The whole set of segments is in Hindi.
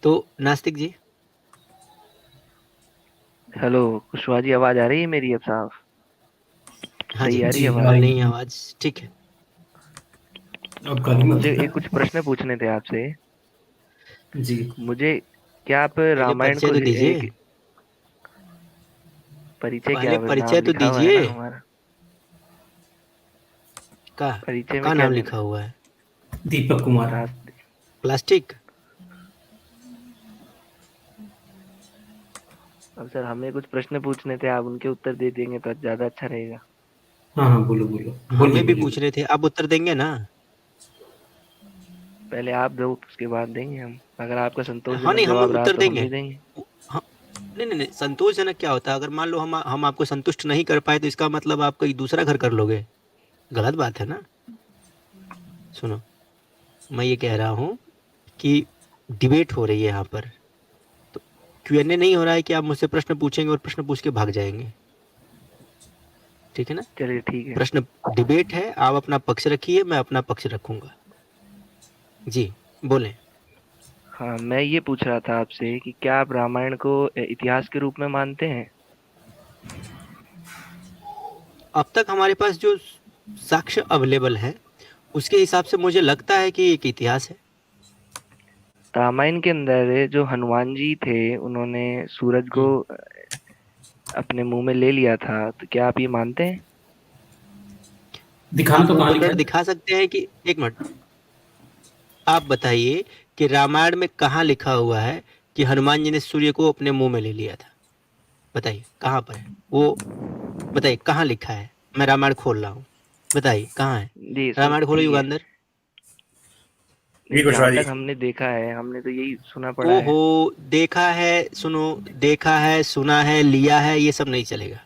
तो नास्तिक जी। हेलो कुशवाहा जी, आवाज आ रही है मेरी अब साफ? हाँ सही जी, आ रही है जी आवाज? बोल हमारी नहीं आवाज ठीक है। अब काली मत मुझे एक कुछ प्रश्न पूछने थे आपसे। जी मुझे क्या आप पहले रामायण परिचय को तो दीजिए। एक परिचय, क्या पहले नाम परिचय तो लिखा हुआ है दीजिए। ना हमारा? का परिचय में का क्या नाम देना लिखा हुआ है? दीपक कुमार। है? प्लास्टिक। अब सर हमें कुछ प्रश्न पूछने थे, आप उनके उत्तर दे देंगे तो ज्यादा अच्छा रहेगा। हाँ हाँ, बोलो बोलो, बोलिए हमें भी बोलिए बोलिए। पूछने थे, आप उत्तर देंगे ना? पहले आप दो, उसके बाद देंगे हम। अगर आपका हाँ संतोषजनक नहीं, हम जवाब रहा उत्तर तो हम देंगे। भी देंगे। हाँ, नहीं नहीं नहीं, संतोषजनक क्या होता है? अगर मान लो हम आपको संतुष्ट नहीं कर पाए तो इसका मतलब आप कोई दूसरा घर कर लोगे। गलत बात है ना। सुनो, मैं ये कह रहा हूँ कि डिबेट हो रही है यहाँ पर। तो क्यूएनए नहीं हो रहा है कि आप मुझसे प्रश्न पूछेंगे और प्रश्न पूछ के भाग जाएंगे। ठीक है ना? चलिए ठीक है। प्रश्न डिबेट है, आप अपना पक्ष रखिए, मैं अपना पक्ष रखूंगा। जी, बोलें। हाँ, मैं ये पूछ रहा था आपसे कि क्या आप रामायण को इतिहास के रूप में मानते हैं? अब तक हमारे पास जो साक्ष्य अवेलेबल है उसके हिसाब से मुझे लगता है कि एक इतिहास है। रामायण के अंदर जो हनुमान जी थे, उन्होंने सूरज को हम्म। अपने मुंह में ले लिया था, तो क्या आप ये मानते हैं? दिखाना आप तो वो कहाँ लिखा प्रकरण है? दिखा सकते हैं कि एक मिनट, आप बताइए कि रामायण में कहाँ लिखा हुआ है कि हनुमान जी ने सूर्य को अपने मुंह में ले लिया था? बताइए कहाँ पर है वो? बताइए कहाँ लिखा है? मैं रामायण खोल रहा हूँ, बताइए कहाँ है? जी सुन, रामायण खोलो ठीक है। युगांधर। जी नहीं, जहाँ कुशवाहा जी। तक हमने देखा है, हमने तो यही सुना पड़ा ओहो, है। देखा है, सुनो, देखा है, सुना है, लिया है, ये सब नहीं चलेगा।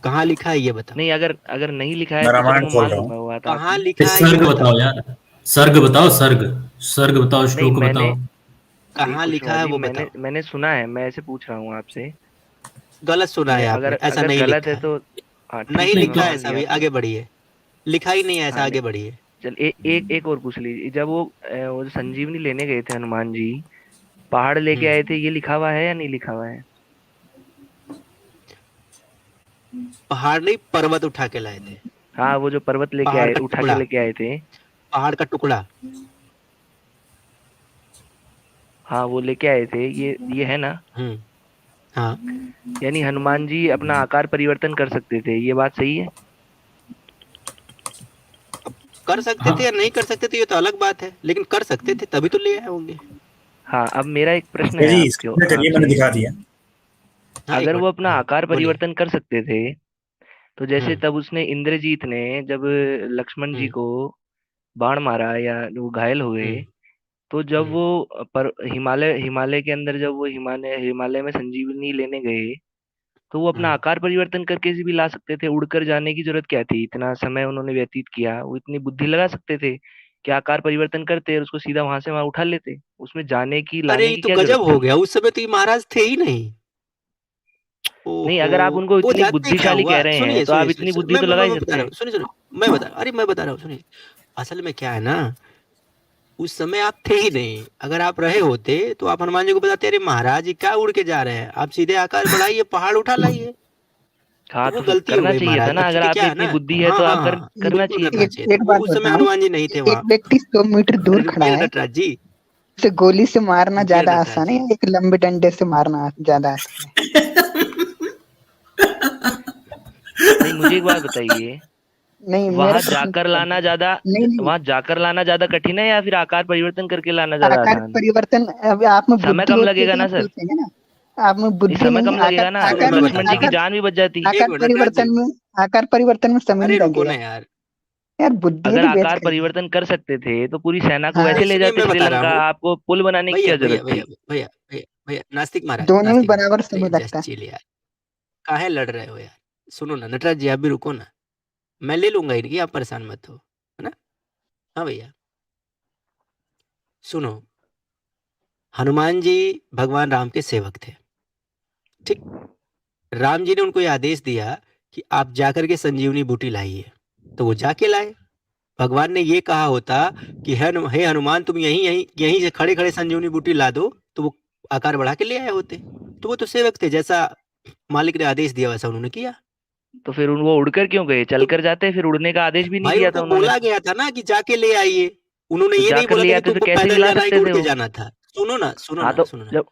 कहाँ लिखा है ये बताओ। नहीं, अगर अगर नहीं लिखा है मैं तो चलो रामायण मैं खोल मान रहा हूँ। लूंगा, वो बात कहाँ आपकी। लिखा है ये सर्ग बताओ। बताओ यार। सर्ग बताओ, सर्ग। सर्ग बताओ, नहीं, श्लोक मैंने बताओ। कहाँ देखो लिखा कुशवाहा है जी, वो मैंने बताओ। मैंने सुना है, मैं ऐसे पूछ रहा हूँ आपसे। गलत सुना मैं है आपने, अगर ऐसा अगर नहीं गलत लिखा है है। तो हाँ नहीं ठीक है, नहीं मैं तो लिखा है मान ऐसा लिया भी, आपकी। आगे बढ़िए। लिखा ही नहीं है ऐसा, हाँ नहीं, आगे बढ़िए। चल एक और पूछ लीजिए। जब वो जो संजीवनी लेने गए थे हनुमान जी, पहाड़ लेके आए हम्म। थे, ये लिखा हुआ है या नहीं लिखा हुआ है? पहाड़ नहीं, पर्वत उठा के लाए थे। हाँ, वो जो पर्वत लेके पहाड़ आए, का उठा के टुकड़ा, लेके आए थे। पहाड़ का टुकड़ा। हाँ, वो लेके आए थे, ये है ना? हम्म। हाँ। यानी हनुमान जी अपना आकार परिवर्तन कर सकते थे, ये बात सही है? कर सकते थे हाँ या नहीं कर सकते थे ये तो अलग बात है, लेकिन कर सकते थे तभी तो ले आए होंगे। हाँ, अब मेरा एक प्रश्न ये है जी, आपके स्क्रीन पे करिए, मैंने आपसे। दिखा दिया। हाँ एक अगर वो मिनट, अपना हाँ आकार बोलिए। परिवर्तन कर सकते थे, तो जैसे हम्म। तब उसने इंद्रजीत ने जब लक्ष्मण जी हम्म। को बाण मारा या वो घायल हो गए, हम्म। तो जब हम्म। वो पर हिमालय हिमालय के अंदर, जब वो हिमालय हिमालय में संजीवनी लेने गए, तो वो अपना हम्म। आकार परिवर्तन करके भी ला सकते थे। उड़कर जाने की जरूरत क्या थी? इतना समय उन्होंने व्यतीत किया, वो इतनी बुद्धि लगा सकते थे कि आकार परिवर्तन करते और उसको सीधा वहां से वहां उठा लेते। उसमें जाने की अरे लाने ये की तो क्या जरूरत गजब हो थी? गया, उस समय तो ये महाराज थे ही नहीं। नहीं, ओहो, अगर आप उनको वो इतनी जानते क्या बुद्धिशाली हुआ? कह रहे हैं सुनिए तो आप सुनिए सुनिए इतनी सुनिए, बुद्धि तो लगा ही मैं बता सकते रहा हैं। हूँ, सुनिए सुनिए। मैं बता रहा हूँ, सुनिए। असल में क्या है ना, उस समय आप थे ही नहीं। अगर आप रहे होते तो आप हनुमान जी को बताते, अरे महाराज जी क्या उड़ के जा रहे हैं, आप सीधे आकार बढ़ाइए, पहाड़ उठा लाइए। तो हाँ, वो तो फिर गलती हो करना गई चाहिए था महाराज। ना, अगर एक्चुअली आप क्या में है इतनी ना, बुद्धि है हाँ तो हाँ आप हाँ, करना बिल्कुल चाहिए करना था। चाहिए था, एक वो बात उस समय बताओ। हनुमान जी नहीं थे एक वहां। व्यक्ति 100 मीटर अरे दूर खड़ा रुकिए ना है, नटराज जी, उसे गोली से मारना रुकिए ज्यादा ना नटराज आसान है जी। या एक लंबे डंडे से मारना ज्यादा आसान है? नहीं, मुझे एक बात बताइए। नहीं, मेरा वहां प्रश्न जाकर तो लाना ज्यादा नहीं नहीं, वहां जाकर लाना ज्यादा कठिन है या फिर आकार परिवर्तन करके लाना ज्यादा आकार आसान है? परिवर्तन, अब आप में समय बुद्धि कम होती है लगेगा तो ना आप सर? पूछेंगे ना। आप में नहीं, बुद्धि समय नहीं कम है, लगेगा ना, सुनो तो आकार ना में बताता लक्ष्मण जी की हूँ, आकार जान भी बच जाती। एक आकार मिनट नटराज जी। परिवर्तन में आकार परिवर्तन में समय अरे नहीं रुको ना लगेगा। यार। यार बुद्धि है अगर कि बेच आकार खाइए। परिवर्तन कर सकते थे तो पूरी सेना को हाँ, वैसे नहीं ले सुनिए, जाते मैं बता रहा श्रीलंका, हूँ। आपको पुल बनाने की भैया क्या भैया जरूरत भैया थी? भैया भैया भैया नास्तिक महाराज, दोनों में नास्तिक महाराज, बराबर अरे समय लगता जस्ट है। चिल यार। काहे लड़ रहे हो यार? सुनो ना नटराज जी, आप भी रुको ना। मैं ले लूंगा इनकी, आप परेशान मत हो, है ना? हाँ भैया, सुनो। हनुमान जी भगवान राम के सेवक थे, ठीक। राम जी ने उनको ये आदेश दिया कि आप जाकर के संजीवनी बूटी लाइए, तो वो जाके लाए। भगवान ने ये कहा होता कि हे हनुमान, तुम यहीं यहीं यहीं से खड़े खड़े संजीवनी बूटी ला दो, तो वो आकार बढ़ा के ले आए होते। तो वो तो सेवक थे, जैसा मालिक ने आदेश दिया वैसा उन्होंने किया। तो फिर वो उड़कर क्यों गए? चल कर जाते, फिर उड़ने का आदेश भी नहीं भाई दिया था उनको उन्होंने। बोला गया था ना कि जाके ले आइए, उन्होंने तो ये नहीं जाकर बोला ले था कि आते तो तुमको कैसे भी पैदल ला जाना है कि सकते उड़ थे के वो। जाना था। सुनो ना, सुनो हाँ ना, तो सुनो ना। जब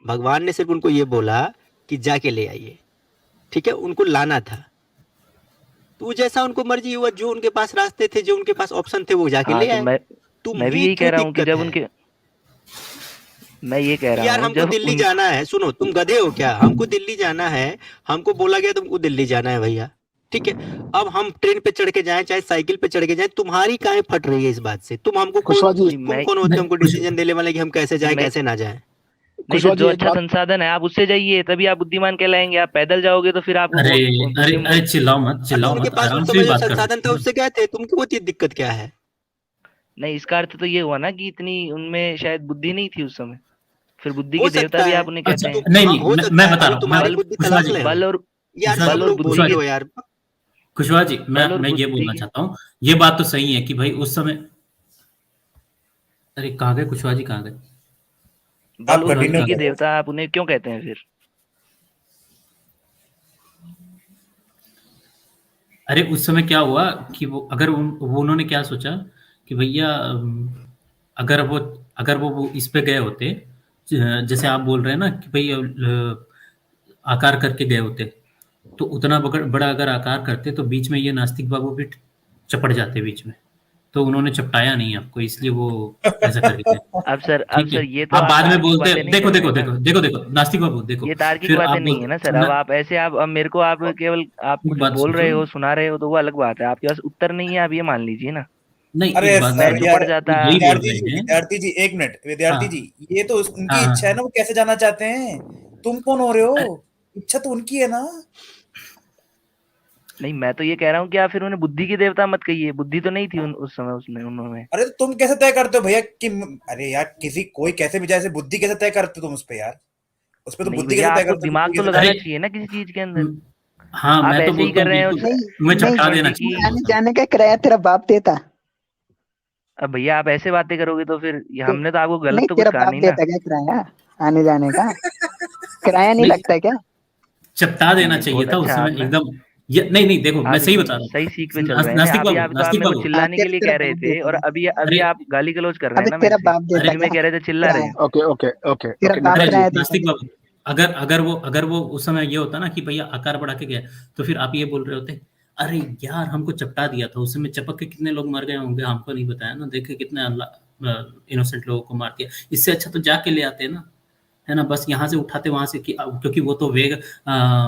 भगवान ने सिर्फ उनको ये बोला कि जाके ले आइए, ठीक है, उनको लाना था। तो वो जैसा उनको मर्जी हुआ, जो उनके पास रास्ते थे, जो उनके पास ऑप्शन थे, वो जाके हाँ ले तो आए। मैं भी तुम्हें यही कह क्यों रहा हूँ कि दिक्कत जब है? उनके मैं ये कह रहा यार हूँ हमको जब दिल्ली उन जाना है, सुनो, तुम गधे हो क्या? हमको दिल्ली जाना है, हमको बोला गया तुमको दिल्ली जाना है भैया, ठीक है। अब हम ट्रेन पे चढ़ के जाएं चाहे साइकिल पे चढ़ के जाएं, तुम्हारी काहे फट रही है इस बात से? तुम हमको कौन, कुशवाहा जी, नहीं तुम मैं कौन होते हो नहीं हमको कुछ डिसीजन देने वाले कि हम कैसे जाएं मैं कैसे ना जाएं? नहीं तो कुशवाहा जी जो एक अच्छा बात, संसाधन है आप उससे जाइए, तभी आप बुद्धिमान कहलाएंगे। आप पैदल जाओगे तो फिर आप अरे वो अरे सिम अरे चिल्लाओ तो मत उनके पास आराम उस से समय भी जो बात कर संसाधन सकते था हैं ना। उससे क्या थे, तुमको वो चीज दिक्कत क्या है? नहीं, इसका अर्थ तो ये हुआ ना कि इतनी उनमें शायद बुद्धि नहीं थी उस समय। फिर बुद्धि हो के देवता सकता भी है, आप उन्हें अच्छा कहते हैं। नहीं हाँ नहीं हो मैं सकता है, बता अभी रहा हूँ, मैं तुम्हारी बल बुद्धि कुशवाहा तलाश जी, ले हम। बल और यार सब बल और लोग बोल बुद्धि रहे के हो यार। कुशवाहा जी, बल और मैं ये बुद्धि बोलना के चाहता हूँ, ये बात तो सही है कि भाई उस समय, अरे कहाँ गए कुशवाहा जी, कहाँ गए? बल आप और कुशवाहा जी बुद्धि कंटिन्यू कहाँ के गए? करें। देवता आप उन्हें क्यों कहते हैं फिर? अरे उस समय क्या हुआ कि वो अगर वो उन्होंने क्या सोचा कि भैया अगर वो इस पे गए होते, जैसे आप बोल रहे हैं ना कि भाई आकार करके गए होते, तो उतना बड़ा अगर आकार करते तो बीच में ये नास्तिक बाबू भी चपड़ जाते बीच में। तो उन्होंने चपटाया नहीं आपको, इसलिए वो ऐसा कर गए। अब ठीक है, सर ये तो आप आप बाद में तार्किक बोलते बातें हैं, नहीं कर रहे हैं ना। देखो नास्तिक बाबू देखो, ये तार्किक फिर बातें आप नहीं है ना सर। बोलते अब ना, आप ऐसे आप अब मेरे को आप केवल आप एक कुछ बात बोल रहे सोचो, हो, सुना रहे हो, तो वो अलग बात है। आपके पास उत्तर नहीं है, आप ये मान लीजिए ना। नहीं अरे एक बात मैं सर सुनो, यार, चुपड़ वो जाता। यही बोल रहे हैं। विद्यार्थी जी एक मिनट, विद्यार्थी जी, हाँ ये तो हाँ उनकी इच्छा है हाँ। ना, वो कैसे जाना चाहते हैं। तुम कौन हो रहे हो? अरे इच्छा तो उनकी है ना। नहीं, मैं तो ये कह रहा हूँ कि आप फिर उन्हें बुद्धि के देवता मत कहिए। बुद्धि तो नहीं थी उस समय उसमें उन्होंने। अरे तो तुम कैसे तय करते हो भैया कि, अरे यार किसी कोई कैसे भी जाए, बुद्धि कैसे तय करते हो तुम उस पे यार? उस पे तो नहीं बुद्धि भैया, कैसे तय आपको करते हो कि दिमाग बुद्धि तो कैसे तय अरे लगाना करते चाहिए ना किसी चीज के अंदर। हाँ, आप मैं तो ऐसे ही बोलता कर हूँ रहे हो। बिल्कुल, नहीं तुम्हें नहीं, चपटा ईश्वर देना जी की। चाहिए था आने उस समय। जाने का किराया तेरा बाप देता। अब भैया आप ऐसे बातें करोगे तो फिर ते- हमने तो आपको गलत नहीं, तो कुछ तेरा कहा बाप नहीं ना। देता क्या किराया आने जाने का? किराया नहीं नहीं, लगता क्या? चपटा नहीं देना नहीं, चाहिए बहुत था उस अच्छा आप समय ना। एकदम। ये नहीं नहीं, देखो मैं आप सही एकदम बता रहा सही सीख पे हूँ। चल रहे हैं। नास्तिक बाबू, आप नास्तिक मेरे को बाबू, चिल्लाने के लिए तेरा कह रहे बाप थे, देता और क्या? अभी अभी अरे आप गाली गलौज कर रहे हैं अबे ना मेरे तेरा से। बाप देता अरे अभी क्या में कह रहे थे चिल्ला रहे किराया? हैं। ओके ओके ओके तेरा ओके, बाप अरे नटराज जी, किराया देता नास्तिक क्या? बाबू, अगर वो उस समय ये होता ना कि भैया आकार बढ़ा के गया, तो फिर आप ये बोल रहे होते, अरे यार हमको चपटा दिया था उस समय, चपक के कितने लोग मर गए होंगे, हमको नहीं बताया ना, देखे कितने अल्लाह इनोसेंट लोगों को मार दिया। इससे अच्छा तो जाके ले आते ना, है ना, बस यहाँ से उठाते वहां से, क्योंकि वो तो वेग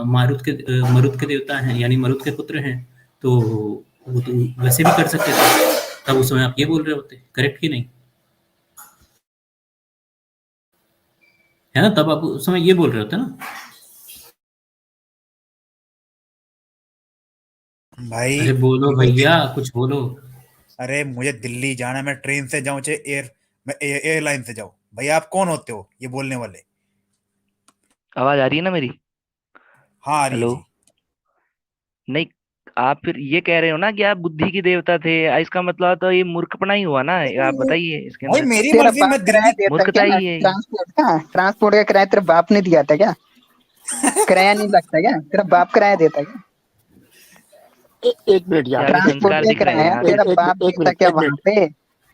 मरुत के देवता हैं, यानी मरुत के पुत्र हैं, तो वो तो वैसे भी कर सकते थे। तब उस समय आप ये बोल रहे होते, करेक्ट कि नहीं, है ना, तब आप उस समय ये बोल रहे होते ना। भाई अरे बोलो मुझे भैया, कुछ बोलो। अरे मुझे दिल्ली जाना है, मैं ट्रेन से जाऊं चाहे मैं एयरलाइन से जाऊं। भैया आप कौन होते हो ये बोलने वाले? आवाज आ रही है ना मेरी? हाँ आ रही है हेलो। जी। नहीं, आप फिर ये कह रहे हो ना कि आप बुद्धि के देवता थे। इसका मतलब तो ये मूर्खपना ही हुआ ना। आप बताइए इसके भाई अंदर। मेरी तेरा मर्जी, बाप मैं किराया दिल्ली। देता मूर्खता क्या? ही है। ट्रांसपोर्ट का किराया तेरा बाप ने दिया था क्या? किराया नहीं लगता क्या? तेरा बाप किराया देता क्या? एक मिनट ये यार, आगे ट्रांसपोर्ट संस्कार का दिख रहे हैं किराया यहाँ पे। तेरा बाप एक देता मिनट, क्या एक वहां मिनट, पे?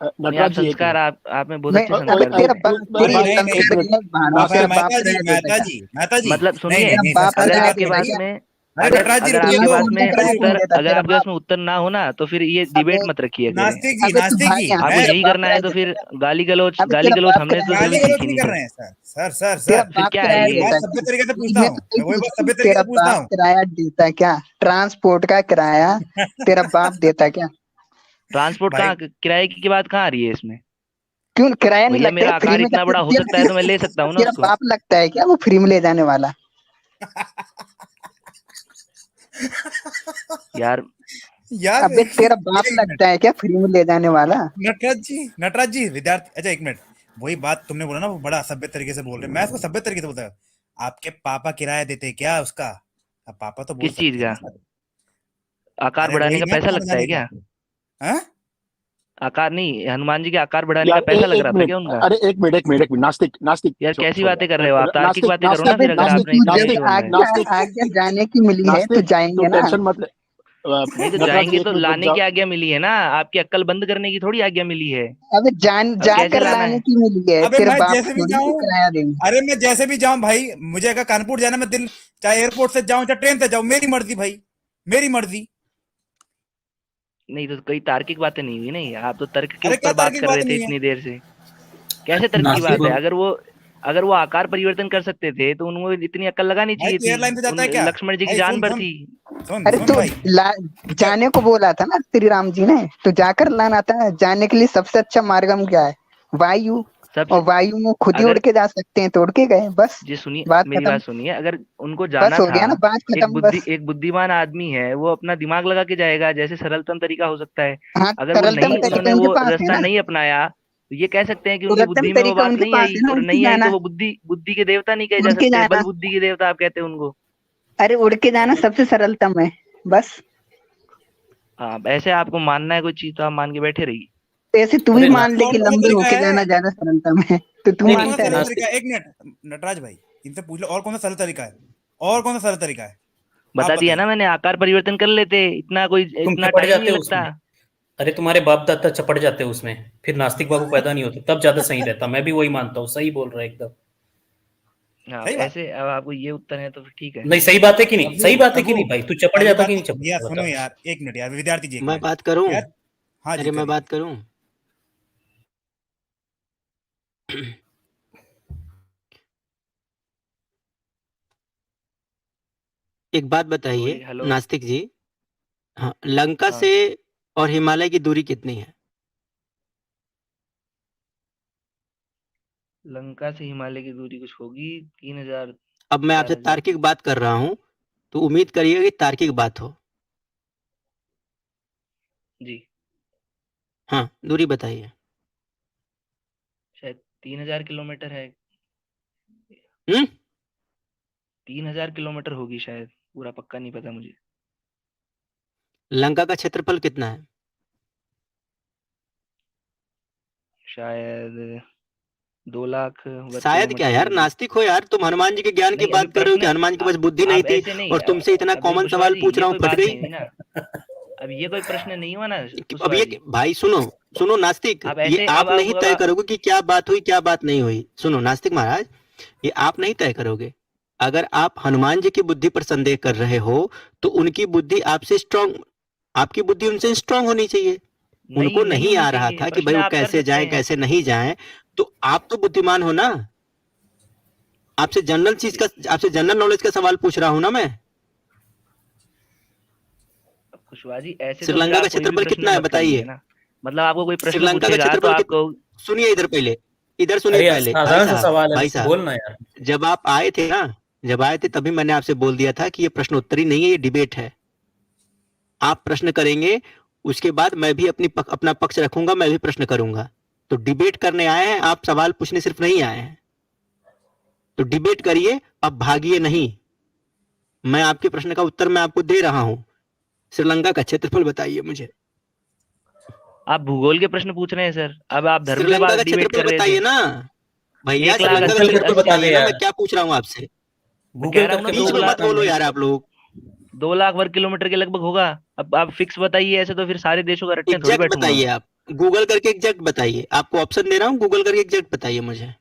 नहीं, आप नटराज जी एक संस्कार मिनट। आप में बहुत मैं अच्छे अबे संस्कार दिख तेरा रहे हैं। बाप भाई तेरी भाई नहीं नहीं एक संस्कार मिनट, के भाड़ो आप तेरा बाप मेहता जी, किराया देता मेहता क्या? जी, मेहता जी, मतलब नहीं सुनिए, नहीं तेरा नहीं, बाप संस्कार अगर की किराया बात आपके नहीं देता पास रही। क्या? में अरे अगर नटराज जी अगर रुकिए आपके तो। पास ट्रांसपोर्ट का में नटराज किराया जी कौन उत्तर देता? अगर तेरा आपके बाप। पास में उत्तर ना हो ना, तो फिर ये डिबेट मत रखिए करें। नास्तिक जी, अबे तू नास्तिक भाई जी, यहाँ आपको पे मैं तेरा यही बाप करना है किराया तो देता फिर क्या? गाली अबे तेरा गलौज बाप हमने तो किराया कभी गाली देता गलौज सीखी नहीं नहीं कर सर। रहे हैं सर। सर सर तेरा सर फिर बाप क्या है किराया मैं ये? देता सभ्य क्या? तरीके से पूछता मैं हूँ, वही मैं वही बात पूछूं, सभ्य तरीके तेरा से पूछता बाप हूँ। किराया देता क्या? ट्रांसपोर्ट का किराया तेरा बाप देता क्या? ट्रांसपोर्ट भाई कहाँ, किराए की बात कहाँ आ रही है इसमें? क्यों किराया नहीं भैया लगता मेरा है? फ्री आकार में इतना बड़ा हो सकता है तो मैं ले सकता हूँ ना तेरा उसको। बाप लगता है क्या वो फ्री में ले जाने वाला? यार यार अबे तेरा बाप एक मिनट, लगता है क्या फ्री में ले जाने वाला? नटराज जी विद्यार्थी, अच्छा एक मिनट। वही बात तुमने बोला ना, वो बड़ा सभ्य तरीके से बोल रहे हैं, मैं उसको सभ्य तरीके से बोलता हूँ। आपके पापा किराया देते क्या उसका? अब पापा तो बोल किस चीज सकते हैं ना का? सर। आकार अरे बढ़ाने वही का ना पैसा लगता है समझाने का। क्या? हाँ? आकार नहीं, हनुमान जी के आकार बढ़ाने यार का पैसा लग एक रहा था मिनट, क्या उनका? अरे एक मिनट एक मिनट एक मिनट, नास्तिक नास्तिक यार सो- कैसी सॉरी बातें कर रहे हो यार, आप? तार्किक नास्तिक बातें करो ना नास्तिक फिर, अगर अबे नास्तिक आपने इतने जब ऐसे नास्तिक बोल रहे हैं। नास्तिक आज्ञा जाने की मिली है तो नास्तिक, जाएंगे तू ना। टेंशन मत ले। नहीं तो नटराज जी जाएंगे एक तो मिनट रुक लाने की जाओ। आज्ञा मिली है ना, आपकी अक्ल बंद करने की थोड़ी आज्ञा मिली है। अबे अब कैसे जाकर लाना लाने है? की मिली है, अबे तेरे मैं बाप जैसे भी थोड़ी जाऊं, किराया देंगे। अरे मैं जैसे भी जाऊं भाई, मुझे अगर कानपुर जाना, मैं दिल चाहे एयरपोर्ट से जाऊं चाहे ट्रेन से जाऊं, मेरी मर्जी भाई, मेरी मर्जी। नहीं तो कोई तार्किक बातें नहीं हुई नहीं, आप तो तर्क के अरे क्या ऊपर बात तार्किक कर बात रहे थे नहीं है? इतनी देर से। कैसे तर्क की नास्तिक बात है? बाबू, अगर वो आकार परिवर्तन कर सकते थे तो उनको इतनी अक्ल लगानी भाई चाहिए तू थी। एयरलाइन से जाता उन है क्या? लक्ष्मण जी की भाई जान सुन पर सुन थी। सुन अरे सुन तो भाई, जाने को बोला था ना श्री राम जी ने, तो जाकर लाना था। जाने के लिए सबसे अच्छा मार्गम क्या है? वायु। सबसे और वायु में खुद ही उड़ अगर के जा सकते हैं, तो उड़ के गए, बस। जी सुनिए, बात मेरी खत्म। बात सुनिए, अगर उनको बस जाना हो था, गया ना, बात खत्म, बस। एक बुद्धिमान आदमी है, वो अपना दिमाग लगा के जाएगा, जैसे सरलतम तरीका हो सकता है। हाँ, अगर वो सरलतम नहीं, तरीका उन्होंने उनके वो पास है रास्ता ना। नहीं अपनाया, तो ये कह सकते हैं कि उनकी सरलतम बुद्धि में वो तरीका बात उनके नहीं पास आई, है ना, और उड़ के नहीं आई तो जाना। वो बुद्धि के देवता नहीं कहे उड़ जा के सकते, बल जाना। बुद्धि के देवता आप कहते हैं उनको। अरे उड़ के जाना सबसे सरलतम है, बस। हाँ, ऐसे आपको मानना है कोई चीज तो आप मान के बैठे रहिए। तो ऐसे तू भी अरे मान एक ले और कि कौन सा लंबे तरीका होके है? जाना ज्यादा सरलतम है, तो तू नहीं और कौन सा नहीं मानता सरल रहे। तरीका नास्तिक, है? एक मिनट नटराज भाई, इनसे पूछ लो और कौन सा सरल तरीका है, और कौन सा सरल तरीका है, आप बता दिया बताइए। ना मैंने, आकार परिवर्तन कर लेते, तुम इतना चपट टाइम नहीं जाते हो लगता। उसमें। अरे तुम्हारे बाप दादा चपट जाते हो उसमें, फिर नास्तिक बाबू पैदा नहीं होते, तब ज्यादा सही रहता। मैं भी वही मानता हूँ, सही बोल रहा है एकदम। हाँ, सही बात। ऐसे अब आपको ये उत्तर है तो फिर ठीक है। नहीं सही बात है कि नहीं, अबू सही बात है कि अबू, नहीं भाई? तू चपट अभी जाता कि बात नहीं भैया चपट, सुनो बता। यार, एक मिनट यार, विद्यार्थी जी एक मैं मिनट बात करूं? यार। हाँ जी अरे मैं करिए। बात करूं? एक बात बताइए बोलिए। हेलो। नास्तिक जी। हाँ, लंका हाँ, से और हिमालय की दूरी कितनी है? लंका से हिमालय की दूरी कुछ होगी, 3,000, अब मैं आपसे 4,000। तार्किक बात कर रहा हूं, तो उम्मीद करिएगा कि तार्किक बात हो। जी। हाँ, दूरी बताइए। शायद 3,000 किलोमीटर है। हम्म 3,000 किलोमीटर होगी शायद, पूरा पक्का नहीं पता मुझे। लंका का क्षेत्रफल कितना है? शायद 2 लाख वर्ग शायद क्या किलोमीटर यार, होगी। नास्तिक हो यार तुम। हनुमान जी के ज्ञान की नहीं, अभी बात कर रहे हो कि प्रश्न, हनुमान जी के पास बुद्धि नहीं आप थी, ऐसे नहीं, और तुमसे इतना अभी कॉमन कुशवाहा सवाल जी, पूछ ये रहा हूँ, कोई फट बात गई। नहीं हुई ना। अब ये कोई प्रश्न नहीं हुआ ना अब कुशवाहा ये जी। भाई सुनो, सुनो नास्तिक, आप ये ऐसे आप नहीं तय अब करोगे कि क्या बात हुई क्या बात नहीं हुई। सुनो नास्तिक महाराज, ये आप नहीं तय करोगे। अगर आप हनुमान जी की बुद्धि पर संदेह कर रहे हो, तो उनकी बुद्धि आपसे स्ट्रांग, आपकी बुद्धि उनसे स्ट्रांग होनी चाहिए। नहीं उनको नहीं नहीं होनी आ रहा चाहिए, था कि प्रश्न भाई वो आप कर कैसे सकते जाएं हैं। कैसे नहीं जाएं, तो आप तो बुद्धिमान हो ना। आपसे जनरल नॉलेज का सवाल पूछ रहा हूं ना मैं। कुशवाहा जी, ऐसे तो फिर श्रीलंका का आप कोई भी क्षेत्रफल प्रश्न कितना है मत करिए बताइए? ना। मतलब आपको कोई प्रश्न श्रीलंका का पूछेगा तो क्षेत्रफल कितना? आपको। सुनिए इधर पहले, इधर सुनिए अरे यार पहले भाई साधारण सा साहब। सवाल है, भाई बस साहब, बोलना यार। जब आप आए थे ना, जब आए थे तभी मैंने आपसे बोल दिया था कि ये प्रश्न उत्तरी नहीं है, ये डिबेट है। आप प्रश्न करेंगे, उसके बाद मैं भी अपना पक्ष रखूंगा, मैं भी प्रश्न करूंगा। तो डिबेट करने आए हैं आप, सवाल पूछने सिर्फ नहीं आए हैं। तो डिबेट करिए, अब भागिए नहीं। मैं आपके प्रश्न का उत्तर मैं आपको दे रहा हूं। श्रीलंका का क्षेत्रफल बताइए मुझे। आप भूगोल के प्रश्न पूछ रहे हैं सर, अब आप धर्म पे श्रीलंका बात का डिबेट क्षेत्रफल कर रहे थे। बताइए ना भैया। एक लाख श्रीलंका का गूगल अस्सी करके क्षेत्रफल बता अस्सी दे बताइए ना, मैं यार, क्या पूछ रहा हूं आपसे। मैं कह गूगल रहा हूँ ना, करके बीच दो में दो मत लाख लाख बोलो यार आप लोग। 2 लाख वर्ग किलोमीटर के लगभग होगा। अब आप फिक्स बताइए, ऐसे तो फिर सारे देशों का रटने थोड़ी एग्जैक्ट बैठूंगा बताइए मैं। आप, गूगल करके एग्जैक्ट बताइए। आपको ऑप्शन दे रहा हूँ, गूगल करके एग्जैक्ट बताइए मुझे।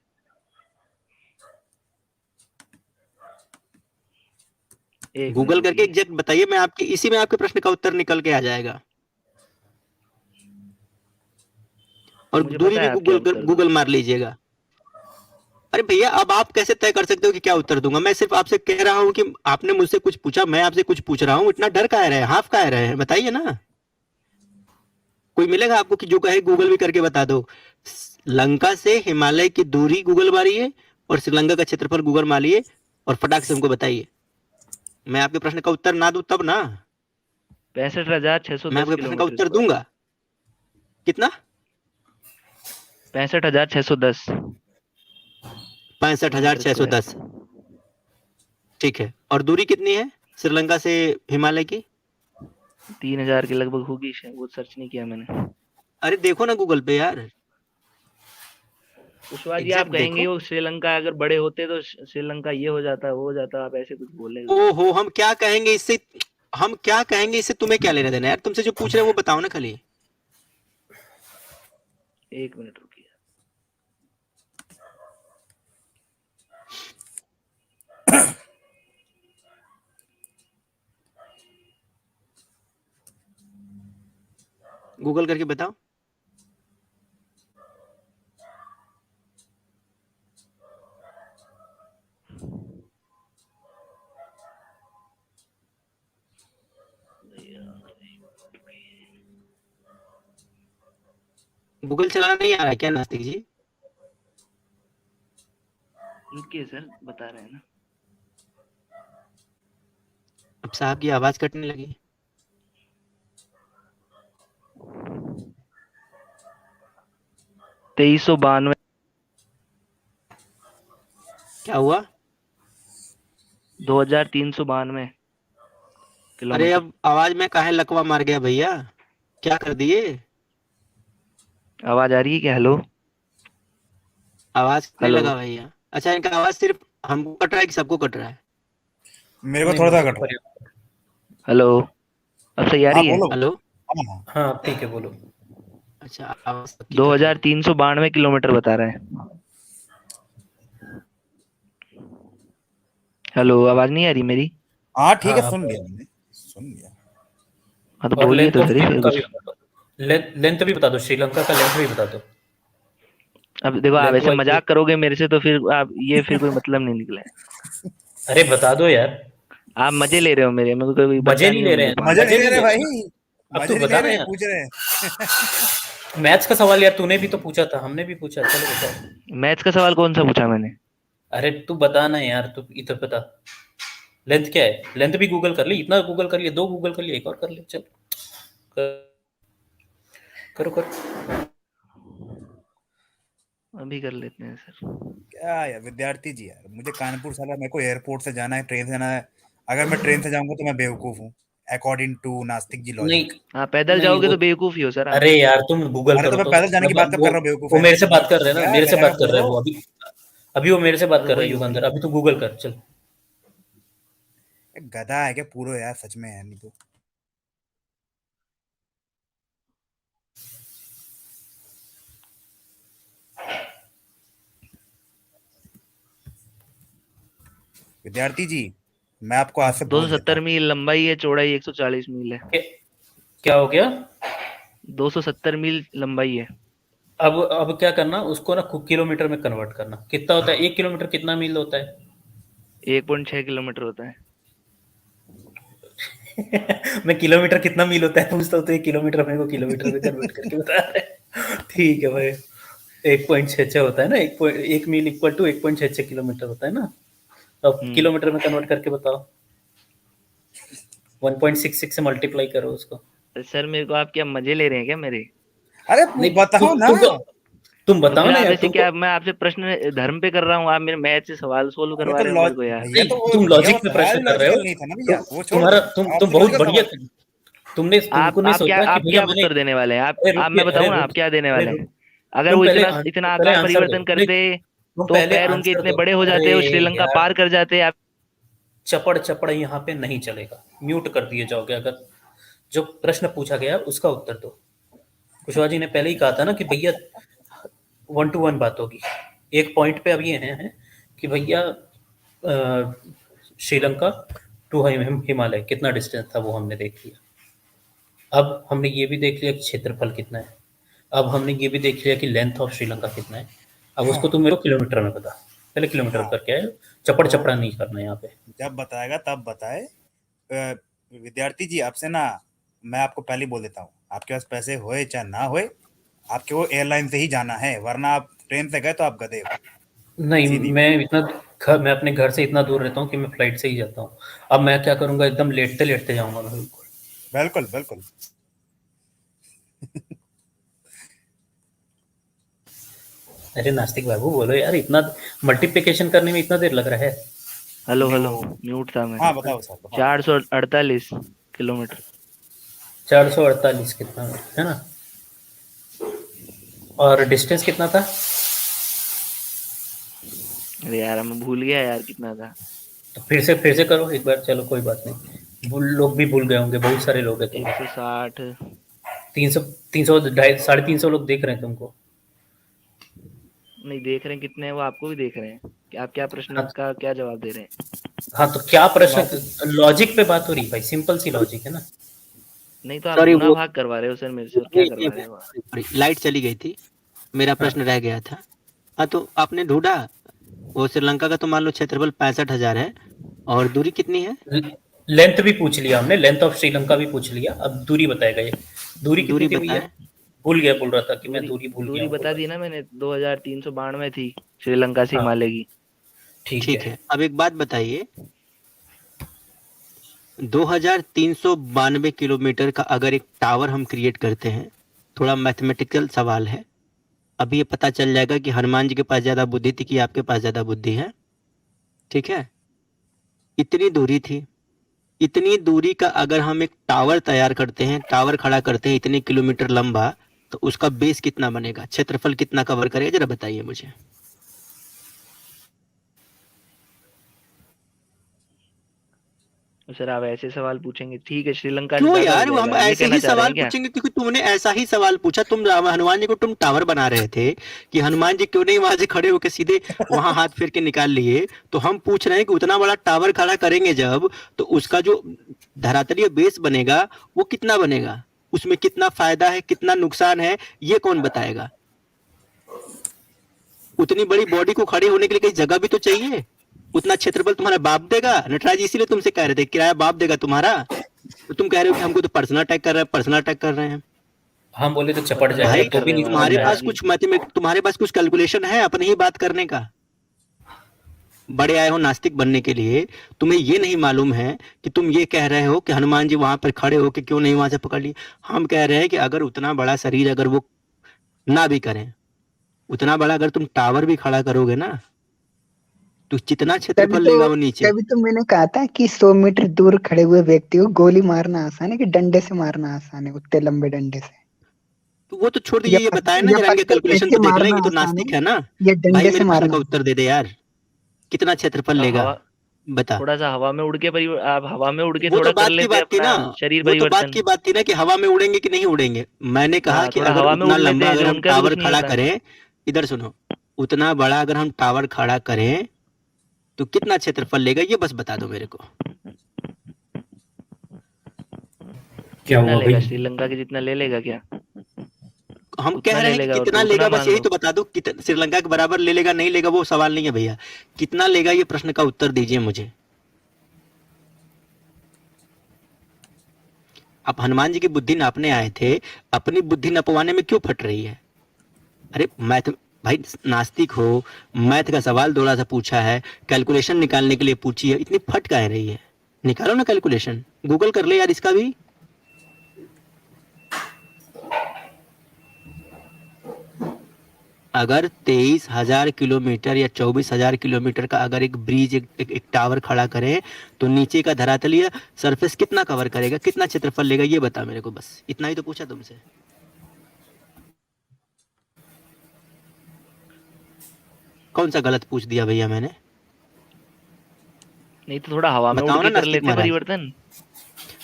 एक मिनट गूगल करके रुकिए। एग्जैक्ट बताइए, मैं आपके इसी में आपके प्रश्न का उत्तर निकल के आ जाएगा। और मुझे दूरी पता भी है आप क्या गूगल उत्तर गूगल दोगे। मार लीजिएगा। अरे भैया, अब आप कैसे तय कर सकते हो कि क्या उत्तर दूंगा? मैं सिर्फ आपसे कह रहा हूँ कि आपने मुझसे कुछ पूछा, मैं आपसे कुछ पूछ रहा हूँ। इतना डर काहे रहे, हाफ काहे रहे हैं, बताइए ना। कोई मिलेगा आपको कि जो कहे गूगल भी करके बता दो? लंका से हिमालय की दूरी गूगल मारिए, और श्रीलंका का क्षेत्रफल गूगल मारिए, और फटाक से हमको बताइए। मैं आपके प्रश्न का उत्तर ना दूं तब ना। 65,610 मैं आपके प्रश्न का किलोमीटर उत्तर स्क्वायर। दूंगा। कितना? 65,610 किलोमीटर स्क्वायर। 65,610। ठीक है, और दूरी कितनी है श्रीलंका से हिमालय की? 3,000 के लगभग होगी शायद, वो सर्च नहीं किया मैंने। अरे देखो ना गूगल पे यार, कुशवाहा जी आप एग्जैक्ट कहेंगे देखो। वो श्रीलंका अगर बड़े होते तो श्रीलंका ये हो जाता वो हो जाता, आप ऐसे कुछ बोले। ओहो, हम क्या कहेंगे इससे, हम क्या कहेंगे इससे, तुम्हें क्या लेना देना यार, तुमसे जो पूछ रहे हैं वो बताओ ना खाली। 1 मिनट रुकिए। गूगल करके बताओ। गूगल चलाना नहीं आ रहा है क्या नास्तिक जी? रुकिए सर, बता रहे हैं ना। अब साहब की आवाज कटने लगी। 2392 क्या हुआ? 2392 अरे किलोमीटर। अब आवाज में काहे लकवा मार गया भैया, क्या कर दिए? आवाज आ रही है क्या? हेलो आवाज नहीं हेलो। लगा भैया। अच्छा, इनका आवाज सिर्फ हमको कट रहा है कि सबको कट रहा है? मेरे को नहीं, थोड़ा सा मुझे कट तो रहा है। हेलो, अब सही आ हाँ रही है? बोलो। हेलो। हाँ हाँ। हाँ ठीक है, बोलो। अच्छा, आवाज सबकी कट रही है। 2392 किलोमीटर बता रहा है। हेलो, आवाज नहीं आ रही मेरी? हाँ ठीक है, हाँ, सुन लिया मैंने, सुन लिया। हाँ तो और बोलिए लेंथ तो ऑफ सही फिर श्रीलंका कुछ। भी बता दो। लेंथ भी बता दो, श्रीलंका का लेंथ भी बता दो। अब देखो, आप लेंथ ऐसे वाइज। मजाक करोगे मेरे से तो फिर आप ये फिर कोई मतलब नहीं निकला है। अरे बता दो यार। आप मजे ले रहे हो मेरे, मेरे को कोई मजे पता नहीं नहीं है ले रहे मुझे हैं, मजे पानी। नहीं मजे ले नहीं रहे ले रहे। भाई, अब मजे तू नहीं ले बता ना रहे, यार। पूछ रहे हैं। मैथ्स का सवाल यार तूने भी तो पूछा था, हमने भी पूछा, चलो बता। मैथ्स का सवाल कौन सा पूछा मैंने? अरे तू बता ना यार, तू इधर बता। लेंथ क्या है? लेंथ भी गूगल कर ली, इतना गूगल कर लिया, 2 गूगल कर लिया, एक और कर ले, चल। करो करो। अभी कर लेते हैं सर। क्या यार विद्यार्थी जी, यार मुझे कानपुर साला, मेरे को एयरपोर्ट से जाना है, ट्रेन से जाना है। अगर मैं ट्रेन से जाऊंगा तो मैं बेवकूफ हूँ, अकॉर्डिंग टू नास्तिक जी नहीं, लॉजिक। हाँ, पैदल नहीं जाओगे वो, तो बेवकूफ ही हो सर आप। अरे यार तुम गूगल अरे तो करो मैं तो। पैदल जाने की बात कब कर रहा हूँ, बेवकूफ वो है मेरे से बात कर रहे हैं ना, क्या मेरे से गधा बात कर रहे हैं खोरो। वो अभी। अभी वो मेरे से बात कर रहे वही हैं युगंधर, वही। अभी तू गूगल कर चल। गधा है क्या पूरा यार, सच में है नहीं तो। विद्यार्थी जी, मैं आपको आज से बोल देता 270 हूँ। मील लंबाई है, चौड़ाई 140 मील है। क्या हो गया? 270 मील लंबाई है। अब क्या करना उसको ना, किलोमीटर में कन्वर्ट करना, कितना होता है 1 किलोमीटर, कितना मील होता है? 1.6 किलोमीटर होता है। मैं किलोमीटर कितना मील होता है पूछता हूँ तो 1 किलोमीटर मेरे को किलोमीटर में कन्वर्ट करके बता रहे हैं। ठीक है भाई। 1.66 होता है ना, 1 मील इक्वल टू 1.66 किलोमीटर होता है ना। तो अब किलोमीटर में कन्वर्ट करके बताओ। 1.66 से मल्टीप्लाई करो उसको। सर मेरे को आप क्या मजे ले रहे हैं क्या मेरे? अरे नहीं, बताओ ना। तुम तो बताओ फिर ना आप यार, ऐसे तुमको। क्या, मैं आपसे प्रश्न धर्म पे कर रहा हूँ, आप मेरे मैथ से सवाल सोल्व अरे करवा तो रहे हो मेरे को यार। भैया नहीं, तो वो तुम भैया वो लॉजिक पे सवाल प्रश्न कर रहे हो। लॉजिकल नहीं था ना भैया, वो छोड़ दो। तुम आपसे बहुत लॉजिकल बढ़िया। सवाल। तुमने आप तुमको नहीं आप क्या सोचा कि आप भैया क्या मैंने। उत्तर देने वाले हैं आप? अरे मैं रुकिए, बताऊं ना आप क्या देने वाले हैं? अगर तुम वो पहले इतना इतना पहले आकार आंसर दो। परिवर्तन नहीं, करते तुम तो पहले पैर उनके आंसर इतने दो। बड़े हो अरे जाते, वो श्रीलंका यार, पार कर जाते आप। चपड़ चपड़ यहाँ पे नहीं चलेगा, म्यूट कर दिए जाओगे अगर। जो प्रश्न पूछा गया उसका उत्तर दो। कुशवाहा जी ने पहले ही कहा था ना कि भैया 1-to-1 बात होगी। एक पॉइंट पे अब ये है कि भैया श्रीलंका टू हिमालय कितना डिस्टेंस था वो हमने देख लिया। अब हमने ये भी देख लिया कि क्षेत्रफल कितना है। अब हमने ये भी देख लिया कि लेंथ ऑफ श्रीलंका कितना है। अब उसको तुम मेरे को किलोमीटर में बता। पहले किलोमीटर हाँ करके आए, चपड़ तो चपड़ा नहीं करना यहाँ पे। जब बताएगा तब बताए। विद्यार्थी जी आपसे ना, मैं आपको पहले ही बोल देता हूँ, आपके पास पैसे होए चाहे ना होए, आपके वो एयरलाइन से ही जाना है, वरना आप ट्रेन से गए तो आप गधे हो। नहीं, सीधी मैं अपने घर से इतना दूर रहता हूँ कि मैं फ्लाइट से ही जाता हूँ। अब मैं क्या करूँगा, एकदम लेटते लेटते जाऊँगा मैं, बिल्कुल। बिल्कुल बिल्कुल। अरे नास्तिक बाबू बोलो यार, इतना मल्टीप्लिकेशन करने में इतना देर लग रहा है? हेलो नहीं हेलो, वो, म्यूट था मैं। हाँ बताओ सर बताओ। 448 किलोमीटर। 448 कितना है ना? और डिस्टेंस कितना था? अरे यार मैं भूल गया यार कितना था। तो फिर से करो एक बार, चलो कोई बात नहीं, लोग भी भूल गए होंगे, बहुत सारे लोग हैं। 160 300 300 350 लोग देख रहे हैं तुमको। नहीं देख रहे हैं कितने हैं वो आपको भी देख रहे हैं कि आप क्या प्रश्न हाँ, का क्या जवाब दे रहे हैं। हाँ तो क्या प्रश्न, बात लॉजिक पे बात हो रही भाई, सिंपल सी लॉजिक है ना। नहीं तो आप सॉरी गुना वो भाग करवा रहे हो सर मेरे से, और क्या करवा रहे हो आप? लाइट चली गई थी, मेरा हाँ, प्रश्न रह गया था। हाँ तो आपने ढूंढा, वो श्रीलंका का तो मान लो क्षेत्रफल 65,000 है, और दूरी कितनी है? लेंथ भी पूछ लिया हमने, लेंथ ऑफ श्रीलंका भी पूछ लिया, अब दूरी बताएगा ये। दूरी कितनी दूरी थी भैया? बताएं। भूल गया, बोल रहा था कि मैं दूरी दूरी भूल गया दूरी हूँ, बोल बता रहा दी ना मैंने, 2392 थी श्रीलंका से था। हाँ हिमालय की। ठीक ठीक है। है, अब एक बात बताइए, 2392 किलोमीटर का अगर एक टावर हम क्रिएट करते हैं, थोड़ा मैथमेटिकल सवाल है, अभी ये पता चल जाएगा कि हनुमान जी के पास ज्यादा बुद्धि थी कि आपके पास ज्यादा बुद्धि है। ठीक है, इतनी दूरी थी, इतनी दूरी का अगर हम एक टावर तैयार करते हैं, टावर खड़ा करते हैं इतने किलोमीटर लंबा, तो उसका बेस कितना बनेगा, क्षेत्रफल कितना कवर करेगा, जरा बताइए मुझे। तो सर आप ऐसे सवाल पूछेंगे, ठीक है श्रीलंका से क्यों ज्यादा हो यार, वो जाएगा, हम ये ऐसे कहना ही चाह रहे सवाल हैं क्या? पूछेंगे क्योंकि तुमने ऐसा ही सवाल पूछा, तुम हनुमान जी को तुम टावर बना रहे थे कि हनुमान जी क्यों नहीं वहां से खड़े होकर सीधे वहां हाथ फेर के निकाल लिए। तो हम पूछ रहे हैं कि उतना बड़ा टावर खड़ा करेंगे जब, तो उसका जो धरातलीय बेस बनेगा वो कितना बनेगा, उसमें कितना फायदा है कितना नुकसान है, ये कौन बताएगा? उतनी बड़ी बॉडी को खड़े होने के लिए कहीं जगह भी तो चाहिए। उतना क्षेत्रफल तुम्हारा बाप देगा नटराज, इसीलिए तुमसे कह रहे थे किराया बाप देगा तुम्हारा, तो तुम कह रहे हो कि हमको तो पर्सनल अटैक कर रहे हैं, पर्सनल अटैक कर रहे हैं। हम बोले तो चपट पर्सनल जाएगा, भाई अटैक तो कर भी रहे नहीं हो आप समझ में तुम्हारे आया। पास नटराज जी। कुछ तुम्हारे पास कुछ कैलकुलेशन है अपनी ही बात करने का? बड़े आए हो नास्तिक बनने के लिए, तुम्हें ये नहीं मालूम है कि तुम ये कह रहे हो कि हनुमान जी वहां पर खड़े होके क्यों नहीं वहां से पकड़ लिए। हम कह रहे हैं कि अगर उतना बड़ा शरीर अगर वो ना भी करें, उतना बड़ा अगर तुम टावर भी खड़ा करोगे ना, तो जितना तभी क्षेत्रफल तो लेगा वो नीचे। तभी तो मैंने कहा था कि 100 मीटर दूर खड़े हुए व्यक्ति को गोली मारना आसान है कि डंडे से मारना आसान है, उतने लंबे डंडे से। तो वो तो छोड़ दीजिए, ये बताए ना या जरा, इनके पत्थर फेंक कैलकुलेशन के तो देख लें, मारना ये तो आसान नास्तिक है है ना। या भाई डंडे से मेरे प्रश्न का मारना उत्तर आसान दे दे यार, कितना क्षेत्रफल आप लेगा, हवा बता। थोड़ा सा हवा में उड़ के आप हवा में उड़ के वो तो थोड़ा कर बात की लेते बात थी अपना ना, शरीर वो तो बात परिवर्तन। की बात थी ना कि हवा में उड़ेंगे कि नहीं उड़ेंगे। मैंने कहा हाँ कि थोड़ा अगर हवा में उतना उड़ लेते लंबा हैं अगर जो हम उनका भी टावर कुछ नहीं खड़ा होता। करें, इधर सुनो, उतना बड़ा अगर हम टावर खड़ा करें तो कितना क्षेत्रफल लेगा, ये बस बता दो मेरे को। क्या कितना हुआ लेगा, भाई? श्रीलंका के जितना ले लेगा क्या? हम कह उतना रहे ले हैं कि लेगा और कितना उतना लेगा, बस मान यही लो। तो बता दो, कितना श्रीलंका के बराबर ले लेगा नहीं लेगा वो सवाल नहीं है भैया, कितना लेगा ये प्रश्न का उत्तर दीजिए मुझे। आप हनुमान जी की बुद्धि नापने आए थे, अपनी बुद्धि नपवाने में क्यों फट रही है? अरे मैथ, भाई नास्तिक हो, मैथ का सवाल थोड़ा सा पूछा है, कैलकुलेशन निकालने के लिए पूछी है, इतनी फट काहे रही है? निकालो ना कैलकुलेशन, गूगल कर ले यार इसका भी। अगर 23,000 किलोमीटर या 24,000 किलोमीटर का अगर एक ब्रिज, एक टावर खड़ा करें, तो नीचे का धरातलीय सरफेस कितना कवर करेगा, कितना क्षेत्रफल लेगा, ये बता मेरे को, बस इतना ही तो पूछा तुमसे। कौन सा गलत पूछ दिया भैया मैंने? नहीं तो थोड़ा हवा में उड़ बताओ ना के कर नास्तिक लेते महाराज। परिवर्तन।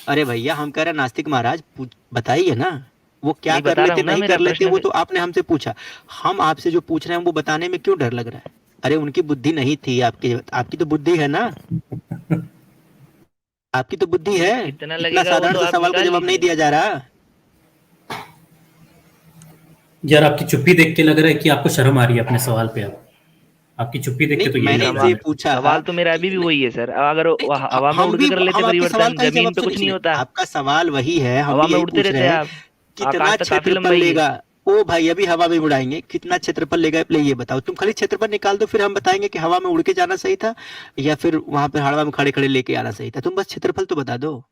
अरे भैया हम कह रहे हैं नास्तिक महाराज, बताइए ना, वो क्या नहीं कर बता रहा लेते हूँ ना नहीं मेरा कर लेते, प्रश्न वो तो आपने हमसे पूछा। हम आपसे जो पूछ रहे हैं वो बताने में क्यों डर लग रहा है? अरे उनकी बुद्धि नहीं थी, आपकी आपकी तो बुद्धि है ना, आपकी तो बुद्धि है। कितना इतना लगेगा वो साधारण तो सा आप सवाल का निकाल जवाब नहीं लीजिए। दिया जा रहा। यार आपकी चुप्पी देख के लग रहा है कि आपको शर्म आ रही है अपने सवाल पे। आप आपकी चुप्पी देख के तो नहीं, यही मैंने लग रहा है इनसे सवाल मेरे को। पूछा सवाल तो मेरा कि अभी भी नहीं, वही है सर, अगर नहीं वो तो हवा में हम उड़ के भी, कर लेते हम आपके सवाल परिवर्तन, का ही जवाब, जमीन पे कुछ नहीं सुनिए, होता। आपका सवाल वही है, हम हवा भी में यही उड़ते पूछ रहते रहे हैं हैं, आप। कितना आकाश तक काफी क्षेत्रफल लंबाई है। लेगा। ओ भाई अभी हवा में उड़ाएंगे, कितना क्षेत्रफल लेगा पहले ये बताओ, तुम खाली क्षेत्रफल निकाल दो, फिर हम बताएंगे कि हवा में उड़ के जाना सही था या फिर वहां पे हवा में खड़े खड़े लेके आना सही था, तुम बस क्षेत्रफल तो बता दो।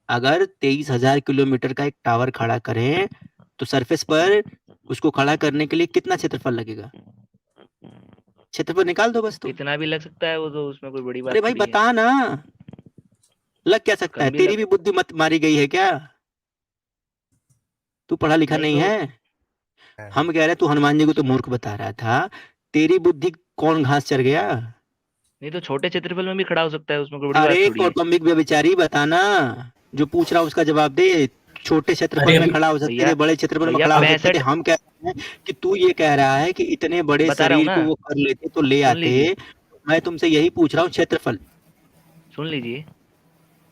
अगर 23,000 किलोमीटर का एक टावर खड़ा करें, तो सरफेस पर उसको खड़ा करने के लिए कितना क्षेत्रफल लगेगा, क्षेत्रफल निकाल दो बस तुम। कितना भी लग सकता है, वो तो उसमें कोई बड़ी अरे बात भाई थोड़ी है। बता ना, लग क्या सकता है, कम भी तेरी लग। भी बुद्धि मत मारी गई है क्या? तू पढ़ा लिखा नहीं नहीं तो है? हम कह रहे तू हनुमान जी को तो मूर्ख बता रहा था, तेरी बुद्धि कौन घास चर गया? नहीं तो छोटे क्षेत्रफल में भी खड़ा हो सकता है, उसमें कोई बड़ी बात अरे थोड़ी है। कौटुंबिक व्यभिचारी बताना, जो पूछ रहा उसका जवाब दे। छोटे क्षेत्रफल अरे में अभी खड़ा हो सकते भैया थे, बड़े क्षेत्रफल में भैया खड़ा हो सकते थे। 65 हम कह रहे हैं कि तू ये कह रहा है कि इतने बड़े बता रहा हूँ शरीर ना, को वो कर लेते तो ले सुन आते। लीजिए मैं तुमसे यही पूछ रहा हूँ, क्षेत्रफल। सुन लीजिए।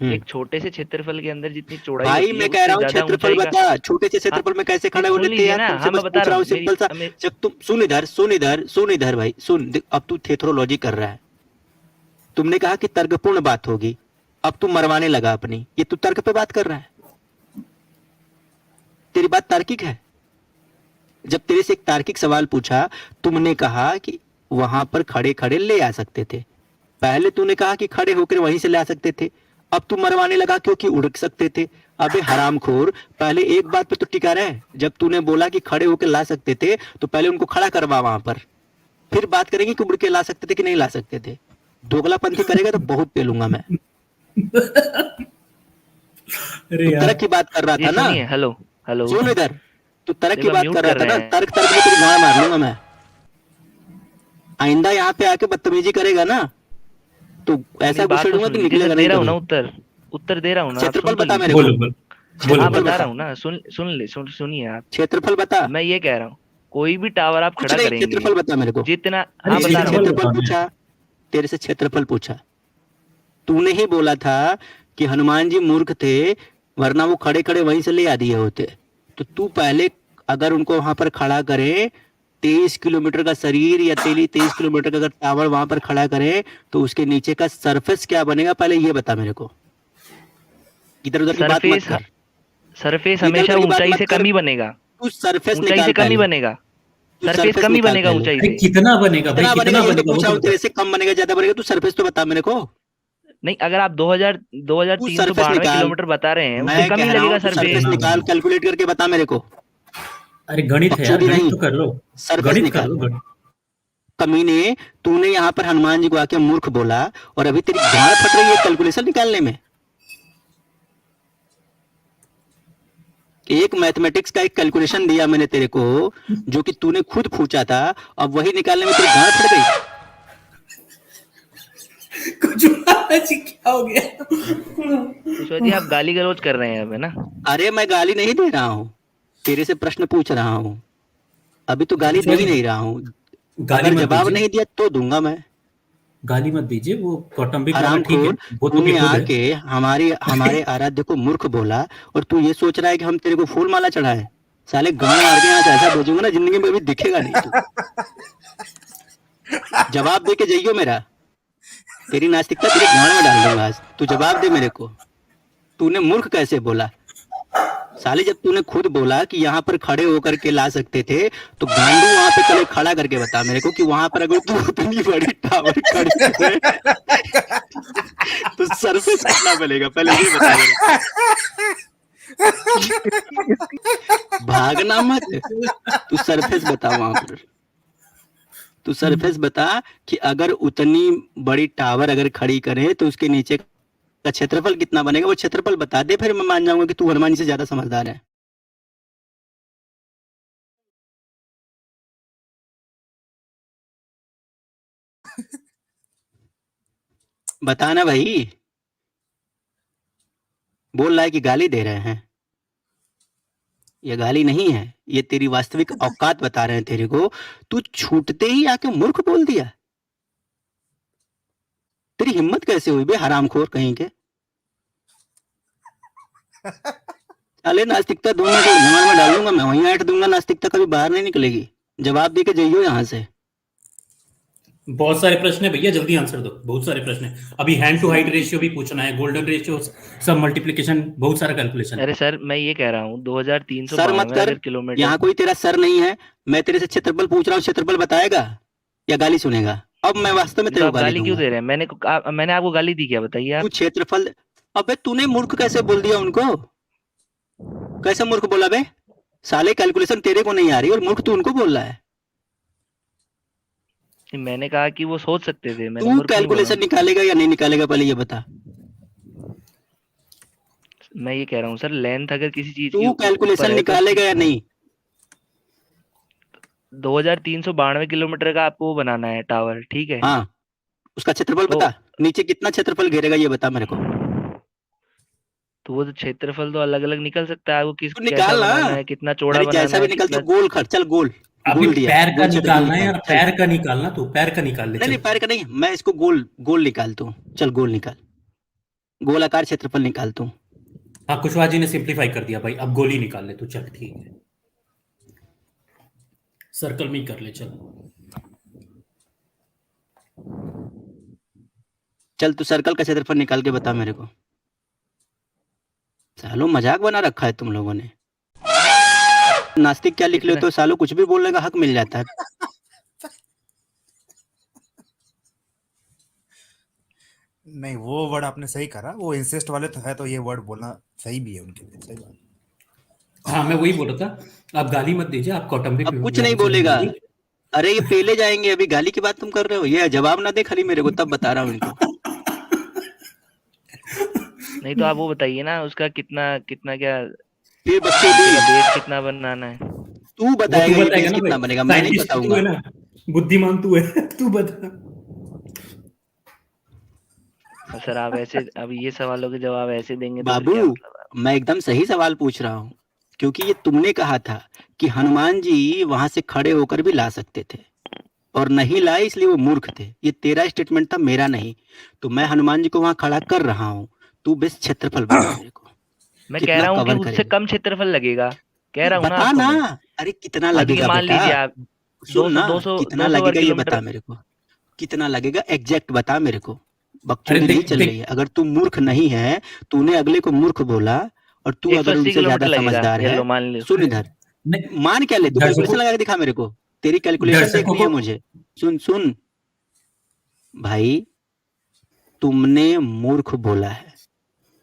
हम्म एक छोटे से क्षेत्रफल के अंदर जितनी चौड़ाई भाई होती है मैं कह उससे रहा हूँ ज्यादा क्षेत्रफल ऊंचाई का। बता, छोटे से हाँ क्षेत्रफल में कैसे नहीं खड़े हो सुन लेते लीजिए यार? ना, तुमसे हाँ बस मैं बता पूछ रहा रहा हूँ हूँ सिंपल सा। जब तुम सुन इधर, सुन इधर, सुन इधर भाई सुन, अब तू थेथरोलॉजी कर रहा है। तुमने कहा कि तर्कपूर्ण बात होगी, अब तू मरवाने लगा अपनी। ये तू तर्क पे बात कर रहा है? तेरी बात तार्किक है? जब तेरे से एक तार्किक सवाल पूछा, तुमने कहा कि वहां पर खड़े खड़े ले आ सकते थे। पहले तूने कहा कि खड़े होकर वहीं से ले आ सकते थे, अब तू मरवाने लगा क्योंकि उड़ सकते थे। अबे हरामखोर, पहले एक बात पे तो टिका रहे। जब तूने बोला कि खड़े होकर ला सकते थे तो पहले उनको खड़ा करवा वहां पर, फिर बात करेंगे कि उड़ के ला सकते थे कि नहीं ला सकते थे। दोगलापंथी करेगा तो बहुत पेलूंगा मैं। अरे तू यार तर्क की बात कर रहा जी था ना? सुनिए, हेलो हेलो। सुन इधर, तू तर्क की देखो बात म्यूट कर रहा कर था रहे ना? हैं। तर्क तर्क में तेरी गाड़ मार लूंगा मैं। आइंदा यहाँ पे आके बदतमीजी करेगा ना तो मेरी ऐसा बात तो घुसेड़ूंगा सुन कि लीजिए सर, निकलेगा दे नहीं रहा हूँ ना कभी। उत्तर, उत्तर दे रहा हूँ ना, आप क्षेत्रफल सुन तो बता मेरे लीजिए। को। बोलो बोलो बोलो हाँ क्षेत्रफल बोलो बता बता, रहा हूँ ना, सुनिए आप। क्षेत्रफल बता। मैं ये कह रहा हूँ, कोई भी टावर आप कुछ खड़ा नहीं, करेंगे क्षेत्रफल बता मेरे को। जितना, अरे हाँ तेरे बता से रहा हूँ। क्षेत्रफल क्षेत्रफल बताना है। पूछा, तेरे से क्षेत्रफल पूछा। तूने ही बोला था कि हनुमान जी मूर्ख थे, वरना वो खड़े खड़े वहीं से ले आ दिए होते। तो तू पहले अगर उनको वहां पर खड़ा करे, 23 किलोमीटर का शरीर या 23 किलोमीटर का अगर टावर वहां पर खड़ा करे, तो उसके नीचे का सरफेस क्या बनेगा पहले ये बता मेरे को। इधर उधर की बात मत सरफेस, कर, सरफेस इधर हमेशा उधर की बात ऊंचाई मत से कर। कम ही बनेगा, तू सरफेस ऊंचाई से निकाल कम ही पहले, बनेगा। तू सरफेस सरफेस कम ही निकाल बनेगा पहले। ऊंचाई अरे से। कितना बनेगा भाई, कितना बनेगा कितना यही तो बनेगा वो पूछा तो हूँ बता। तेरे से, कम बनेगा ज्यादा बनेगा? तू सरफेस तो बता मेरे को। नहीं, अगर आप 2000 तू सरफेस 2392 निकाल, किलोमीटर बता रहे हैं, उससे मैं कम ही कह रहा लगेगा हूँ तू सरफेस सरफेस। कितना निकाल, बनेगा? कैलकुलेट करके बता मेरे को। अरे गणित है यार, बकचोदी गणित नहीं, तो कर लो। सरफेस गणित कर निकाल। लो गणित। कमीने, तूने यहाँ पर हनुमान जी को आके मूर्ख बोला और अभी तेरी गांड फट रही है कैलकुलेशन निकालने में। एक मैथमेटिक्स का एक कैलकुलेशन दिया मैंने तेरे को, जो कि तूने खुद पूछा था, अब वही निकालने में तेरी गांड फट गई। कुछ जी क्या हो गया? कुशवा जी आप गाली गलौज कर रहे हैं अब, है ना? अरे मैं गाली नहीं दे रहा हूँ, तेरे से प्रश्न पूछ रहा हूँ। अभी तो गाली दे कुशवा ही जी नहीं रहा हूँ। गाली अगर मत जवाब दीजिए, नहीं दिया तो दूंगा मैं। गाली मत दीजिए। वो कौटुंबिक वाला ठीक है, हरामखोर, वो तो तूने खुद है। आके हमारे हमारे आराध्य को मूर्ख बोला और तू ये सोच रहा है कि हम तेरे को फूल माला चढ़ाए। साले गांड मार के यहाँ से ऐसा भेजूंगा ना, जिंदगी में कभी दिखेगा नहीं तू। जवाब दे के जाइयो मेरा, तेरी नास्तिकता तेरे गांड में डाल दूंगा आज। तू जवाब दे मेरे को, तूने मूर्ख कैसे बोला? साले जब तूने खुद बोला कि यहाँ पर खड़े होकर के ला सकते थे, तो गांडू वहां पे पहले खड़ा करके बता मेरे को कि वहां पर अगर तू उतनी बड़ी टावर खड़ी करे तो सरफेस कितना बनेगा, पहले ये बता मेरे को। भागना मत, तू सरफेस बता वहां पर। तू सरफेस बता कि अगर उतनी बड़ी टावर अगर खड़ी करे तो उसके नीचे का क्षेत्रफल कितना बनेगा, वो क्षेत्रफल बता दे, फिर मैं मान जाऊंगा कि तू हनुमान जी से ज्यादा समझदार है। बताना भाई। बोल रहा है कि गाली दे रहे हैं, ये गाली नहीं है, ये तेरी वास्तविक औकात बता रहे हैं तेरे को। तू छूटते ही आके मूर्ख बोल दिया। तेरी हिम्मत कैसे हुई बे हरामखोर कहीं के? साले नास्तिकता दूंगा तो जमाने में डाल दूंगा मैं, वहीं ऐंठ दूंगा, नास्तिकता कभी बाहर नहीं निकलेगी। जवाब दे के जाइयो यहाँ से। बहुत सारे प्रश्न है भैया, जल्दी आंसर दो। बहुत सारे प्रश्न है अभी। हैंड टू हाइट रेशियो भी पूछना है, गोल्डन रेशियो, सब मल्टीप्लिकेशन, बहुत सारा कैलकुलेशन अरे है। सर मैं ये कह रहा हूँ सर मत 2392 कर, अगर किलोमीटर। यहाँ कोई तेरा सर नहीं है। मैं तेरे से क्षेत्रफल पूछ रहा हूँ, क्षेत्रफल बताएगा या गाली सुनेगा? अब मैं वास्तव में तो तेरे को आप गाली गाली क्यों दूंगा। दे रहे हैं? मैंने आपको गाली दी क्या, बताइए तू आप। क्षेत्रफल, अबे तूने मूर्ख कैसे बोल दिया उनको? कैसे मूर्ख बोला बे? साले कैलकुलेशन तेरे को नहीं आ रही और मूर्ख तू उनको बोल रहा है। मैंने कहा कि वो सोच सकते थे, मैंने तू मूर्ख नहीं बोला। कैलकुलेशन निकालेगा या नहीं निकालेगा पहले ये बता। मैं ये कह रहा हूँ सर, लेंथ अगर किसी चीज की तू कैलकुलेशन ऊपर है तो निकालेगा या नहीं? 2392 किलोमीटर का आपको वो बनाना है टावर, ठीक है? हाँ, उसका क्षेत्रफल तो बता, नीचे कितना क्षेत्रफल घेरेगा ये बता मेरे को। तो वो तो क्षेत्रफल तो अलग अलग निकल सकता है, आपको किस तू कैसा निकाल ना, बनाना है, कितना चौड़ा अरे बनाना जैसा भी है, निकल, कितना। तो गोल कर, चल गोल, अभी गोल दिया, पैर का गोल क्षेत्रफल निकालना है निकाल यार, चल। पैर का निकालना, तू पैर का निकाल ले नहीं चल। नहीं, पैर का नहीं, मैं इसको गोल गोल निकाल तू, चल गोल निकाल, गोलाकार क्षेत्रफल निकाल तू। हाँ, कुशवाहा जी ने सिंप्लीफाई कर दिया भाई, अब गोली निकाल ले तू, चल ठीक है, सर्कल में ही कर ले चल। चल तू सर्कल का क्षेत्रफल निकाल के बता मेरे को। सालो मजाक बना रखा है तुम लोगों ने। नास्तिक क्या लिख कितना? लेते हो सालो, कुछ भी बोलने का हक मिल जाता है। नहीं, वो वर्ड आपने सही करा, वो इंसेस्ट वाले तो है, तो ये वर्ड बोलना सही भी है उनके लिए, सही बात। हाँ, मैं वही बोल रहा था, आप गाली मत दीजिए, आप कौटुंबिक अब कुछ नहीं लैंग्वेज में बोलेगा। बोलिए। अरे ये पेले जाएंगे, अभी गाली की बात तुम कर रहे हो, ये जवाब ना दे खाली मेरे को, तब बता रहा हूँ इनको। नहीं तो आप वो बताइए ना, उसका कितना कितना क्या, फिर नीचे का बकचोदी बेस कितना बनाना है? तू वो बताएगा, तू ये बताएगा बेस ना कितना भाई, बनेगा, मैं नहीं साइंटिस्ट तू है बताऊंगा। ना, बुद्धिमान तू है, तू बता। और सर आप ऐसे, अब ये सवालों के जवाब ऐसे देंगे तो फिर बाबू क्या मतलब है? मैं एकदम सही सवाल पूछ रहा हूँ, क्योंकि ये तुमने कहा था कि हनुमान जी वहां से खड़े होकर भी ला सकते थे और नहीं लाए इसलिए वो मूर्ख थे। ये तेरा स्टेटमेंट था, मेरा नहीं। तो मैं हनुमान जी को वहां खड़ा कर रहा हूँ, तू बेस क्षेत्रफल बता मेरे को, मैं कह कितना रहा हूँ कि कवर उससे करेगा। कम क्षेत्रफल लगेगा, कह रहा हूँ ना बता आपको ना, मैं। अरे कितना हाँ, तो ये लगेगा मान बेटा, लीजिए आप सुन 200 ना, 200 कितना 200 वर्ग लगेगा ये किलोमीटर। बता मेरे को, कितना लगेगा एग्जैक्ट बता मेरे को। अरे बकचोदी नहीं देख चल देख, रही है। अगर तू मूर्ख नहीं है, तूने अगले को मूर्ख बोला, और तू अगर 180 उनसे किलोमीटर ज्यादा लगेगा, समझदार ये है, लो मान लो। सुन इधर, नहीं, मान क्या ले, तू कैलकुलेशन दर्शकों लगा के दिखा मेरे को, तेरी कैलकुलेशन दर्शकों देखनी है को मुझे। सुन सुन भाई, तुमने मूर्ख बोला है,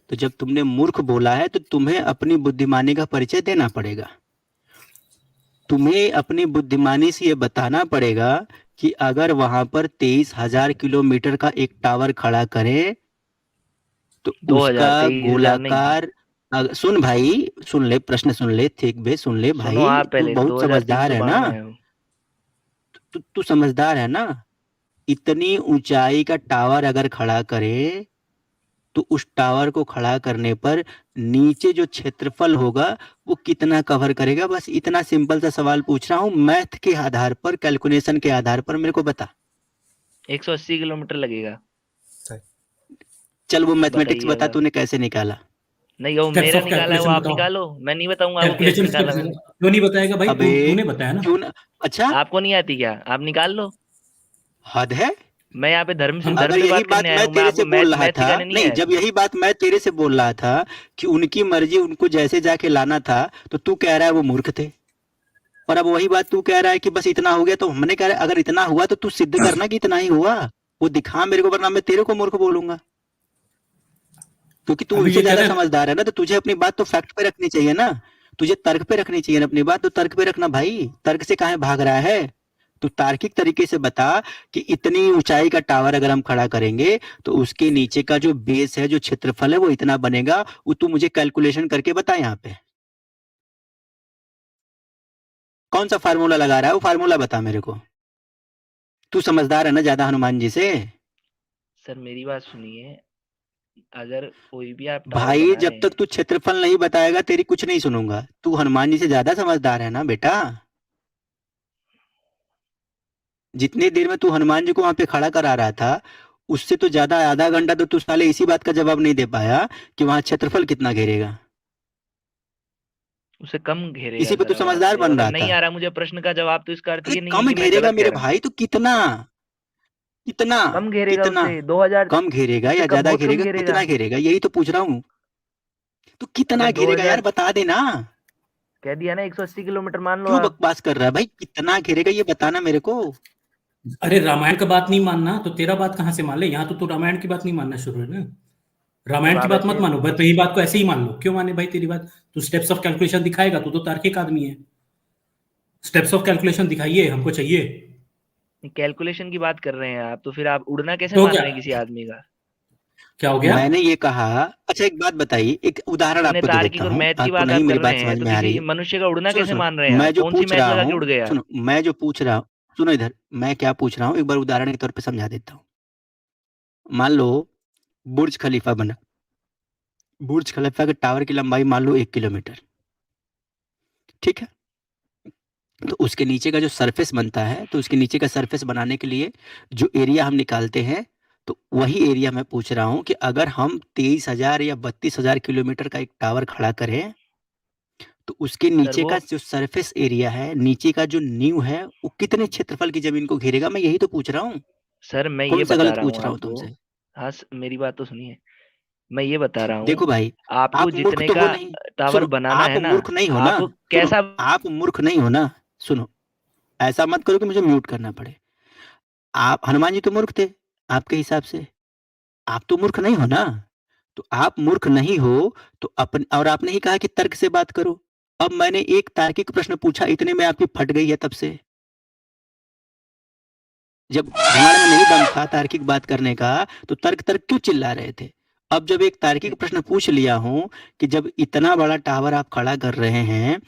तो जब तुमने मूर्ख बोला है तो तुम्हें अपनी बुद्धिमानी का परिचय देना पड़ेगा। तुम्हें अपनी बुद्धिमानी से ये बताना पड़ेगा कि अगर वहां पर 23,000 किलोमीटर का एक टावर खड़ा करें तो 2000, उसका 23,000 नहीं। गोलाकार, सुन भाई, सुन ले, प्रश्न सुन ले, ठीक बे सुन ले सुनो भाई, आप तू पहले, बहुत समझदार है ना, 2392 है। तू समझदार है ना। इतनी ऊंचाई का टावर अगर खड़ा करे तो उस टावर को खड़ा करने पर नीचे जो क्षेत्रफल होगा वो कितना कवर करेगा, बस इतना सिंपल सा सवाल पूछ रहा हूँ, मैथ के आधार पर, कैलकुलेशन के आधार पर मेरे को बता। 180 किलोमीटर लगेगा। चल वो मैथमेटिक्स बताइए बता, अगर। तूने कैसे निकाला। नहीं, वो स्टेप्स मेरा ऑफ निकाला है, वो कैलकुलेशन आप बताओ, निकालो, मैं नहीं बताऊंगा आपको कैसे कैलकुलेशन निकाला स्टेप्स मैंने। क्यों नहीं बताएगा भाई, अबे तूने बताया ना। क्यों ना, अच्छा आपको नहीं आती क्या? आप निकाल लो। हद है। मैं यहाँ पे धर्म से हम धर्म अगर पे यही बात बात करने आया मैं हूँ, मैं तेरे आपको से बोल मैथ रहा मैथ था, सिखाने नहीं नहीं, आया। जब यही बात मैं तेरे से बोल रहा था कि उनकी मर्जी, उनको जैसे जाके लाना था, तो तू कह रहा है वो मूर्ख थे। और अब वही बात तू कह रहा है कि बस इतना हो गया, तो हमने कह रहा है अगर इतना हुआ तो तू सिद्ध करना कि इतना ही हुआ, वो दिखा मेरे को, वरना मैं तेरे को मूर्ख बोलूंगा। क्योंकि तू अभी उनसे ये कह ज्यादा रहे हैं, समझदार है ना, तो तुझे अपनी बात तो फैक्ट पे रखनी चाहिए ना, तुझे तर्क पे रखनी चाहिए ना अपनी बात, तो तर्क पे रखना भाई, तर्क से काहे भाग रहा है। तू तार्किक तरीके से बता कि इतनी ऊंचाई का टावर अगर हम खड़ा करेंगे तो उसके नीचे का जो बेस है, जो क्षेत्रफल है, वो इतना बनेगा, वो तू मुझे कैलकुलेशन करके बता। यहाँ पे कौन सा फार्मूला लगा रहा है, वो फार्मूला बता मेरे को। तू समझदार है ना ज्यादा हनुमान जी से। सर मेरी बात सुनिए, अगर कोई भी आप टावर भाई बना रहे जब तक हैं। तू क्षेत्रफल नहीं बताएगा तेरी कुछ नहीं सुनूंगा। तू हनुमान जी से ज्यादा समझदार है ना बेटा। जितनी देर में तू हनुमान जी को वहां पे खड़ा करा रहा था, उससे तो ज्यादा आधा घंटा तो तू साले इसी बात का जवाब नहीं दे पाया कि वहां क्षेत्रफल कितना घेरेगा। उसे कम घेरेगा इसी पे सर, तू अब समझदार आपसे बन अगर रहा नहीं था। आ रहा मुझे प्रश्न का जवाब, तो इसका अर्थ अरे ये नहीं है कम कि मैं घेरेगा गलत कह मेरे रहा हूँ। भाई, तो कितना, कितना, कम घेरेगा कितना उसे 2000, कम घेरेगा उससे या कम, ज्यादा बहुत कम घेरेगा, घेरेगा। कितना घेरेगा, यही तो पूछ रहा हूँ। तो कितना अगर घेरेगा यार 2000 बता देना। कह दिया ना, 180 किलोमीटर मान लो क्यों आप। बकवास कर रहा है भाई, कितना घेरेगा ये बताना मेरे को। अरे रामायण का बात नहीं मानना तो तेरा बात कहाँ से मान ले, यहाँ तो तू रामायण की बात नहीं मानना शुरू है ना। जब रामायण की आप बात मत ऐसे, मानो, बस मेरी बात को ऐसे ही मान लो, क्यों माने भाई तेरी बात। तू स्टेप्स ऑफ कैलकुलेशन दिखाएगा, तू तो तार्किक आदमी है, स्टेप्स ऑफ कैलकुलेशन दिखाइए, हमको चाहिए। कैलकुलेशन की बात कर रहे हैं आप, तो फिर आप उड़ना कैसे तो मान क्या, रहे हैं किसी आदमी का? क्या हो गया? मैंने ये कहा, अच्छा एक बात बताइए, एक उदाहरण इतने आपको दे तार्किक देता और हूँ, मैथ की आपको बात नहीं आप मेरी कर बात रहे हैं समझ तो में आ रही किसी है। मनुष्य का उड़ना सुनो कैसे सुनो, मान रहे हैं मैं आप? जो कौन सी पूछ मैथ रहा लगा के हूँ, उड़ गया? सुनो मैं जो पूछ रहा हूँ, सुनो इधर, मैं क्या पूछ रहा हूँ एक बार उदाहरण के तौर पे समझा देता हूँ। मान लो बुर्ज खलीफा बना, बुर्ज खलीफा के टावर की लंबाई मान लो 1 किलोमीटर, ठीक है। तो उसके नीचे का जो सरफेस बनता है, तो उसके नीचे का सरफेस बनाने के लिए जो एरिया हम निकालते हैं, तो वही एरिया मैं पूछ रहा हूँ कि अगर हम 23,000 या 32,000 किलोमीटर का एक टावर खड़ा करें, तो उसके सर नीचे वो का जो सरफेस एरिया है, नीचे का जो नींव है, वो कितने क्षेत्रफल की जमीन को घेरेगा? मैं यही तो पूछ रहा हूँ। सर मैं कौन ये सा बता गलत रहा पूछ हूँ रहा हूँ आपको। तुमसे? हाँ मेरी बात तो सुनिए। मैं ये बता रहा देखो हूँ भाई, आपको आप मूर्ख जितने तो हो का नहीं। टावर सुनो, बनाना आप है ना, मूर्ख नहीं हो ना। आपको सुनो, कैसा आप मूर्ख नहीं हो ना। सुनो, ऐसा मत करो कि मुझे म्यूट करना पड़े। आप हनुमान जी तो मूर्ख थे आपके हिसाब से, आप तो मूर्ख नहीं हो ना। तो आप मूर्ख नहीं हो तो अपन, और आपने ही कहा कि तर्क से बात करो। अब मैंने एक तार्किक प्रश्न पूछा, इतने में आपकी फट गई है तब से। जब दिमाग में नहीं दम था तार्किक बात करने का, तो तर्क तर्क क्यों चिल्ला रहे थे? अब जब एक तार्किक प्रश्न पूछ लिया हूं कि जब इतना बड़ा टावर आप खड़ा कर रहे हैं,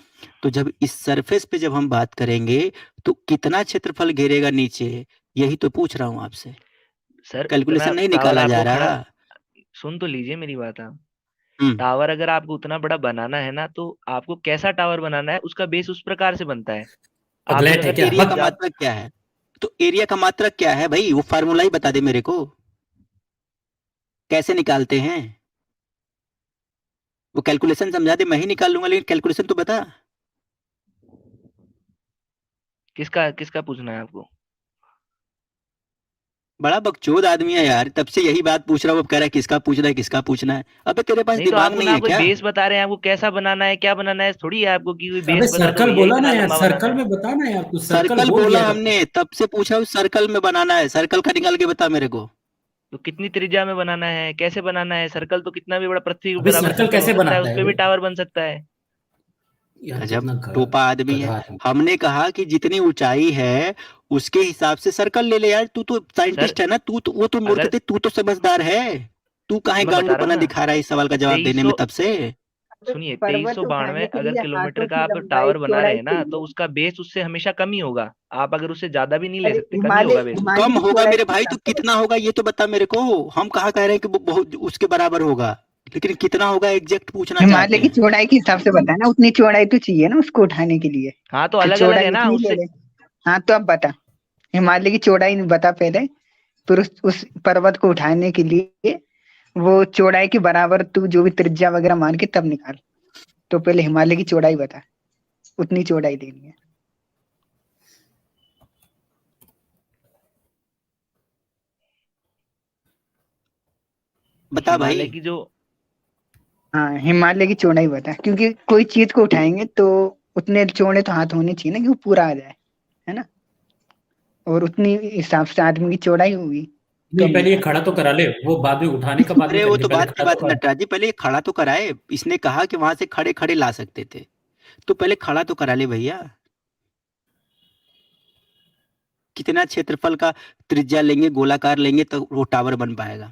तो जब इस सरफेस पे जब हम बात करेंगे, तो कितना क्षेत्रफल घेरेगा नीचे? यही तो पूछ रहा हूं आपसे। सर उतना कैलकुलेशन नहीं टावर निकाला जा आपको खड़ा, रहा। सुन तो लीजिए मेरी बात आप। हम्म। टावर अगर आपको उतना बड़ा बनाना है ना, तो आपको कैसा टावर बनाना है उसका बेस उस प्रकार से बनता है। आप पगलेट है अगर क्या? एरिया का हक। मात्रक क्या है? तो एरिया का मात्रक क्या है भाई? वो फार्मूला ही बता दे मेरे को, कैसे निकालते हैं? वो कैलकुलेशन समझा दे, मैं ही निकाल लूंगा, लेकिन कैलकुलेशन तो बता। किसका किसका पूछना है आपको? बड़ा बकचोद आदमी है यार, तब से यही बात पूछ रहा हूँ, अब कह रहा है किसका पूछना है, किसका पूछना है। अबे तेरे पास नहीं तो दिमाग आपको नहीं ना है कोई क्या? बेस बता रहे हैं, आपको कैसा बनाना है क्या बनाना है, थोड़ी है आपको कि कोई अबे बेस बता दो सर्कल भैया बोला ना इतना यार, लंबा बनाना सर्कल है। में बता ना यार, तू सर्कल सर्कल बोल बोला दिया तब हमने, तक। तब से पूछा हूँ सर्कल में बनाना है, सर्कल का निकाल के बता मेरे को। तो कितनी त्रिज्या में बनाना है, कैसे बनाना है? सर्कल तो कितना भी बड़ा पृथ्वी के अबे बराबर सर्कल सर्कल हो कैसे सकता है, बनाता उस है पे भी बे? टावर बन सकता है। यार गजब कितना टोपा आदमी है। गधा है। हमने कहा कि जितनी ऊंचाई है उसके हिसाब से सर्कल ले ले यार। तू तो सर साइंटिस्ट है ना, तू तो, वो तो मूर्ख अगर थे, तू तो समझदार है। तू काहे मैं बता रहा हूँ गांडूपना ना, दिखा रहा है इस सवाल का जवाब देने में 2300, तब से? सुनिए पर्वत 2392 उठाने के अगर लिए किलोमीटर हाथों का की आप लंबाई टावर बना रहे चौड़ाई हैं ना, तो चाहिए। उसका बेस उससे हमेशा कम ही होगा। आप अगर उससे ज्यादा भी नहीं ले अरे सकते, कम ही हिमालय होगा बेस उसका। हिमालय कम की होगा चौड़ाई मेरे के भाई, हिसाब तो से कितना बता। होगा ये तो बता मेरे को। हम कहाँ कह रहे हैं कि वो बहुत उसके बराबर होगा, लेकिन कितना होगा एग्जैक्ट पूछना हिमालय चाहते की हैं। चौड़ाई के हिसाब से बता ना, उतनी चौड़ाई तो चाहिए ना उसको उठाने के लिए। हाँ तो तो अलग अलग है चौड़ाई ना उतनी ले उससे। ले। हाँ तो अब बता, हिमालय की चौड़ाई बता पहले, फिर उस पर्वत को उठाने के लिए वो चौड़ाई के बराबर तू जो भी त्रिज्या वगैरह मान के तब निकाल। तो पहले हिमालय की चौड़ाई बता, उतनी चौड़ाई लेनी है। बता भाई। हिमालय की जो, हाँ हिमालय की चौड़ाई बता, क्योंकि कोई चीज को उठाएंगे तो उतने चौड़े तो हाथ होने चाहिए ना कि वो पूरा आ जाए, है ना। और उतनी हिसाब से आदमी की चौड़ाई होगी तो नहीं हम पहले ये निकाल। खड़ा तो करा ले, वो बाद में उठाने का बाद में अरे वो करेंगे, तो पहले बात की खड़ा तो बात है कर। नटराज जी, पहले ये खड़ा तो कराए। इसने कहा कि वहां से खड़े खड़े ला सकते थे, तो पहले खड़ा तो करा ले भैया। कितना क्षेत्रफल का त्रिज्या लेंगे, गोलाकार लेंगे, तो वो टावर बन पाएगा?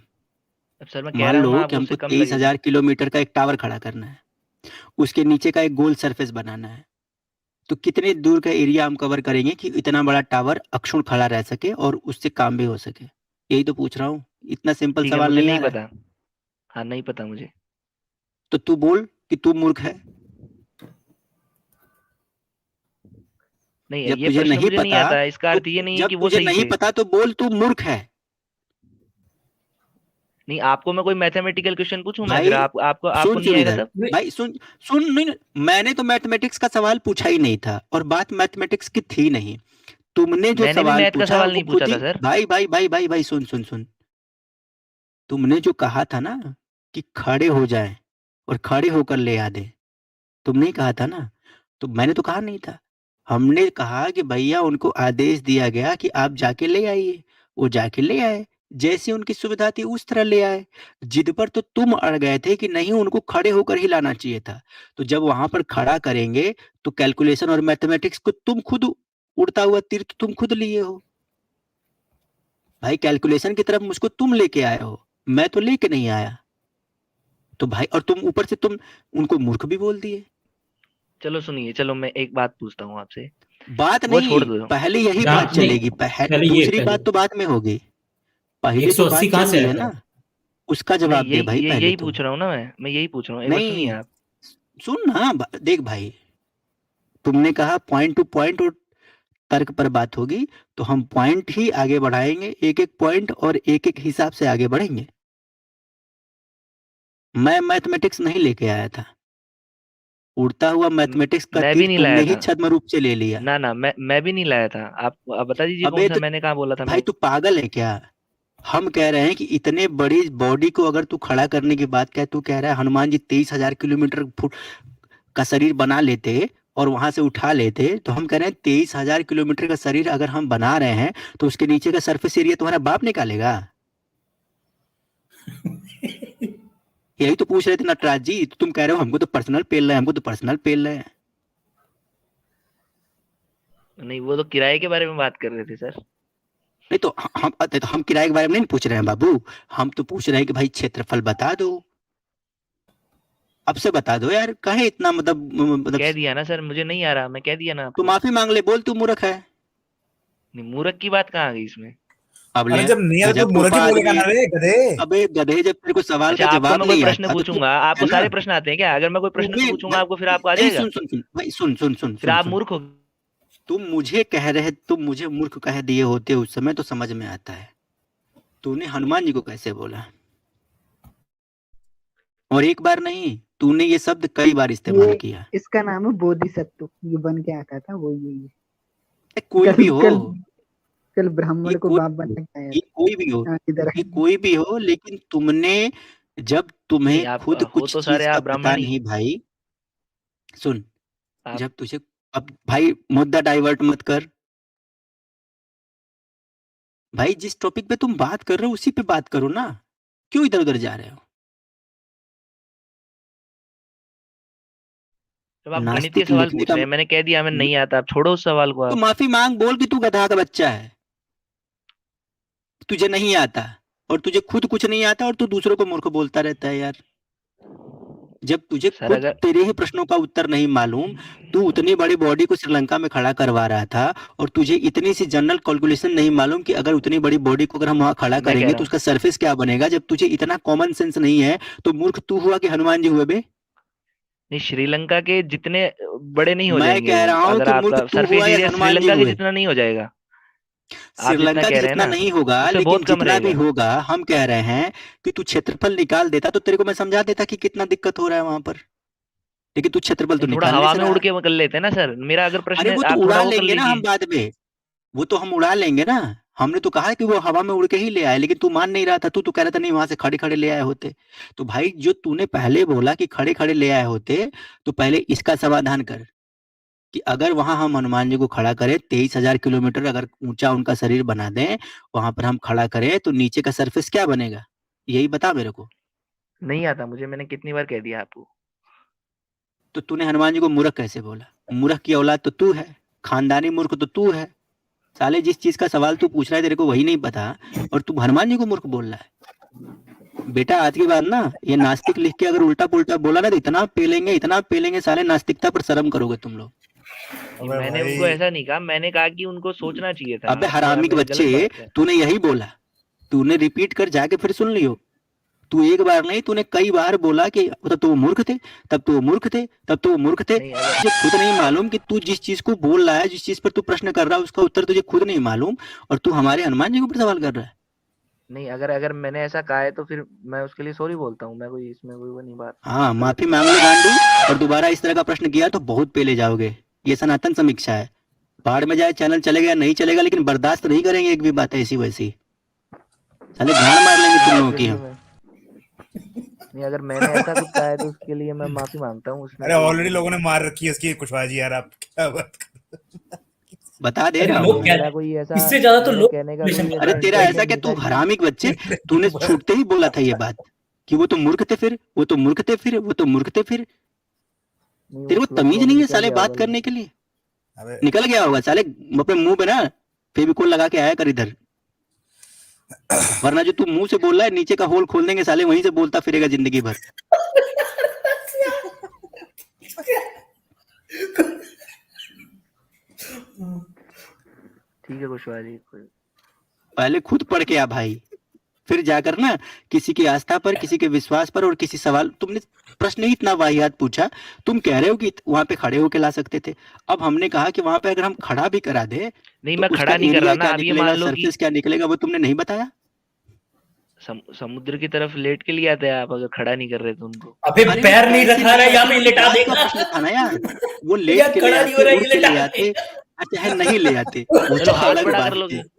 अब सर मैं कह मान रहा हूँ ना लो कि आपको उससे हमको कम तेईस लगेगा। हजार किलोमीटर का एक टावर खड़ा करना है, उसके नीचे का एक गोल सरफेस बनाना है, तो कितने दूर का एरिया हम कवर करेंगे कि इतना बड़ा टावर अक्षुण खड़ा रह सके और उससे काम भी हो सके? यही तो पूछ रहा हूँ, इतना सिंपल ठीक है, सवाल मुझे नहीं आ नहीं रहा है? पता। हाँ नहीं पता मुझे। तो तू बोल कि तू मूर्ख है। नहीं जब ये तुझे प्रश्न नहीं मुझे नहीं पता, आता है, इसका तो अर्थ ये नहीं है जब कि वो तुझे सही नहीं थे। पता तो बोल तू मूर्ख है। नहीं आपको मैं कोई मैथमेटिकल क्वेश्चन पूछूं मैं, फिर भाई आपको आपको सुन नहीं सुन आएगा इधर, तब। नहीं, भाई सुन सुन, नहीं नहीं, मैंने तो मैथमेटिक्स का सवाल पूछा ही नहीं था, और बात मैथमेटिक्स की थी नहीं। तुमने जो मैंने भी सवाल मैथ का पूछा सवाल वो नहीं पूछा खुद ही, था सर। भाई भाई भाई भाई भाई सुन सुन सुन, तुमने जो कहा था ना कि खड़े हो जाएं और खड़े होकर ले आ दें, तुमने ही कहा था ना। तो मैंने तो कहा नहीं था। हमने कहा कि भैया उनको आदेश दिया गया कि आप जाके ले आइए, वो जाके ले आए, जैसी उनकी सुविधा थी उस तरह ले आए। जिद पर तो तुम अड़ गए थे कि नहीं उनको खड़े होकर ही लाना चाहिए था। तो जब वहां पर खड़ा करेंगे, तो कैलकुलेशन और मैथमेटिक्स को तुम खुद, उड़ता हुआ तीर तो तुम खुद लिए हो भाई, कैलकुलेशन की तरफ मुझको तुम लेके आए हो। मैं तो लेके नहीं आया। तो भाई और तुम ऊपर से तुम उनको मूर्ख भी बोल दिए। चलो सुनिए, चलो मैं एक बात पूछता हूँ आपसे, बात वो नहीं, छोड़ दो। पहले यही जहाँ बात नहीं, चलेगी, पहले ये दूसरी बात तो बाद में होगी। पहले जो 180 बात कहाँ चल से रही आया है था? ना, उसका नहीं, जवाब दे भाई यही पहले यही तो। पूछ रहा हूँ ना, मैं यही पूछ रहा हूँ, एक बार सुनिए नहीं आप। सुन ना, देख भाई, तुमने कहा पॉइंट टू पॉइंट और तर्क पर बात होगी, तो हम पॉइंट ही आगे बढ़ाएंगे, एक एक पॉइंट और एक एक हिसाब से आगे बढ़ेंगे। मैं मैथमेटिक्स नहीं लेके आया था, उड़ता हुआ मैथमेटिक्स का मैं भी तीर नहीं तुमने लाया ही था। छद्म रूप से ले लिया। ना ना, मैं भी नहीं लाया था। आप बता दीजिए कौन अबे सा तो मैंने कहाँ बोला था भाई मैं। तू पागल है क्या? हम कह रहे हैं कि इतने बड़ी बॉडी को अगर तू खड़ा करने की बात कह, तू कह रहा है हनुमान जी 23,000 किलोमीटर फुट का शरीर बना लेते और वहां से उठा लेते, तो हम कह रहे हैं 23,000 किलोमीटर का शरीर अगर हम बना रहे हैं तो उसके नीचे का सरफेस एरिया तुम्हारा बाप निकालेगा। यही तो पूछ रहे थे नटराज जी, तो तुम कह रहे हो हमको तो पर्सनल पेल रहे हैं, हमको तो पर्सनल पेल रहे हैं। नहीं, वो तो किराए के बारे में बात कर रहे थे सर। नहीं तो हम किराए के बारे में नहीं पूछ रहे हैं बाबू, हम तो पूछ रहे हैं कि भाई क्षेत्रफल बता दो, अब से बता दो यार, काहे इतना मतलब कह दिया ना सर, मुझे नहीं आ रहा, मैं कह दिया ना तू आपको। माफी मांग ले, बोल तू मूर्ख है। नहीं, मूर्ख की बात कहाँ आ गई इसमें? अब अरे ले, जब नहीं आता तो गजब मूर्ख ही टोपा बोलेगा आदमी ना है। रे गधे। अबे गधे, जब तेरे को सवाल अच्छा, का आपको जवाब मैं कोई नहीं प्रश्न आता तो तू, पूछूंगा, है आपको ना, सारे प्रश्न आते हैं क्या? अगर मैं कोई प्रश्न तुम्हें पूछूंगा आपको, फिर आपको आ नहीं, जाएगा? सुन भाई, सुन सुन सुन फिर सुन आप सुन मूर्ख हो। तुम मुझे मूर्ख कह दिए होते उस समय तो समझ में आता है, तूने हनुमान जी को कैसे बोला? और एक बार नहीं, तूने ये शब्द कई बार इस्तेमाल ये किया। इसका नाम है बोधिसत्व, ये बन के आता था वो यही है। कोई कल भी हो, कल कल ये ब्राह्मण को कोई बाप बना के आया ये था। कोई भी हो, हाँ, इधर ये कोई भी हो, लेकिन तुमने, जब तुम्हें नहीं, आप खुद हो कुछ तो सारे चीज का आप पता ब्राह्मण ही। नहीं भाई, सुन, आप जब तुझे, अब भाई मुद्दा डाइवर्ट मत कर भाई, जिस टॉपिक पे तुम बात कर रहे हो उसी पे बात करो ना, क्यों इधर उधर जा रहे हो? जब आप गणितीय नास्तिक सवाल लिखने पूछ का रहे हैं, मैंने कह दिया हमें नहीं आता, आप छोड़ो उस सवाल को तो आप। माफी मांग, बोल कि तू गधा का बच्चा है, तुझे नहीं आता, और तुझे खुद कुछ नहीं आता और तू दूसरों को मूर्ख बोलता रहता है यार। जब तुझे सर खुद अगर तेरे ही प्रश्नों का उत्तर नहीं मालूम, तू उतनी बड़ी बॉडी को श्रीलंका में खड़ा करवा रहा था, और तुझे इतनी सी जनरल कैलकुलेशन नहीं मालूम कि अगर उतनी बड़ी बॉडी को अगर हम वहां खड़ा मैं कह करेंगे रहा तो हूँ, उसका सरफेस क्या बनेगा, जब तुझे इतना कॉमन सेंस नहीं है, तो मूर्ख तू हुआ कि हनुमान जी हुए बे? नहीं, श्रीलंका के जितने बड़े नहीं हो मैं जाएंगे कह वो, रहा हूँ अगर कि मूर्ख आपका तू हुआ सरफेस या एरिया हनुमान जी श्रीलंका के हुए। जितना नहीं हो जाएगा। आप जितना श्रीलंका के कह रहे हैं जितना ना, नहीं होगा, उससे लेकिन बहुत कम जितना भी रहेगा। होगा, हम कह रहे हैं कि तू क्षेत्रफल निकाल देता तो तेरे को मैं समझा देता कि कितना दिक्कत हो रहा है वहां पर, लेकिन तू क्षेत्रफल तो नहीं, थोड़ा निकाल नहीं हवा से में रहा उड़ है। के कर लेते हैं ना सर, मेरा अगर अरे प्रश्न वो तो आप थोड़ा उड़ा वो कर लेंगे ना हम लीजिए। बाद में, वो तो हम उड़ा लेंगे ना। हमने तो कहा कि वो हवा में उड़ के ही ले आए, लेकिन तू मान नहीं रहा था, तू कह रहा था नहीं वहां से खड़े खड़े ले आए होते। तो भाई जो तूने पहले बोला कि खड़े खड़े ले आए होते, तो पहले इसका समाधान कर कि अगर वहां हम हनुमान जी को खड़ा करें, 23,000 किलोमीटर अगर ऊंचा उनका शरीर बना दें, वहां पर हम खड़ा करें तो नीचे का सरफेस क्या बनेगा, यही बता मेरे को। नहीं आता मुझे, मैंने कितनी बार कह दिया आपको। तो तूने हनुमान जी को मूर्ख कैसे बोला? मूर्ख की औलाद तो तू है, खानदानी मूर्ख तो तू है। साले जिस चीज का सवाल तू पूछ रहा है तेरे को वही नहीं पता, और तू हनुमान जी को मूर्ख बोल रहा है। बेटा आज के बाद ना ये नास्तिक लिख के अगर उल्टा पुल्टा बोला ना, तो इतना पेलेंगे साले, नास्तिकता पर शर्म करोगे तुम लोग। नहीं, अबे मैंने उनको भाई ऐसा नहीं कहा, मैंने कहा कि उनको सोचना चाहिए था। अबे आप थोड़ा हरामी के मेरे गलत बच्चे, बात है। तूने यही बोला, तूने रिपीट कर जाके फिर सुन लियो। तू एक बार नहीं, तूने कई बार बोला कि तब तो वो मूर्ख थे, तब तो वो मूर्ख थे, तब तो वो मूर्ख थे। नहीं, अगर तुझे खुद नहीं मालूम कि तू जिस चीज को बोल रहा है, जिस चीज पर तू प्रश्न कर रहा है, उसका उत्तर तुझे खुद नहीं मालूम, और तू हमारे हनुमान जी के ऊपर सवाल कर रहा है। नहीं, अगर अगर मैंने ऐसा कहा है तो फिर मैं उसके लिए सॉरी बोलता हूँ, मैं कोई इसमें कोई वो नहीं बात। हाँ, माफी मांग ले गांडू, और दोबारा इस तरह का प्रश्न किया तो बहुत पेले जाओगे। ये सनातन समीक्षा है, बाढ़ में जाए चैनल चलेगा या नहीं चलेगा, लेकिन बर्दाश्त नहीं करेंगे एक भी बात ऐसी वैसी। साले गांड मार लेंगे तुम लोगों उसके की लिए हम। मैं नहीं, अगर मैंने ऐसा कुछ कहा है तो उसके लिए मैं माफी मांगता हूँ, उसमें अरे कोई ऑलरेडी वो लोगों ने नहीं मार रखी है उसकी कुशवाहा जी, यार आप क्या बात कर बता दे अरे रहा है। लोग हूँ। मेरा कहते कोई हैं, ऐसा, इससे ज्यादा तो मेरे लोग कहने का कैलकुलेशन कोई अरे ऐसा तेरा बताते हैं। ऐसा इंटेंशन क्या, नहीं तू था कि हरामी के बच्चे, तूने रहे छूटते ही बोला था ये बात कि वो तो मूर्ख थे, फिर वो तो मूर्ख थे, फिर वो तो मूर्ख थे, फिर नहीं, तेरे वो को फ्लो तमीज फ्लो में नहीं है निकल साले गया बात होगा करने के लिए। अबे निकल गया होगा साले, अपने मुंह पे ना फेविकोल लगा के आया कर इधर। वरना जो तू मुंह से बोल रहा है, नीचे का होल खोल देंगे साले, वहीं से बोलता फिरेगा जिंदगी भर। ठीक है कुशवाहा जी, पहले खुद पढ़ के आ भाई, फिर जाकर ना किसी की आस्था पर, किसी के विश्वास पर और किसी सवाल, तुमने प्रश्न ही इतना वाहियात पूछा। तुम कह रहे हो कि वहां पे खड़े होके ला सकते थे। अब हमने कहा कि वहां पे अगर हम खड़ा भी करा दे नहीं तो मैं उसका खड़ा नहीं कर एरिया रहा ना। क्या अब ये निकलेगा, मान लो कि सरफेस क्या निकलेगा, वो तुमने नहीं बताया। समुद्र की तरफ लेट के लिए आते हैं आप, अगर खड़ा नहीं कर रहे तो उनको। अबे अरे पैर वो नहीं कैसे रखा ले रहा, यहाँ आते, पे वो तो लिटा जांच का देगा। प्रश्न था ना यार। वो लेट यार के ले खड़ा नहीं हो आते, रहा, उड़ ये के ले लिटा आते, चाहे नहीं ले आते, वो चलो तो हाथ अलग बड़ा बात कर लोगे। थी।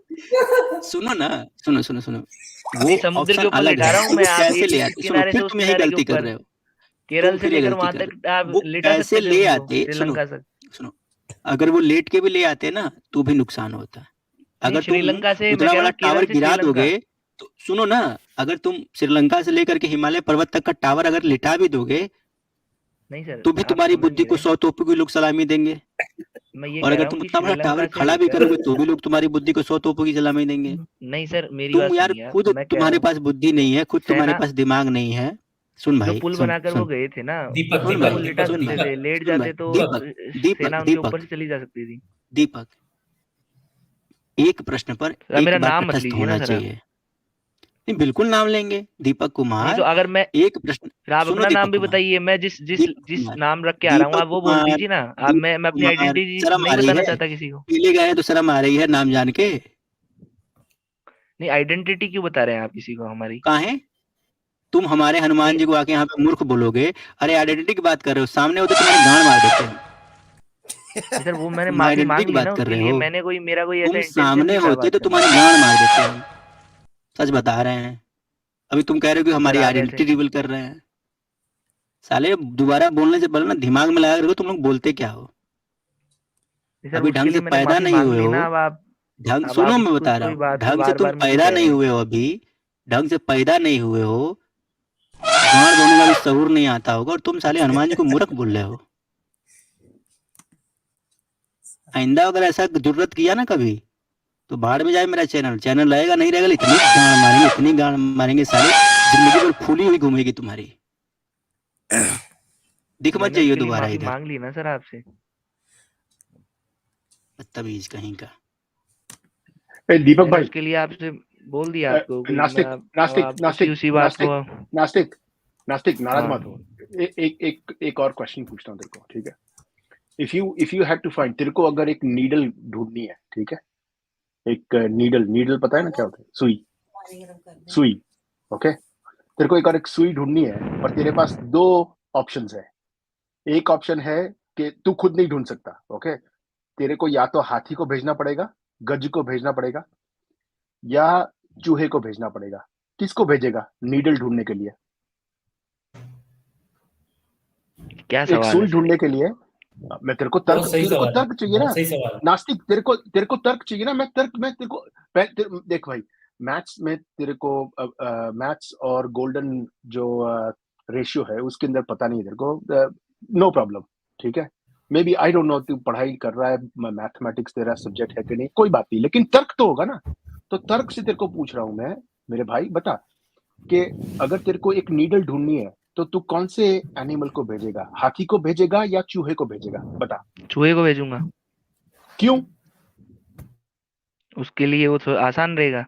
सुनो ना, सुनो सुनो सुनो, नहीं वो समुद्र के ऑप्शन ऊपर अलग लिटा है रहा हूँ कि मैं। वो आप कैसे ले इस आते। सुनो, किनारे से फिर उस तुम यही किनारे के गलती कर ऊपर, रहे हो, केरल तुम से फिर ये लेकर गलती वहां कर रहे तक हो। आप वो लिटा कैसे सकते थे ले उनको, आते, सुनो श्रीलंका तक। सुनो, अगर वो लेट के भी ले आते ना तो भी नुकसान होता। नहीं अगर तुम श्रीलंका से, मैं उतना कह रहा बड़ा हूँ केरल टावर से गिरा श्रीलंका। दोगे तो, सुनो ना, अगर तुम श्रीलंका से लेकर के हिमालय पर्वत तक का टावर अगर लिटा भी दोगे नहीं सर तो भी आप तुम्हारी समझ बुद्धि नहीं को रहे। 100 तोपों की लोग सलामी देंगे। मैं ये और कह अगर रहा हूँ तुम कि उतना बड़ा टावर श्रीलंका से खड़ा भी लेकर, करोगे तो भी लोग तुम्हारी बुद्धि को 100 तोपों की सलामी देंगे। नहीं सर मेरी बात तुम यार सुनिए आप। खुद, मैं कह रहा तुम्हारे हूँ पास बुद्धि नहीं है, खुद तुम्हारे सेना, पास दिमाग नहीं है। सुन जो भाई, पुल सुन बनाकर वो सुन गए थे ना, दीपक सुन उसमें भाई, वो दीपक लिटा दीपक सुन सकते भाई, थे। लेट सुन जाते भाई, तो दीपक दीपक सेना उनके ऊपर दीपक से चली जा सकती थी। दीपक, एक प्रश्न पर सर एक मेरा बार नाम मत तटस्थ लीजिए ना होना सर आप। चाहिए। नहीं, बिल्कुल नाम लेंगे, दीपक नहीं तो कुमार। अगर मैं, एक प्रश्न, फिर आप सुनो अपना नाम दीपक भी कुमार, बताइए। मैं जिस जिस दीपक जिस कुमार, नाम रख के आ रहा हूँ दीपक आप वो बोल कुमार, दीजिए ना। आप, दीपक मैं अपनी कुमार, आइडेंटिटी शर्म आ नहीं रही बताना है? चाहता किसी को। पीले गए हैं तो शर्म आ रही है नाम जान के? नहीं आइडेंटिटी क्यों बता रहे हैं आप किसी को हमारी? काहे तुम हमारे हनुमान नहीं जी को आके यहाँ पे मूर्ख बोलोगे? अरे आइडेंटिटी की बात कर रहे हो, सामने होते तुम्हारी गांड मार देते हैं। नहीं सर वो मैंने तुम माफी आइडेंटिटी मांग की ली बात ना कर उसके रहे लिए। हो, मैंने कोई, मेरा कोई ऐसा तुम इंटेंशन सामने नहीं था होते बात तो करने तुम्हारी का। गांड मार देते हैं। सच बता रहे हैं। अभी तुम कह रहे हो कि सर हमारी आप ऐसे, आइडेंटिटी रिवील कर रहे हैं। साले दोबारा बोलने से पहले ना दिमाग में लगा के रखो तुम लोग बोलते क्या हो। नहीं सर अभी उसके ढंग लिए से मैंने पैदा माफी नहीं मांग हुए ली हो। ना। अब ढंग अब सुनो, आप मैं कोई बता रहा कोई हूँ, बात को ढंग से बार तुम बार मुझे पैदा कह रहे नहीं हैं। हुए हो अभी। ढंग से पैदा नहीं हुए हो, गांड धोने का भी सहूर नहीं आता होगा, और तुम साले हनुमान जी को मूर्ख बोल रहे हो। आइंदा अगर ऐसा जरूरत किया ना कभी तो बाहर में जाए मेरा चैनल। चैनल रहेगा नहीं रहेगा, इतनी गांड मारेंगे, इतनी गांड मारेंगे साले, जिंदगी भर फूली हुई घूमेगी तुम्हारी। दिख मत मैंने जाइए उसके लिए दोबारा माफी इधर, मांग ली ना सर आपसे। बदतमीज कहीं का। दीपक मैंने भाई, उसके लिए आपसे बोल दिया आपको कि नास्तिक अब नास्तिक आप नास्तिक उसी बात को। नास्तिक नास्तिक नास्तिक, नाराज हाँ मत हो। एक और क्वेश्चन पूछता हूँ तेरे को, ठीक है? If you had to find, तेरे को अगर एक नीडल ढूंढनी है, ठीक है? एक नीडल पता है ना क्या होता है? सुई, ओके? तेरे को एक सुई ढूंढनी है और तेरे पास दो ऑप्शंस है। एक ऑप्शन है कि तू खुद नहीं ढूंढ सकता, ओके? तेरे को या तो हाथी को भेजना पड़ेगा, गज को भेजना पड़ेगा, या चूहे को भेजना पड़ेगा। किसको भेजेगा नीडल ढूंढने के लिए? क्या एक सवाल है सुई सर ढूंढने ये? के लिए मैं तेरे को बहुत सही सवाल है, तर्क चाहिए बहुत ना सही सवाल है। नास्तिक। तेरे को तर्क चाहिए ना। मैं तेरे को देख भाई, मैथ्स में तेरे को मैथ्स और गोल्डन जो रेशियो है उसके अंदर पता नहीं है तेरे को, नो प्रॉब्लम, ठीक है? Maybe I don't know तू पढ़ाई कर रहा है, मैथमेटिक्स तेरा सब्जेक्ट है कि नहीं, कोई बात नहीं, लेकिन तर्क तो होगा ना। तो तर्क से तेरे को पूछ रहा हूं मैं, मेरे भाई बता कि अगर तेरे को एक नीडल ढूंढनी है तो तू कौन से एनिमल को भेजेगा? हाथी को भेजेगा या चूहे को भेजेगा? बता। चूहे को भेजूंगा। क्यों? उसके लिए वो थोड़ा आसान रहेगा।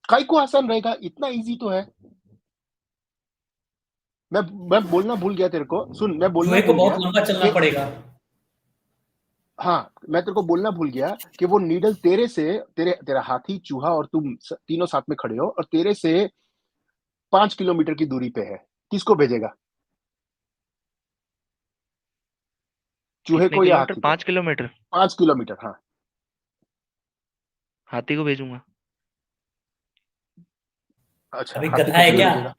काई को आसान रहेगा? इतना इजी तो है। मैं बोलना भूल गया तेरे को, सुन, मैं बोलना चूहे को भूल बहुत गया लंबा चलना कि पड़ेगा। हाँ, मैं तेरे को बोलना भूल गया कि वो नीडल तेरा हाथी, चूहा और तुम तीनों साथ में खड़े हो और तेरे से 5 किलोमीटर की दूरी पे है। किसको भेजेगा? चूहे कितने को या किलोमीटर? हाथी को? 5 किलोमीटर। 5 किलोमीटर, हाँ। हाथी को भेजूंगा। अच्छा, अभी हाथी गधा को है क्यों क्या? भेजेगा?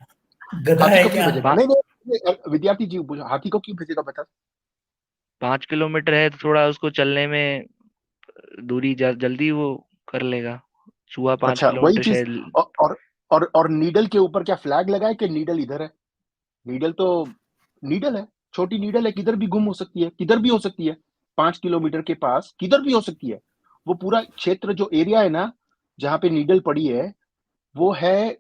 गधा हाथी है को क्यों क्या? भेजेगा? नहीं, विद्यार्थी जी, हाथी को क्यों भेजेगा बता। 5 किलोमीटर है तो थोड़ा उसको चलने में दूरी जल्दी वो कर लेगा। चूहा पांच अच्छा, वही किलोमीटर चीज। शायद। और नीडल के ऊपर क्या फ्लैग लगा है कि नीडल इधर है? नीडल तो नीडल है, छोटी नीडल है, किधर भी गुम हो सकती है, किधर भी हो सकती है। 5 किलोमीटर के पास किधर भी हो सकती है। वो पूरा क्षेत्र जो एरिया है ना जहाँ पे नीडल पड़ी है, वो है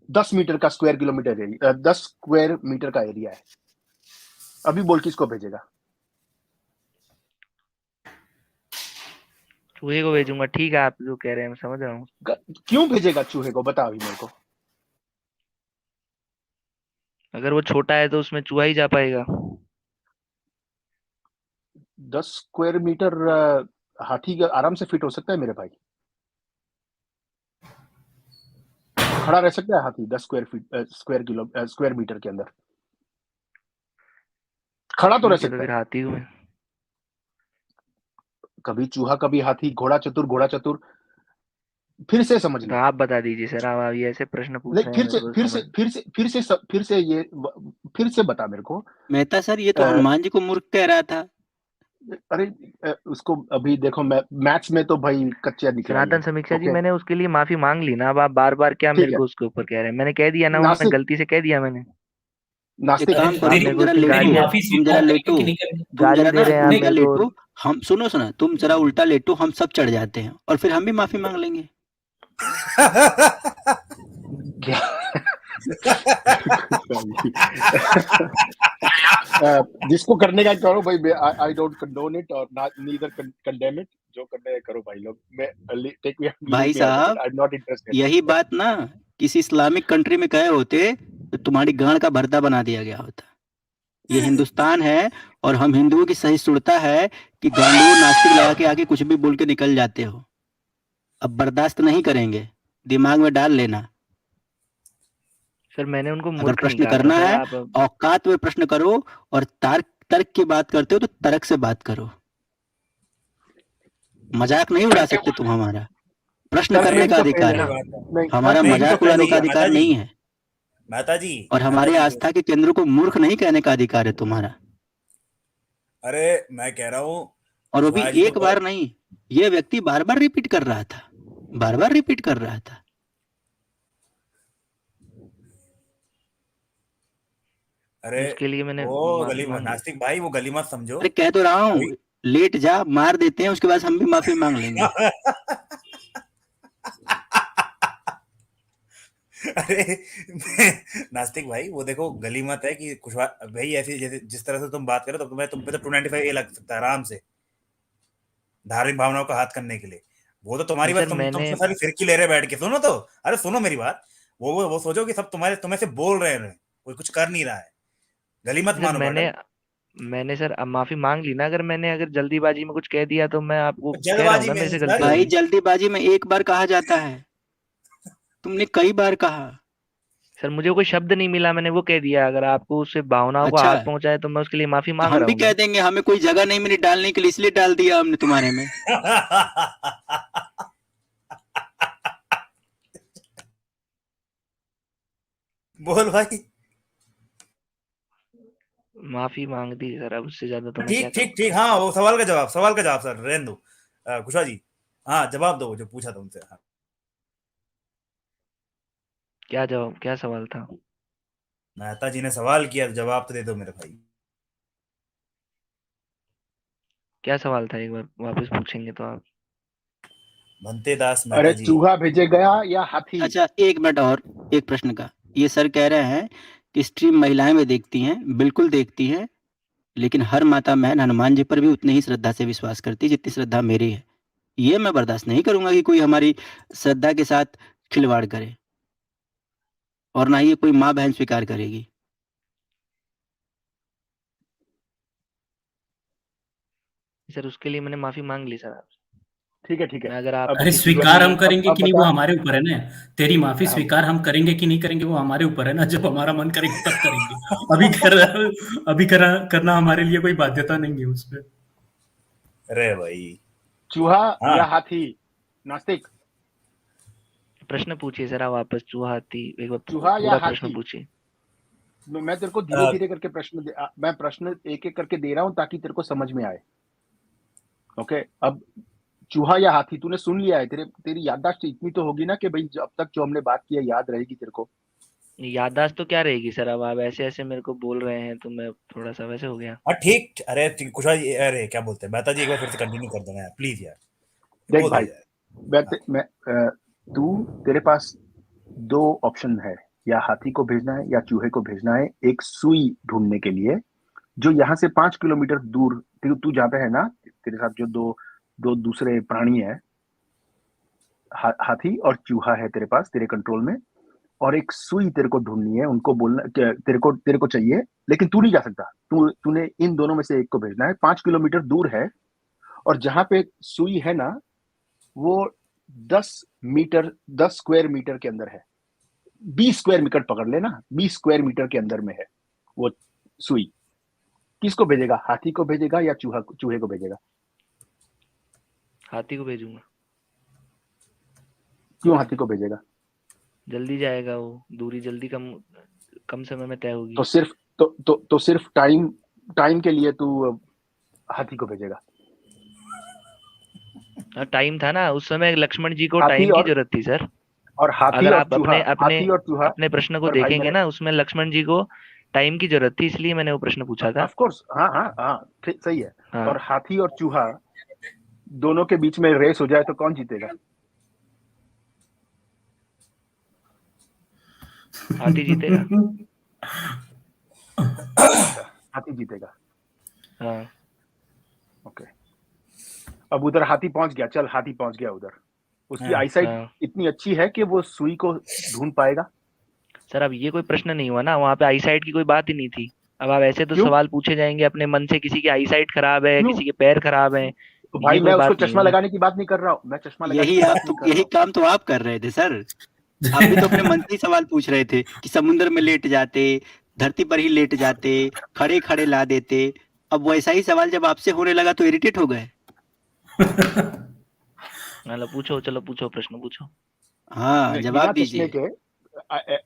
10 मीटर का square kilometre area, 10 square metre का एरिया है। अभी बोल किसको भेजेगा? चूहे को भेजूंगा। ठीक है, आप जो कह रहे हैं मैं समझ रहा हूँ। क्यों भेजेगा चूहे को, बता अभी मेरे को। अगर वो छोटा है तो उसमें चूहा ही जा पाएगा। 10 स्क्वायर मीटर हाथी का आराम से फिट हो सकता है मेरे भाई। खड़ा रह सकता है हाथी 10 स्क्वायर मीटर के अंदर। खड़ा तो रह ठीक है, तो सकता फिर है। हाथी हूँ मैं। कभी चूहा कभी हाथी, घोड़ा चतुर। फिर से समझ तो ले। आप बता दीजिए सर, आप ये ऐसे प्रश्न पूछ नहीं, रहे हैं मेरे को समझ। फिर से बता मेरे को। मेहता सर, ये तो अ, हनुमान जी को मूर्ख कह रहा था। अरे उसको अभी देखो, मैथ्स में तो भाई कच्चा निकला ही सनातन है। समीक्षा जी, ओके, मैंने उसके लिए माफी मांग ली ना। अब आप बार बार क्या ठीक मेरे है। को उसके ऊपर कह रहे हैं? मैंने कह दिया ना, वो मैं नास्तिक गलती से कह दिया मैंने। एक नास्तिक अरे काम तो करो, आप तेरी मेरे तुम को जरा उसकी तेरी लेटो। गालियां माफी तुम जरा स्वीकार करेंगे लेटो। कि नहीं करेंगे? तुम गाली जरा दे ना, रहे हैं आप तुम नहीं जरा मेरे को। लेटो। हम सुनो सुना, तुम जरा उल्टा लेटो, हम सब चढ़ जाते हैं और फिर हम भी माफी मांग लेंगे। क्या? जिसको करने का करो भाई। आई डोंट कंडोन इट और नीदर कंडेम इट। जो करने का करो भाई लोग। मैं टेक मी, लीव भाई मी आउट ऑफ इट। साहब, आई एम नॉट इंटरेस्टेड। यही बात ना किसी इस्लामिक कंट्री में कहे होते तो तुम्हारी गांड का भरता बना दिया गया होता। ये हिंदुस्तान है और हम हिंदुओं की सहिष्णुता है कि गांडू नास्तिक लगा के आके कुछ भी बोल के निकल जाते हो। अब बर्दाश्त नहीं करेंगे, दिमाग में डाल लेना। सर मैंने उनको अगर मूर्ख नहीं प्रश्न कहा था करना सर। है, आप औकात में प्रश्न करो। और तर्क तर्क की बात करते हो तो तर्क से बात करो। मजाक नहीं उड़ा सकते तुम हमारा। प्रश्न तर्क में करने भी का तो फेल अधिकार है क्या ना। है, बात है? नहीं, हमारा तर्क में नहीं भी तो मजाक फेल उड़ाने है का ना। अधिकार नहीं है। मेहता जी, और मेहता हमारे जी, आस्था के केंद्र को मूर्ख नहीं कहने का अधिकार है तुम्हारा। अरे मैं कह रहा हूँ और वो भी चुहा जी को एक बार नहीं, ये व्यक्ति बार बार रिपीट कर रहा था, बार बार रिपीट कर रहा था। अरे उसके लिए मैंने वो माफी गली मांग ली। नास्तिक भाई, वो गली मत समझो अरे कह तो रहा अभी। हूँ, लेट जा, मार देते हैं, उसके बाद हम भी माफी मांग लेंगे। अरे नास्तिक भाई, वो देखो गली मत है कि कुशवाहा भाई ऐसी जैसे जिस तरह से तुम बात करो, तो तुम्हें तुम पे तो 295 ए लग सकता है आराम से, धार्मिक भावनाओं का हाथ करने के लिए। वो तो तुम्हारी बात, सर तुम मैंने तो सारी फिरकी ले रहे बैठ के। सुनो तो, अरे सुनो मेरी बात। वो सोचो कि सब तुम्हें से बोल रहे हैं, कोई कुछ कर नहीं रहा है। गली मत सर मानो मैंने मैडम। मैंने सर अब माफी मांग ली ना। अगर जल्दीबाजी में कुछ कह दिया तो मैं आपको कह रहा हूँ जल्दबाजी ना, में मेरे से सर, गलती भाई होगी। जल्दीबाजी में एक बार कहा जाता है, तुमने कई बार कहा। सर मुझे कोई शब्द नहीं मिला, मैंने वो कह दिया। अगर आपको उससे भावनाओं को अच्छा, हाथ पहुंचा है तो मैं उसके लिए माफी तो मांग हम रहा भी हूँ कह ना। देंगे हमें कोई जगह नहीं मिली डालने के लिए, इसलिए डाल दिया हमने तुम्हारे में। बोल भाई। माफी मांग दी सर, अब उससे ज्यादा तो मैं क्या ठीक ठीक करूँ। ठीक, हाँ वो सवाल का जवाब सर रहने दो। कुशवाहा जी, हाँ जवाब दो जो पूछा था उनसे। हाँ, क्या जवाब, क्या सवाल था? मेहता जी ने सवाल किया तो जवाब तो दे दो मेरे भाई। क्या सवाल था, एक बार वापस पूछेंगे तो आप? भंते दास अरे मेहता जी। चूहा भेजे गया या हाथी? अच्छा, एक मिनट और, एक प्रश्न का। ये सर कह रहे हैं कि स्ट्रीम महिलाएं भी देखती हैं, बिल्कुल देखती हैं, लेकिन हर माता बहन हनुमान जी पर भी उतनी ही श्रद्धा से विश्वास करती है जितनी श्रद्धा मेरी है। ये मैं बर्दाश्त नहीं करूंगा कि कोई हमारी श्रद्धा के साथ खिलवाड़ करे, और ना ही ये कोई माँ बहन स्वीकार करेगी। सर उसके लिए मैंने माफी मांग ली सर आपसे। ठीक है, ठीक है। मैं अगर आप अब अरे किसी स्वीकार हम भी करेंगे अब कि नहीं वो बता। हमारे ऊपर है ना। तेरी माफी हम स्वीकार हम करेंगे कि नहीं करेंगे वो हमारे ऊपर है ना। जब हमारा मन करेगा तब करेंगे। करना हमारे लिए कोई बाध्यता नहीं है उस पर। अरे भाई, चूहा हाँ या हाथी? नास्तिक, प्रश्न पूछिए सर, आप वापस चूहा हाथी एक बार चूहा या पूरा प्रश्न हाथी? पूछिए। मैं तेरे को धीरे धीरे करके मैं प्रश्न एक एक करके दे रहा हूं ताकि तेरे को समझ में आए। ओके, अब चूहा या हाथी तूने सुन लिया है। तेरी याददाश्त इतनी तो होगी ना कि भाई अब तक जो हमने बात की है याद रहेगी तेरे को। याददाश्त तो क्या रहेगी सर, अब आप ऐसे ऐसे मेरे को बोल रहे हैं तो मैं थोड़ा सा वैसे हो गया। हाँ ठीक। अरे कुशवाहा जी, अरे क्या बोलते हैं मेहता जी, एक बार फिर से कंटिन्यू कर देना यार प्लीज यार, देख बोल दो भाई, यार। मैं हाँ, मैं तेरे पास दो ऑप्शन है, या हाथी को भेजना है या चूहे को भेजना है एक सुई ढूंढने के लिए, जो यहाँ से 5 किलोमीटर दूर, तू जहाँ पे है ना, तेरे साथ जो दो दो दूसरे प्राणी है, हाथी और चूहा है तेरे पास, तेरे कंट्रोल में, और एक सुई तेरे को ढूंढनी है, उनको बोलना तेरे को चाहिए, लेकिन तू नहीं जा सकता, तूने इन दोनों में से एक को भेजना है, 5 किलोमीटर दूर है, और जहां पे सुई है ना, वो 10 मीटर, 10 स्क्वायर मीटर के अंदर है, 20 स्क्वायर मीटर पकड़ लेना, 20 स्क्वायर मीटर के अंदर में है वो सुई। किसको भेजेगा, हाथी को भेजेगा या चूहे को भेजेगा? हाथी को भेजूंगा, क्यों हाथी को भेजेगा? जल्दी जाएगा वो, दूरी जल्दी कम कम समय में तय होगी। तो सिर्फ तो सिर्फ टाइम के लिए तू हाथी को भेजेगा? हाँ, टाइम था ना उस समय, लक्ष्मण जी को हाथी टाइम की और जरूरत थी सर। हाथी अगर और आप चूहा, अपने हाथी और चूहा। अपने प्रश्न को और भाई देखेंगे मेरे, ना, उसमें लक्ष्मण जी को टाइम की जरूरत थी, इसलिए मैंने वो प्रश्न पूछा था। ऑफ कोर्स, हाँ हाँ हाँ, सही है। हाँ, और हाथी और चूहा दोनों के बीच में रेस हो जाए तो कौन जीतेगा? हाथी जीतेगा। अच्छा, हाथी जीतेगा। हाँ, ओके, अब उधर हाथी पहुंच गया, चल हाथी पहुंच गया उधर, उसकी हाँ, आईसाइट हाँ। इतनी अच्छी है कि वो सुई को ढूंढ पाएगा? सर अब ये कोई प्रश्न नहीं हुआ ना, वहाँ पे आईसाइट की कोई बात ही नहीं थी। अब आप ऐसे तो क्यों सवाल पूछे जाएंगे अपने मन से, किसी की आईसाइट खराब है, क्यों? किसी के पैर खराब है, तो ये भाई कोई मैं उसको बात नहीं चश्मा हुई। लगाने की बात नहीं कर रहा हूँ, मैं चश्मा लगाने यही की बात आप नहीं तो कर रहा यही हूँ। काम तो आप कर रहे थे सर। आप भी तो अपने मन से ही सवाल पूछ रहे थे कि समुद्र में लेट जाते, धरती पर ही लेट जाते, खड़े खड़े ला देते। अब वैसा ही सवाल जब आपसे होने लगा तो इरिटेट हो गए। मतलब पूछो, चलो पूछो, प्रश्न पूछो। हाँ, नहीं, जवाब बिना चश्मे दीजिए। के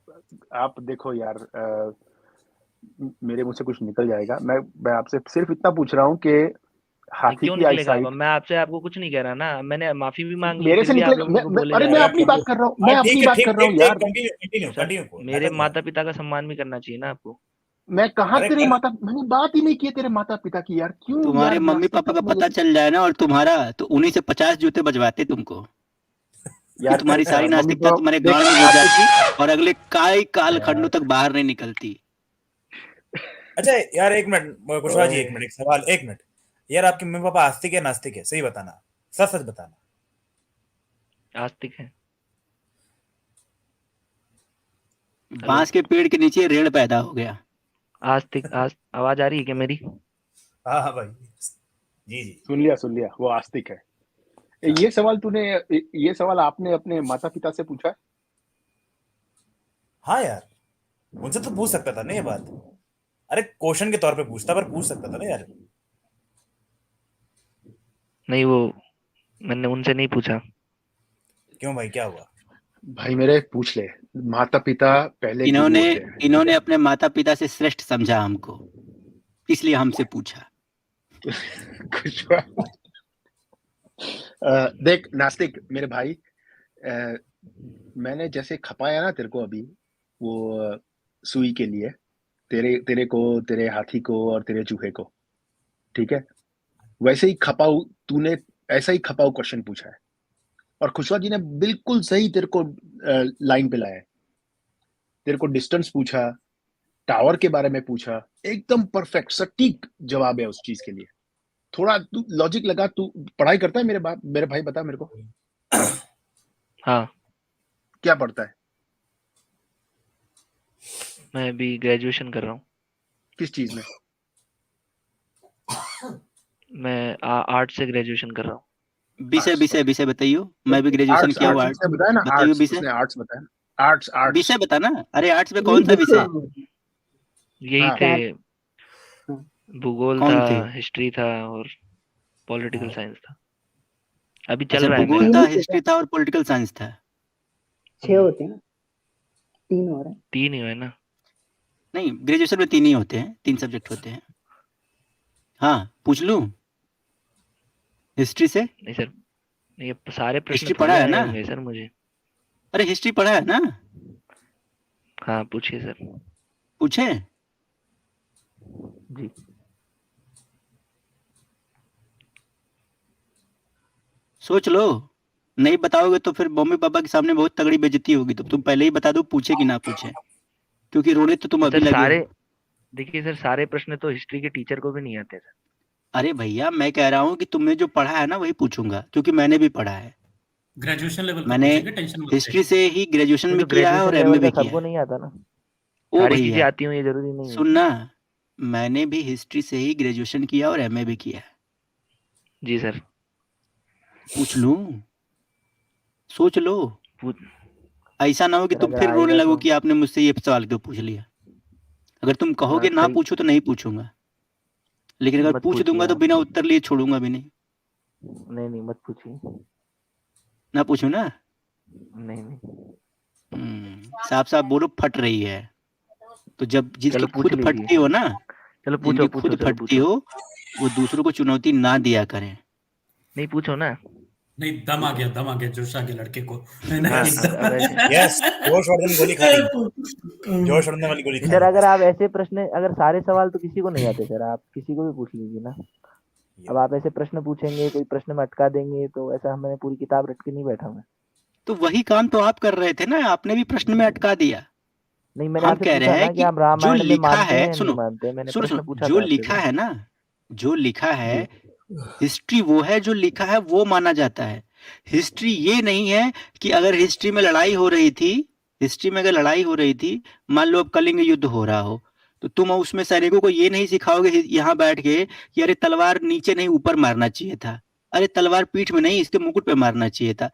आप देखो यार, मेरे मुंह से कुछ निकल जाएगा। मैं आपसे सिर्फ इतना पूछ रहा हूँ कि नहीं, हाथी क्यों की निकलेगा? अब आईसाइट मैं आपसे आपको कुछ नहीं कह रहा ना, मैंने माफी भी मांग ली, मेरे फिर से भी आप निकलेगा। लोग मेरे को बोले अरे जा मैं रहे अरे हैं। अपनी बात कर रहा हूँ, मैं हाँ, अपनी ठीक है, बात ठीक कर रहा ठीक हूँ ठीक, यार। कंटिन्यू कंटिन्यू सर, कंटिन्यू करो, मेरे नाटक नहीं। माता पिता का सम्मान भी करना चाहिए ना आपको। मैं कहा अरे तेरे कर, माता, मैंने बात ही नहीं की है तेरे माता पिता की यार, क्यों तुम्हारे यार मम्मी नास्तिक पापा का अपने पता जैसे। चल जाए ना और तुम्हारा, तो उन्हीं से 50 जूते बजवाते तुमको, कि यार तुम्हारी सारी मम्मी नास्तिकता पापा तुम्हारे देख, गांड में घुस नास्तिक। जाती और अगले कई काल खंडों यार तक बाहर नहीं निकलती। अच्छा यार, एक मिनट कुशवाहा जी, ओए, एक मिनट, एक सवाल, एक मिनट। यार आपके मम्मी पापा आस्तिक है नास्तिक है, सही बताना, सच सच बताना। आस्तिक है। हेलो, बांस के पेड़ के नीचे रेड़ पैदा हो गया। आस्तिक आवाज आ रही है क्या मेरी? हाँ हाँ भाई, जी जी। सुन लिया, वो आस्तिक है। हाँ ये सवाल तूने, ये सवाल आपने अपने माता पिता से पूछा है? हाँ यार, मुझसे तो पूछ सकता था ना ये बात। अरे क्वेश्चन के तौर पे पूछता, पर पूछ सकता था ना यार। नहीं, वो मैंने उनसे नहीं पूछा। क्यों भाई, क्या हुआ? भाई मेरे पूछ ले, माता पिता पहले गुरु इन्होंने होते हैं, ठीक इन्होंने है? अपने माता पिता से श्रेष्ठ समझा हमको, इसलिए हमसे पूछा। कुछ देख नास्तिक मेरे भाई, अ, मैंने जैसे खपाया ना तेरे को अभी, वो सुई के लिए, तेरे तेरे को, तेरे हाथी को और तेरे चूहे को, ठीक है? वैसे ही खपाऊ तूने, ऐसा ही खपाऊ क्वेश्चन पूछा है, और खुशवा जी ने बिल्कुल सही तेरे को लाइन पे लाया है। तेरे को डिस्टेंस पूछा, टावर के बारे में पूछा, एकदम परफेक्ट सटीक जवाब है उस चीज के लिए। थोड़ा तू लॉजिक लगा, तू पढ़ाई करता है मेरे भाई, बता मेरे को हाँ, क्या पढ़ता है, मैं अभी ग्रेजुएशन कर रहा हूँ। किस चीज में? मैं आर्ट से ग्रेजुएशन कर रहा हूँ। विषय आर्ट्स, विषय ओके। विषय बताइयो। मैं भी ग्रेजुएशन आर्ट्स, किया हूँ, आर्ट्स आर्ट्स। उसने बताया ना, बताइयो आर्ट्स विषय। उसने आर्ट्स बताया ना, आर्ट्स आर्ट्स। विषय बताना। अरे आर्ट्स में कौन सा विषय? यही हाँ, थे, भूगोल था, कौन थे? हिस्ट्री था और पॉलिटिकल हाँ, साइंस था। अभी चल अच्छा, रहा है भूगोल मेरा। था, हिस्ट्री था और पॉलिटिकल साइंस था। 6 होते हैं, 3 हो रहे हैं। 3 ही है ना? नहीं, ग्रेजुएशन में 3 ही होते हैं, 3 सब्जेक्ट होते हैं। हाँ, पूछ लूँ हिस्ट्री से? नहीं सर, नहीं, ये सारे प्रश्न हिस्ट्री थोड़ी पढ़ा है आए ना? होंगे सर मुझे। अरे हिस्ट्री पढ़ा है ना? हाँ, पूछिए सर। पूछे? जी। सोच लो। नहीं बताओगे तो फिर मम्मी पापा के सामने बहुत तगड़ी बेइज्जती होगी, तो तुम पहले ही बता दो, पूछे कि ना पूछे, क्योंकि रोने तो तुम अभी सर लगे सारे हो। देखिए सर, सारे प्रश्न तो हिस्ट्री के टीचर को भी नहीं आते सर। अरे भैया मैं कह रहा हूँ कि तुमने जो पढ़ा है ना वही पूछूंगा, क्योंकि मैंने भी पढ़ा है। ग्रेजुएशन लेवल का मैंने पूछेंगे, टेंशन मत ले। हिस्ट्री से ही ग्रेजुएशन नहीं में तो किया है और ग्रेजुएशन एमए लेवल भी का किया सबको है। नहीं आता ना, ओ सारी चीजें भैया आती हूँ ये जरूरी नहीं है। सुनना, मैंने भी हिस्ट्री से ही ग्रेजुएशन किया और एमए भी किया है। जी सर। पूछ लूं? सोच लो, पूछ ऐसा ना हो कि सर, तुम अगर फिर रोने आएगा लगो तो। कि आपने मुझसे ये सवाल क्यों पूछ लिया। अगर तुम कहोगे ना सही, पूछो तो नहीं पूछूंगा, लेकिन अगर मत पूछ पूछिए दूंगा तो आप। बिना उत्तर लिए छोड़ूंगा भी नहीं। नहीं नहीं, मत पूछिए। ना पूछूं ना? नहीं नहीं, साफ साफ बोलो, फट रही है। तो जब जिसकी चलो पूछ खुद लीजिए। फटती हो ना, चलो जिनकी पूछो पूछो, खुद चलो फटती पूछो। हो, वो दूसरों को चुनौती ना दिया करें। नहीं पूछो ना। नहीं, दम आ पूछो। गया, दम आ गया जोश आ गया लड़के को। है ना हाँ, कि अब ऐसे। यस, जोशवर्धन गोली खा ली, जोशवर्धन वाली गोली नहीं खा सर, ली। अगर आप ऐसे प्रश्न, अगर सारे सवाल तो किसी को नहीं आते सर, आप किसी को भी पूछ लीजिए ना। अब आप ऐसे प्रश्न पूछेंगे, कोई प्रश्न में अटका देंगे, तो ऐसा मैंने पूरी किताब रट के नहीं बैठा मैं। तो वही काम तो आप कर रहे थे ना, आपने भी प्रश्न में अटका दिया। नहीं, मैंने हम आपसे कह पूछा रहे हैं ना कि कि आप जो रामायण में लिखा मानते है, हैं या नहीं सुनो मानते, मैंने सुनो प्रश्न सुनो, पूछा जो था आपसे लिखा तो। है ना, जो लिखा है, जी। हिस्ट्री वो है जो लिखा है वो माना जाता है। हिस्ट्री ये नहीं है कि अगर हिस्ट्री में लड़ाई हो रही थी, हिस्ट्री में अगर लड़ाई हो रही थी, मान लो अब कलिंग युद्ध हो रहा हो, तो तुम उसमें सैनिकों को ये नहीं सिखाओगे यहाँ बैठ के कि अरे तलवार नीचे नहीं ऊपर मारना चाहिए था, अरे तलवार पीठ में नहीं इसके मुकुट पे मारना चाहिए था।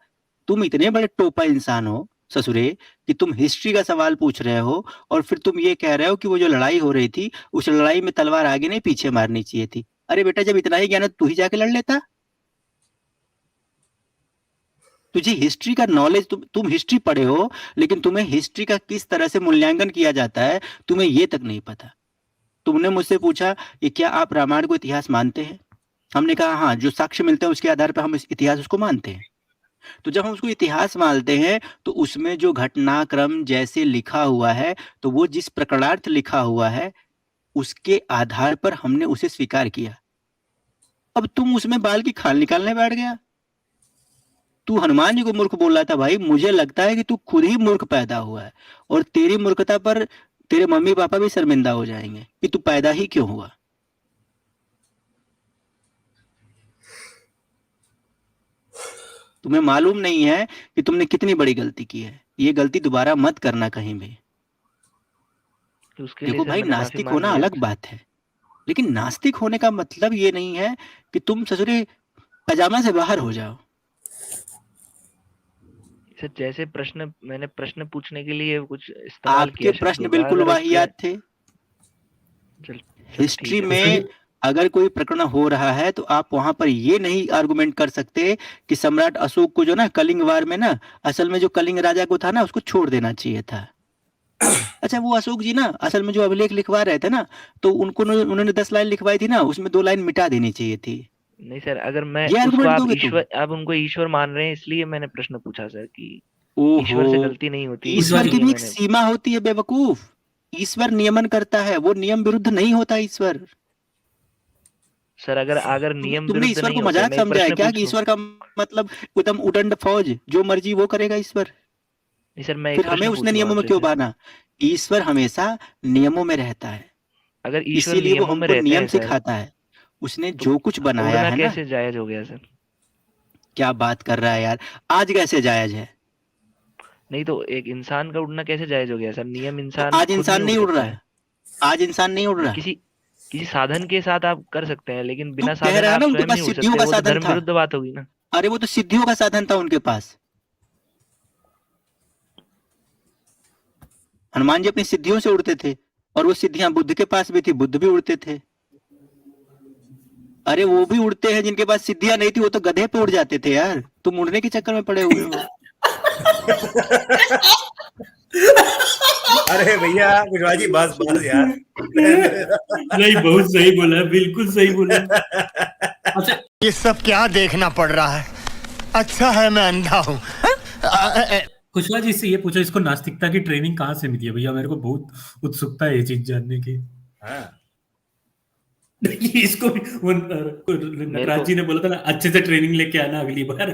तुम इतने बड़े टोपा इंसान हो ससुरे कि तुम हिस्ट्री का सवाल पूछ रहे हो, और फिर तुम ये कह रहे हो कि वो जो लड़ाई हो रही थी उस लड़ाई में तलवार आगे नहीं पीछे मारनी चाहिए थी। अरे बेटा जब इतना ही ज्ञान है तो तू ही जाके लड़ लेता। तुझे हिस्ट्री का नॉलेज, तुम हिस्ट्री पढ़े हो, लेकिन तुम्हें हिस्ट्री का किस तरह से मूल्यांकन किया जाता है तुम्हें ये तक नहीं पता। तुमने मुझसे पूछा कि क्या आप रामायण को इतिहास मानते हैं, हमने कहा हाँ, जो साक्ष्य मिलते हैं उसके आधार पर हम इस इतिहास उसको मानते हैं। तो जब हम उसको इतिहास मानते हैं तो उसमें जो घटनाक्रम जैसे लिखा हुआ है, तो वो जिस प्रकरणार्थ लिखा हुआ है उसके आधार पर हमने उसे स्वीकार किया। अब तुम उसमें बाल की खाल निकालने बैठ गया। तू हनुमान जी को मूर्ख बोल रहा था, भाई मुझे लगता है कि तू खुद ही मूर्ख पैदा हुआ है, और तेरी मूर्खता पर तेरे मम्मी पापा भी शर्मिंदा हो जाएंगे कि तू पैदा ही क्यों हुआ। तुम्हें मालूम नहीं है कि तुमने कितनी बड़ी गलती की है। ये गलती दोबारा मत करना कहीं भी। तो उसके लिए देखो सर भाई, मैंने माफी नास्तिक मांग होना ली अलग आपसे। बात है, लेकिन नास्तिक होने का मतलब ये नहीं है कि तुम ससुरे पजामा से बाहर हो जाओ। सर जैसे प्रश्न, मैंने प्रश्न पूछने के लिए कुछ इस्तेमाल आपके किया प्रश्न शब्दों का, बिल्कुल अगर उसके। वाहियात थे। चल चलो हिस्ट्री ठीक है उसके सर। में अगर कोई प्रकरण हो रहा है तो आप वहां पर ये नहीं आर्गुमेंट कर सकते कि सम्राट अशोक को जो ना कलिंग वार में ना, असल में जो कलिंग राजा को था ना उसको छोड़ देना चाहिए था। अच्छा वो अशोक जी ना असल में जो अभिलेख लिखवा रहे थे ना, तो उन्होंने 10 लाइन लिखवाई थी ना, उसमें 2 लाइन मिटा देनी चाहिए थी। नहीं सर, अगर मैं ये उसको, आर्गुमेंट आप दोगे तुम? ईश्वर, आप उनको ईश्वर मान रहे हैं, इसलिए मैंने प्रश्न पूछा सर कि ओहो, ईश्वर से गलती नहीं होती, ईश्वर की इसलिए भी एक मैंने। सीमा होती है बेवकूफ। ईश्वर नियमन करता है, वो नियम विरुद्ध नहीं होता ईश्वर। सर अगर अगर नियम तुमने विरुद्ध ईश्वर नहीं को होते, मजाक मैं एक समझा है प्रश्न क्या पूछ कि लूं। ईश्वर का मतलब एकदम उदंड फौज जो मर्जी वो करेगा ईश्वर? नहीं सर, मैं एक फिर हमें प्रश्न उसने पूछ लूं नियमों में आपसे क्यों सर। बांधा? ईश्वर हमेशा नियमों में रहता है, अगर ईश्वर इसीलिए वो नियमों में हमको रहते नियम हैं सर, सिखाता है। उसने तो जो कुछ बनाया उड़ना है ना, कैसे जायज हो गया सर? क्या बात कर रहा है यार, आज कैसे जायज है? नहीं तो एक इंसान का उड़ना कैसे जायज हो गया सर? नियम तो इंसान आज खुद नहीं इंसान उड़ नहीं उड़ रहा सकता है। है, आज इंसान नहीं उड़ नहीं, रहा। किसी किसी साधन के साथ आप कर सकते हैं, लेकिन तू बिना कह साधन रहा है आप ना उनके स्वयं पास नहीं उड़ सिद्धियों सकते, का वो तो साधन धर्म था। विरुद्ध बात होगी ना। अरे वो तो सिद्धियों का साधन था उनके पास। हनुमान जी अपनी सिद्धियों से उड़ते थे, और वो सिद्धियां बुद्ध के पास भी थी, बुद्ध भी उड़ते थे। अरे वो भी उड़ते हैं जिनके पास सिद्धियां नहीं थी, वो तो गधे पे उड़ जाते थे यार। तुम उड़ने के चक्कर में पड़े हुए हो। अरे भैया कुशवाहा जी, बस बस यार। नहीं, बहुत सही बोला, बिल्कुल सही बोला। अच्छा, ये सब क्या देखना पड़ रहा है? अच्छा है मैं अंधा हूँ। कुशवाहा जी से ये पूछो, इसको नास्तिकता की ट्रेनिंग कहाँ से मिली है भैया? मेरे को बहुत उत्सुकता है ये चीज जानने की। हाँ, ये इसको भी वो नटराज जी ने बोला था ना, अच्छे से ट्रेनिंग लेके आना अगली बार।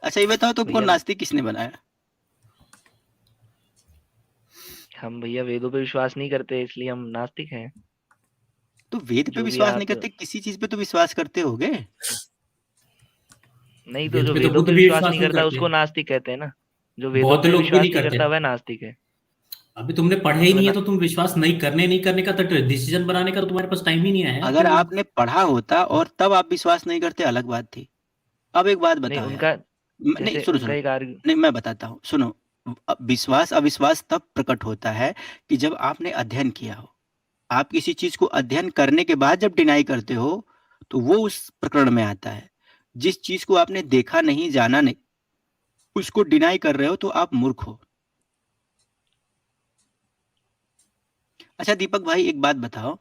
अच्छा ये बताओ तुमको भैया नास्तिक किसने बनाया? हम भैया वेदों पे विश्वास नहीं करते, इसलिए हम नास्तिक हैं। तो वेद पे जो भी विश्वास नहीं आप करते, किसी चीज पे तो विश्वास करते होगे। नहीं, तो वेद जो पे तो वेदों खुद पे भी विश्वास विश्वास नहीं नहीं करता करते। उसको नास्तिक कहते हैं ना। जो वेदों बहुत पे लोग भी विश्वास नहीं नहीं करते। करता वह नास्तिक है। अभी तुमने पढ़े ही तो नहीं है ना, तो तुम विश्वास नहीं करने का तो डिसीजन बनाने का तो तुम्हारे पास टाइम ही नहीं आया है अगर कि आपने पढ़ा होता और तब आप विश्वास नहीं करते, अलग बात थी। अब एक बात नहीं बताओ यार। उनका, नहीं जैसे सुनो उनका सुनो, एक आर्ग नहीं मैं बताता हूँ, सुनो। विश्वास अविश्वास तब प्रकट होता है कि जब आपने अध्ययन किया हो। आप किसी चीज को अध्ययन करने के बाद जब डिनाई करते हो तो वो उस प्रकरण में आता है। जिस चीज को आपने देखा नहीं, जाना नहीं, उसको डिनाई कर रहे हो तो आप मूर्ख हो। अच्छा दीपक भाई एक बात बताओ,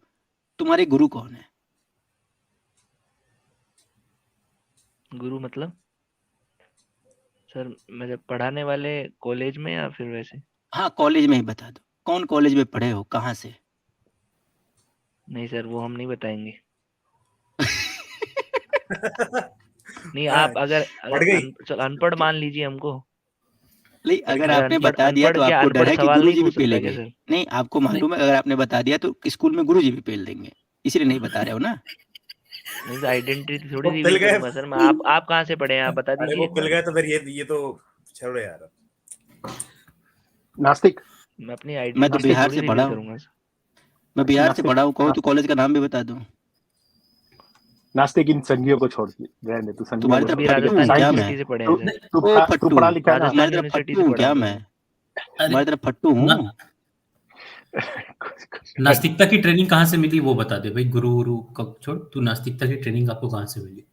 तुम्हारे गुरु कौन है? गुरु मतलब सर, मतलब पढ़ाने वाले कॉलेज में या फिर वैसे? हाँ कॉलेज में ही बता दो, कौन कॉलेज में पढ़े हो, कहाँ से? नहीं सर, वो हम नहीं बताएंगे। नहीं, हाँ, आप अगर पड़ अगर गई। चल अनपढ़ मान लीजिए हमको। नहीं अगर अगर आपने अनपढ़ बता दिया अनपढ़ तो क्या, आपको डर अनपढ़ है कि सवाल नहीं गुरुजी भी पूछ सकता क्या पेलेंगे। सर? नहीं आपको नहीं मालूम है, अगर आपने बता दिया तो स्कूल में गुरुजी भी पेल देंगे, इसलिए नहीं बता रहे हो ना। नहीं सर, आइडेंटिटी थोड़ी वो पिल रिवील गए। करूंगा सर मैं। आप कहाँ से पढ़े हैं, आप बता अरे दीजिए वो एक पिल बार। गए तो फिर ये तो छोड़ो यार। नास्तिक मैं अपनी मैं तो आइडेंटिटी बिहार थोड़ी से पढ़ा रिवील हूँ, करूंगा सर। मैं बिहार से नास्तिक पढ़ा हूँ, कहो तो नास्तिक कॉलेज का नाम भी बता दूँ। नास्तिक इन संघियों को छोड़ दे, रहने दे, तू संघियों तुम्हारी को हम तरह भी छोड़, ठीक है, फट्टू तू हूँ राजस्थान क्या साइंटिस्ट, मैं? यूनिवर्सिटी से पढ़े हैं तू सर। ओ तू फट्टू, पढ़ा लिखा है ना। राजस्थान तुम्हारी तरह यूनिवर्सिटी फट्टू से हूँ पढ़ा क्या हूँ सर मैं? मैं। अरे तुम्हारी तरह फट्टू ना, हूँ? कुछ नास्तिकता की ट्रेनिंग कहाँ से मिली वो बता दे भाई। गुरु कब छोड़, तू नास्तिकता की ट्रेनिंग आपको कहाँ से मिली?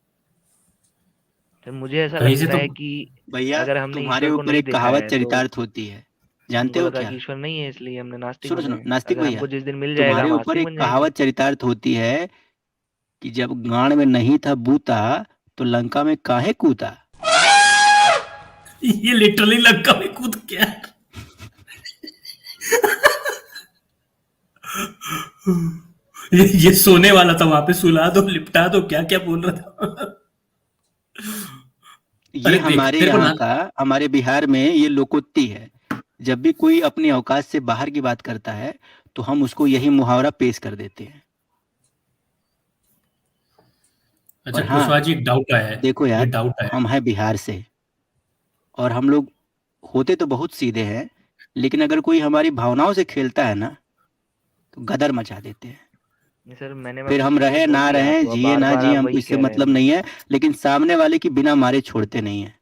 सर मुझे ऐसा कहीं से लगता तो। है कि भैया अगर हमने तुम्हारे ईश्वर को ऊपर नहीं एक देखा कहावत है तो चरितार्थ होती है, जानते हमको हो लगा क्या? कि ईश्वर नहीं है, इसलिए हमने नास्तिक सुनो बने सुनो हैं। नास्तिक अगर भैया, हमको जिस दिन मिल जाएगा तुम्हारे हम ऊपर आस्तिक एक बन जाएंगे। कहावत चरितार्थ होती है कि जब गांड में नहीं था बूता तो लंका में काहे कूता। ये लिटरली लंका में कूद गया। ये सोने वाला था, वहां पे सुला दो, लिपटा दो, क्या क्या बोल रहा था। ये अरे देख हमारे तेरे को यहाँ ना, का, हमारे बिहार में ये लोकोक्ति है। जब भी कोई अपनी औकात से बाहर की बात करता है तो हम उसको यही मुहावरा पेश कर देते हैं। अच्छा और हाँ कुशवाहा जी, एक डाउट आया है। देखो ये यार, डाउट आया हम हैं बिहार से और हम लोग होते तो बहुत सीधे हैं, लेकिन अगर कोई हमारी भावनाओं से खेलता है ना तो गदर मचा देते हैं। नहीं सर, मैंने फिर आपसे हम सीधे रहे बोल ना दिया रहे, तो अब जिए बार ना बार जिए, आप हमको वही इससे कह रहे हैं मतलब मुझे। नहीं है, लेकिन सामने वाले की बिना मारे छोड़ते नहीं है।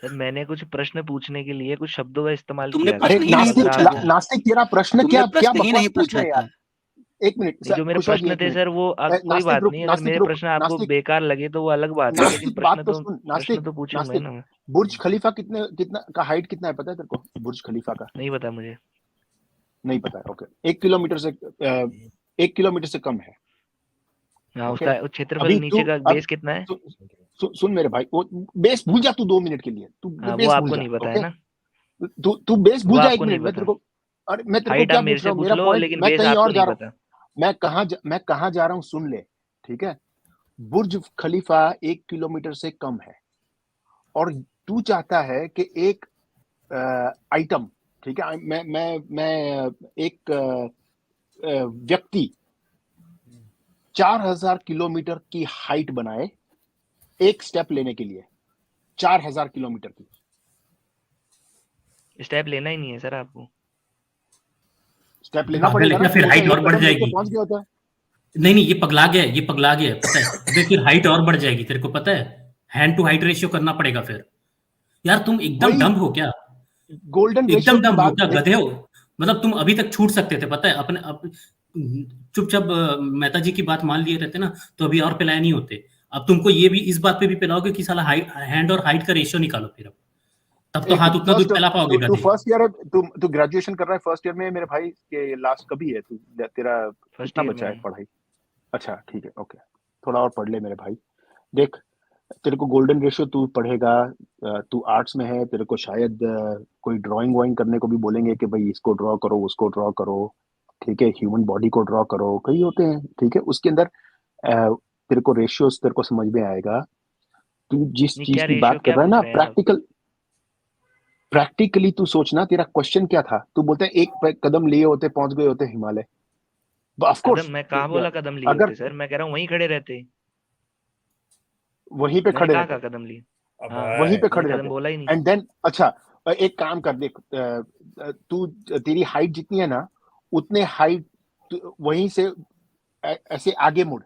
सर मैंने कुछ प्रश्न पूछने के लिए कुछ शब्दों का इस्तेमाल तुमने किया अरे सर, प्रश्न ही तो नहीं अगर नास्तिक पूछा आप था, नास्तिक तेरा प्रश्न तुमने क्या क्या प्रश्न ही नहीं बकवास प्रश्न पूछा है यार। था। एक मिनट नहीं, जो मेरे कुशवा जी, प्रश्न एक थे मिनट। सर वो अब कोई नास्तिक बात रुक, नहीं। अगर नास्तिक मेरे रुक, प्रश्न आपको नास्तिक बेकार लगे तो वो अलग बात है, लेकिन नास्तिक बात तो सुन, प्रश्न नास्तिक तो पूछूंगा ही नास्तिक ना मैं। बुर्ज खलीफा कितने कितना का हाइट कितना है पता है तेरे को? बुर्ज खलीफा का नहीं पता मुझे। नहीं पता है? ओके, 1 किलोमीटर से कम है। हाँ, ओके, उसका क्षेत्रफल अभी तू नीचे का अब बेस कितना है? सुन मेरे भाई, वो बेस भूल जा तू 2 मिनट के लिए, तू हाँ, वो बेस भूल आपको जा। नहीं पता है ओके, ना। तू बेस वो भूल जा, एक आपको नहीं मिनट मैं तेरे पता। को, अरे मैं तेरे को हाइट आप क्या मेरे पूछ से रहा हूँ, पूछ मेरा लो, पॉइंट, लेकिन मैं बेस कहीं आपको और जा नहीं रहा पता। हूँ। मैं कहाँ जा रहा हूँ सुन ले, ठीक है? बुर्ज खलीफा 1 किलोमीटर से कम है और तू चाहता है कि एक आइटम, ठीक है, मैं एक व्यक्ति 4000 किलोमीटर की हाइट बनाए एक स्टेप लेने के लिए, 4000 किलोमीटर की। स्टेप लेना ही नहीं है सर आपको। स्टेप लेना पागल है पड़ेगा क्या? ना, फिर तू तो हाइट और एक बढ़ कदम लेके जाएगी। पहुंच गया होता है। नहीं नहीं, ये पगला गया है, ये पगला गया है, पता है। अबे फिर हाइट और बढ़ जाएगी, तेरे को पता है। हैंड टू हाइट रेशियो करना पड़ेगा फिर। यार तुम एकदम वही डम हो क्या? गोल्डन रेशियो एकदम की डम हो बात क्या? देख। गधे हो? मतलब तुम अभी तक छूट सकते थे, पता है, अपने चुपचाप मेहता जी की बात मान लिए रहते ना, तो अभी और पिलाए नहीं होते। अब तुमको ये भी इस बात पे भी पिलाओगे कि साला हाइट, हैंड और हाइट का रेशियो निकालो फिर। अब तब तो एक हाथ मिनट, उतना दूध पिला पाओगे, तू गधे। फर्स्ट ईयर, तू ग्रेजुएशन कर रहा है, फर्स्ट ईयर में मेरे भाई के लास्ट कभी है? तू तेरा फर्स्ट कितना ईयर में बचा है हूँ। पढ़ाई? अच्छा ठीक है, ओके, थोड़ा और पढ़ ले मेरे भाई। देख, तेरे को गोल्डन रेशियो तू पढ़ेगा, तू आर्ट्स में है, तेरे को शायद कोई ड्राइंग वाइंग करने को भी बोलेंगे कि भाई इसको ड्रॉ करो, उसको ड्रॉ करो, ठीक है, ह्यूमन बॉडी को ड्रॉ करो, कई होते हैं, ठीक है, उसके अंदर तेरे को रेशियोज तेरे को समझ में आएगा। तू जिस नहीं, चीज क्या की रेशियो बात कर क्या रहा है पूछ ना, रहे हैं आप? प्रैक्टिकली तू सोचना, तेरा क्वेश्चन क्या था? तू बोलता है एक कदम लिए होते पहुंच गए होते हिमालय। ऑफ कदम कोर्स मैं कहाँ बोला कदम लिए अगर होते सर, मैं कह रहा हूँ वहीं खड़े रहते। वहीं पे मैंने खड़े कहाँ रहते, कहा कदम लिए? अब हाँ, वहीं पे मैंने खड़े कदम बोला ही नहीं। रहते, एंड देन अच्छा, एक काम कर, देख, तू, तेरी हाइट जितनी है ना, उतने हाइट वहीं से ऐसे आगे मुड़,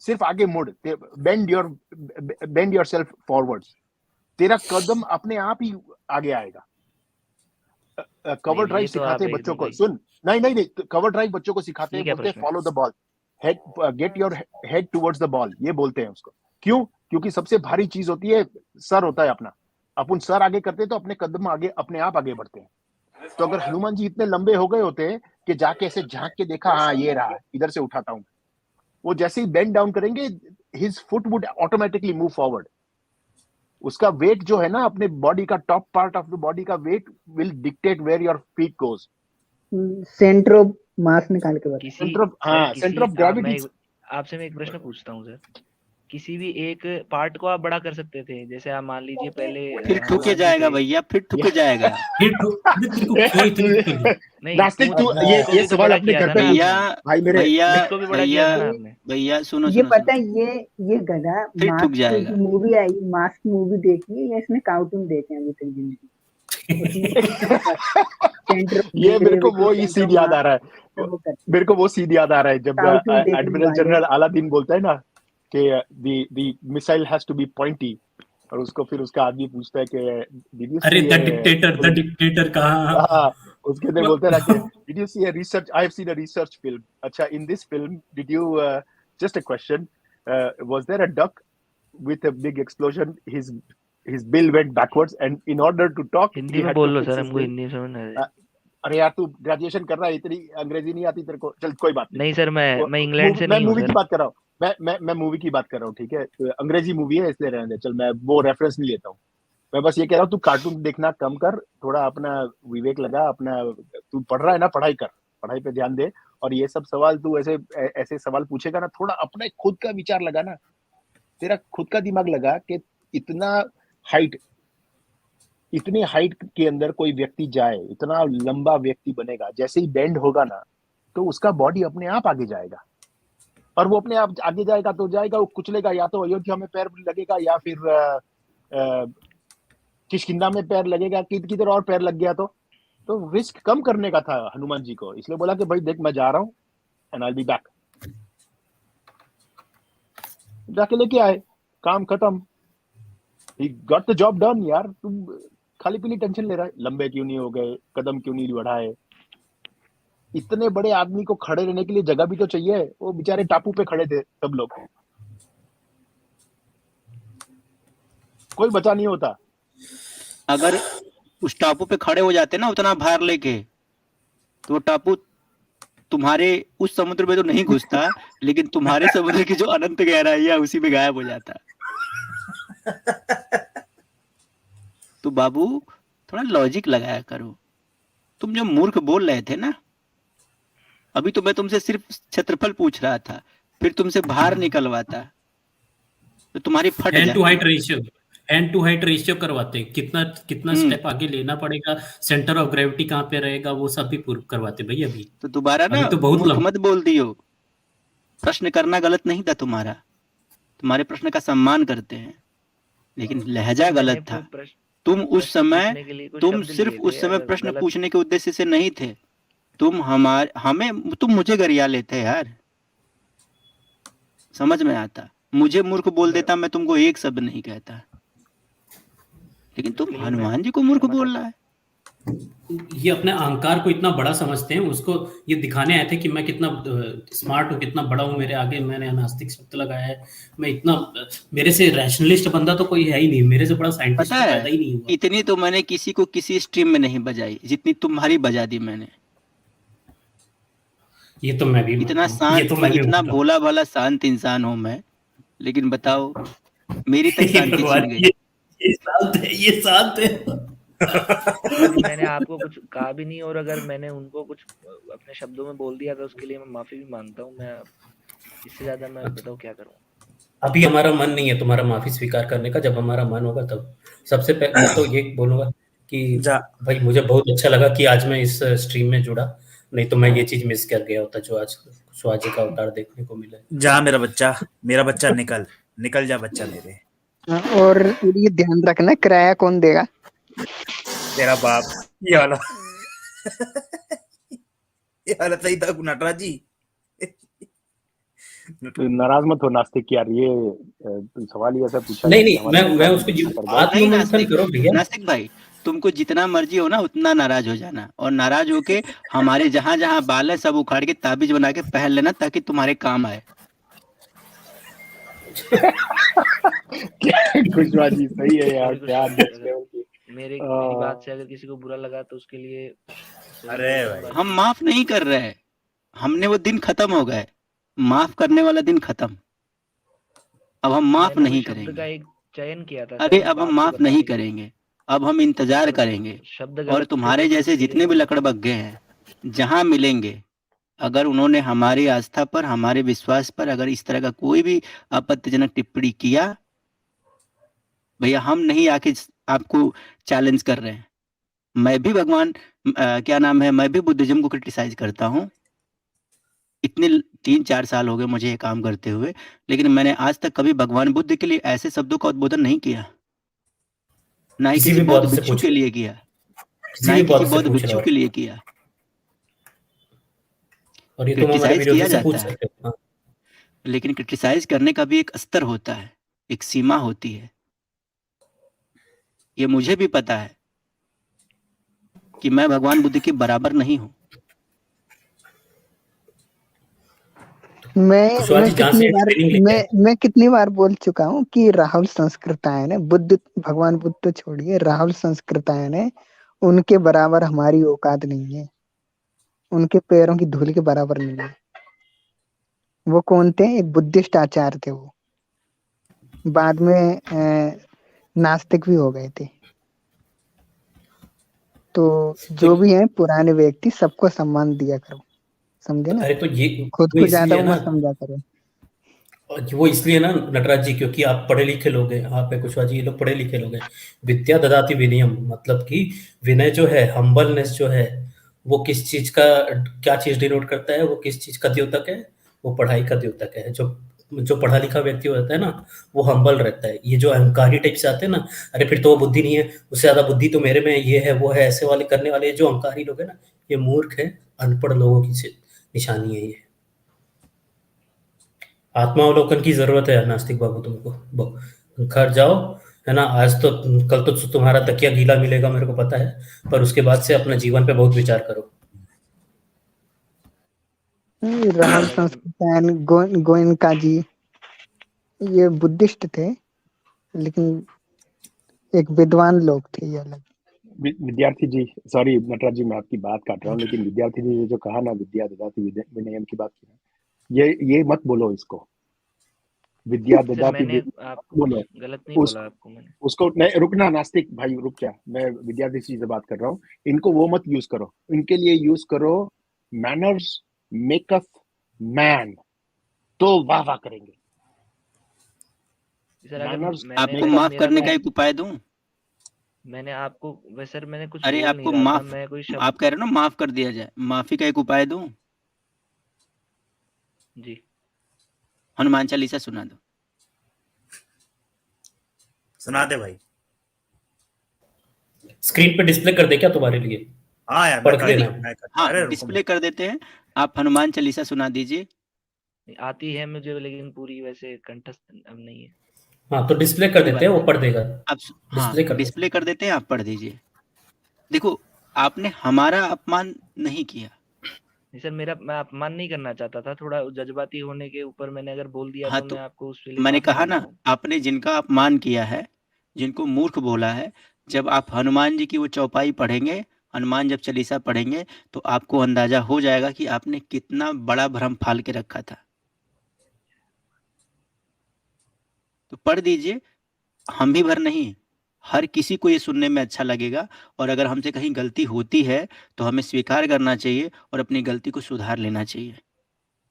सिर्फ आगे मुड़, बेंड योर सेल्फ फॉरवर्ड्स, तेरा कदम अपने आप ही आगे आएगा। कवर नहीं, ड्राइव ये तो सिखाते आप हैं बच्चों एकदम को, भाई। सुन, नहीं नहीं नहीं, कवर ड्राइव बच्चों को सिखाते ये हैं, क्या बोलते हैं प्रश्न है? Follow the ball, head, get your head towards the ball, ये बोलते हैं उसको। क्यों? क्योंकि सबसे भारी चीज होती है सर, होता है अपना, अपन सर आगे करते हैं तो अपने कदम आगे अपने आप आगे बढ़ते हैं। तो अगर हनुमान जी इतने लंबे हो गए होते हैं कि जाके ऐसे झांक के देखा, हाँ ये रहा, इधर से उठाता हूं, वो जैसे ही बेंड डाउन करेंगे, his foot would automatically move forward. उसका वेट जो है ना, अपने बॉडी का top part of the body का weight will dictate where your feet goes. Centre of mass निकाल के बता। किसी सेंटर ऑफ, सर हाँ, किसी सेंटर ऑफ ग्रेविटी। आपसे मैं एक प्रश्न पूछता हूँ सर। किसी भी एक पार्ट को आप बड़ा कर सकते थे, जैसे आप मान लीजिए पहले फिर ठुके हनुमान जी जाएगा थे। भैया, फिर ठुके जाएगा। अरे तेरे को क्यों इतनी दिक्कत है? नहीं, नास्तिक, तू उसको ये भी तो सवाल बड़ा अपने किया घर था पे ना पूछ, भैया आपने। भाई मेरे भैया उसको भी बड़ा किया था ना आपने। भैया सुनो ये सुनो पता सुनो, है, ये गधा फिर मास्क ठुक की जाएगा। जो मूवी आई, मास्क मूवी देखी है या इसने कार्टून देखे हैं अभी तक जिंदगी? सेंटर ऑफ ये मेरे को ग्रेविटी, वो ही सेंटर सीन ऑफ याद आ मास, रहा है, वो करते मेरे को वो सीन याद आ रहा है जब कार्टून देखने एडमिरल वाले। जनरल अलादीन बोलता है ना कि the missile has to be pointy, और उसको फिर उसका आदमी पूछता है कि डिड यू अरे सी द डिक्टेटर कहाँ? हाँ, उसके अंदर बोलता है ना कि वो- did you see a research, I have seen a research film, अच्छा in this film did you, just a question, was there a duck with a big explosion, his bill went backwards and in order to talk Hindi he में had to बोल लो fix सर, his हमको bill। हिंदी में समझ नहीं आ अरे यार, तू ग्रेजुएशन कर रहा है, इतनी अंग्रेजी नहीं आती तेरे को, चल कोई बात नहीं सर, मैं इंग्लैंड से मैं नहीं हूँ मूवी की सर। बात कर रहा हूँ, मैं मूवी की बात कर रहा हूँ, ठीक है, तो अंग्रेजी मूवी है इसलिए रहने दे, चल मैं वो रेफरेंस नहीं लेता हूँ। मैं बस ये कह रहा हूँ, तू कार्टून देखना कम कर, थोड़ा अपना विवेक लगा, अपना, तू पढ़ रहा है ना, पढ़ाई कर, पढ़ाई पे ध्यान दे, और ये सब सवाल तू ऐसे ऐसे सवाल पूछेगा ना, थोड़ा अपना खुद का विचार लगा ना, तेरा खुद का दिमाग लगा कि इतना हाइट, इतनी हाइट के अंदर कोई व्यक्ति जाए, इतना लंबा व्यक्ति बनेगा, जैसे ही बेंड होगा ना, तो उसका बॉडी अपने आप आगे जाएगा, और वो अपने आप आगे जाएगा तो जाएगा, वो कुचलेगा, या तो अयोध्या में पैर लगेगा, या फिर किष्किंधा में पैर लगेगा, किधर और पैर लग गया तो रिस्क कम करने का था हनुमान जी को, इसलिए बोला कि भाई देख, मैं जा रहा हूँ एंड आई बी बैक, जाके लेके आए, काम खत्म, he got the job done। यार तुम खाली पीली टेंशन ले रहा है, लंबे क्यों नहीं हो गए, कदम क्यों नहीं बढ़ाए, इतने बड़े आदमी को खड़े रहने के लिए जगह भी तो चाहिए, वो बेचारे टापू पे खड़े थे सब लोग, कोई बचा नहीं होता। अगर उस टापू पे खड़े हो जाते ना उतना भार लेके, तो वो टापू तुम्हारे उस समुद्र में तो नहीं घुसता, लेकिन तुम्हारे समुद्र की जो अनंत गहराई है उसी में गायब हो जाता। तो बाबू थोड़ा लॉजिक लगाया करो। तुम जो मूर्ख बोल रहे थे ना, अभी तो मैं तुमसे सिर्फ क्षेत्रफल पूछ रहा था, फिर तुमसे भार निकलवाता तो तुम्हारी फट हैंड टू हाइट जाती। Ratio, hand to height ratio करवाते, कितना कितना स्टेप आगे लेना पड़ेगा, सेंटर ऑफ ग्रेविटी कहाँ पे रहेगा, वो सब भी प्रूव करवाते भाई। अभी तो दोबारा ना अभी तो बहुत मूर्ख मत बोल दियो। प्रश्न करना गलत नहीं था तुम्हारा, तुम्हारे प्रश्न का सम्मान करते हैं, लेकिन लहजा गलत था। तुम उस समय, तुम सिर्फ उस समय प्रश्न पूछने के उद्देश्य से नहीं थे, तुम मुझे गरिया लेते यार, समझ में आता। मुझे मूर्ख बोल देता, मैं तुमको एक शब्द नहीं कहता, लेकिन तुम हनुमान जी को मूर्ख बोल रहा है। ये अपने अहंकार को इतना बड़ा समझते हैं, उसको ये दिखाने आए थे कि मैं कितना स्मार्ट हूँ, कितना बड़ा हूँ, मेरे आगे मैंने नास्तिक शब्द लगाया है, मैं इतना, मेरे से रैशनलिस्ट बंदा तो कोई है ही नहीं, मेरे से बड़ा साइंटिस्ट पता पैदा ही है, नहीं हुआ। इतनी तो मैंने किसी को किसी स्ट्रीम में नहीं बजाई जितनी तुम्हारी बजा दी मैंने। ये तो मैं भी इतना शांत, इतना भोला भाला शांत इंसान हूं मैं, लेकिन बताओ मेरी तक हे शांति भगवान, छीन गई। ये शांत है, ये शांत है। जी मैंने आपको कुछ कहा भी नहीं, और अगर मैंने उनको कुछ अपने शब्दों में बोल दिया था उसके लिए मैं माफी भी मांगता हूँ। मैं इससे ज्यादा मैं बताऊँ क्या करूँ। अभी हमारा मन नहीं है तुम्हारा माफी स्वीकार करने का, जब हमारा मन होगा तब। सबसे पहले मैं तो ये बोलूंगा कि जा भाई मुझे बहुत अच्छा लगा कि आज मैं इस स्ट्रीम में जुड़ा, नहीं तो मैं ये चीज मिस कर गया होता जो आज शिवाजी का अवतार देखने को मिला। जा मेरा बच्चा निकल निकल जा बच्चा मेरे। हाँ, और ये ध्यान रखना किराया कौन देगा? तेरा बाप। ये वाला ये वाला सही था नटराज जी। तो नाराज मत हो नास्तिक यार, ये सवाल ही ऐसा पूछा नहीं कि नहीं, हमारे मैं दिमाग उसको में घुसना पड़ गया। नहीं आत्ममंथन नास्तिक, करो भैया। नास्तिक भाई तुमको जितना मर्जी हो ना उतना नाराज हो जाना, और नाराज होके हमारे जहां जहां बाल है सब उखाड़ के ताबीज बना के पहन लेना ताकि तुम्हारे काम आए। खुशवा जी सही है यार, सॉरी क्या खुशवा जी, नेक्स्ट अगर लेवल की। मेरी आ, बात से अगर किसी को बुरा लगा तो उसके लिए sorry अरे बोलता हूँ। भाई हम बाकी माफ नहीं कर रहे हैं, हमने वो दिन खत्म हो गए, माफ करने वाला दिन खत्म। अब हम माफ मैंने कोई नहीं शब्द का करेंगे। एक चयन किया था सर अरे उस अब हम बात को माफ नहीं बताने के लिए, करेंगे, अब हम इंतजार और करेंगे। शब्द और गलत थे तुम्हारे तो फिर जैसे उसके लिए जितने भी माफी। लकड़बग्गे हैं जहां मिलेंगे, अगर उन्होंने हमारी आस्था पर, हमारे विश्वास पर अगर इस तरह का कोई भी आपत्तिजनक टिप्पणी किया, भैया हम नहीं आके आपको चैलेंज कर रहे हैं। मैं भी भगवान क्या नाम है, मैं भी बुद्धिज्म को क्रिटिसाइज करता हूँ। इतने 3-4 साल हो गए मुझे ये काम करते हुए, लेकिन मैंने आज तक कभी भगवान बुद्ध के लिए ऐसे शब्दों का उद्बोधन नहीं किया, ना ही किसी किसी भी बौद्ध बौद्ध से भिक्षु पूछ के लो, लिए किया, किसी ना भी ही किसी बौद्ध से बौद्ध पूछ लो, भिक्षु के लिए किया। और ये तुम हमारे क्रिटिसाइज विरोधी किया से पूछ जाता है, सकते हो। हाँ। लेकिन क्रिटिसाइज करने का भी एक स्तर होता है, एक सीमा होती है। ये मुझे भी पता है कि मैं भगवान बुद्ध के बराबर नहीं हूँ। कुशवाहा मैं जी जहाँ कितनी से बार ट्रेनिंग लेके आए, मैं कितनी बार बोल चुका हूँ कि राहुल संस्कृतायन है, बुद्ध भगवान बुद्ध तो छोड़िए, राहुल संस्कृतायन है, उनके बराबर हमारी औकात नहीं है, उनके पैरों की धूल के बराबर नहीं है। वो कौन थे? एक बुद्धिस्ट आचार्य थे वो, बाद में नास्तिक भी हो गए थे। तो तो जो भी है पुराने व्यक्ति, सबको सम्मान दिया करो, समझे ना? अरे तो ये खुद वो को ज्यादा इसलिए वो ना, मत समझा करो। वो इसलिए ना नटराज जी, क्योंकि आप पढ़े लिखे लोग हैं, आप है कुशवाहा जी, ये लोग पढ़े लिखे लोग हैं। विद्या ददाति विनयम, मतलब कि विनय जो है, हम्बलनेस जो है, वो किस चीज का, क्या चीज डिनोट करता है, वो किस चीज का द्योतक है, वो पढ़ाई का द्योतक है। जो जो पढ़ा लिखा व्यक्ति होता है ना, वो हम्बल रहता है। ये जो अहंकारी टाइप से आते हैं ना, अरे फिर तो वो बुद्धि नहीं है, उससे ज्यादा बुद्धि तो मेरे में है, ये है वो है, ऐसे वाले करने वाले जो अहंकारी लोग है ना, ये मूर्ख है, अनपढ़ लोगों की निशानी है ये। आत्मावलोकन की जरूरत है नास्तिक बाबू तुमको। घर जाओ, है ना, आज तो, कल तो तुम्हारा तकिया गीला मिलेगा मेरे को पता है, पर उसके बाद से अपने जीवन पे बहुत विचार करो। राहुल लेकिन संस्कृतायन, गोयनका जी, ये बुद्धिस्ट थे, लेकिन एक विद्वान लोग थे ये अलग। विद्यार्थी जी, सॉरी नटराज जी मैं आपकी बात काट रहा हूँ, लेकिन विद्यार्थी जी ने जो कहा ना, विद्या ददाति विनयम की बात की ना, ये मत बोलो इसको, विद्या सर ददाति मैंने आपको बोलो। कुछ गलत नहीं उस बोला आपको मैंने। उसको नहीं, रुकना नास्तिक भाई रुक जा, मैं विद्यार्थी जी से बात कर रहा हूँ। इनको वो मत यूज करो, इनके लिए यूज करो मैनर्स मेकअप मैन, तो वाह वाह करेंगे। सर अगर मैनर्स मैंने आपको वैसे माफ मेरा करने का मैं एक उपाय दूं? मैंने आपको वैसे सर मैंने कुछ अरे बोल नहीं आपको रहा था, माफ, मैं कोई शब्द। आप कह रहे हो ना माफ कर दिया जाए, माफी का एक उपाय दूं? जी हनुमान चालीसा सुना दो। सुना दे भाई। स्क्रीन पे डिस्प्ले कर दे क्या तुम्हारे लिए? हाँ यार पढ़ मैं के कर नहीं देना नहीं, है। मैं कर हाँ अरे रुको डिस्प्ले कर देते हैं, आप हनुमान चालीसा सुना दीजिए। आती है मुझे, लेकिन पूरी वैसे कंठस्थ अब नहीं है। हाँ तो डिस्प्ले कर कोई देते बात हैं, वो नहीं, पढ़ देगा। आप हाँ डिस्प्ले कर दो। डिस्प्ले कर देते हैं, आप पढ़ दीजिए। देखो, आपने हमारा अपमान नहीं किया। नहीं सर, मेरा मैं अपमान नहीं करना चाहता था, थोड़ा जज्बाती होने के ऊपर मैंने अगर बोल दिया हाँ तो मैं तो आपको उसके लिए मैंने माफी कहा मांगता ना, हूँ। आपने जिनका अपमान किया है, जिनको मूर्ख बोला है, जब आप हनुमान जी की वो चौपाई पढ़ेंगे, हनुमान जब चालीसा पढ़ेंगे, तो आपको अंदाजा हो जाएगा कि आपने कितना बड़ा भ्रम फाल के रखा था। तो पढ़ दीजिए। हम भी भर नहीं, हर किसी को ये सुनने में अच्छा लगेगा। और अगर हमसे कहीं गलती होती है तो हमें स्वीकार करना चाहिए और अपनी गलती को सुधार लेना चाहिए।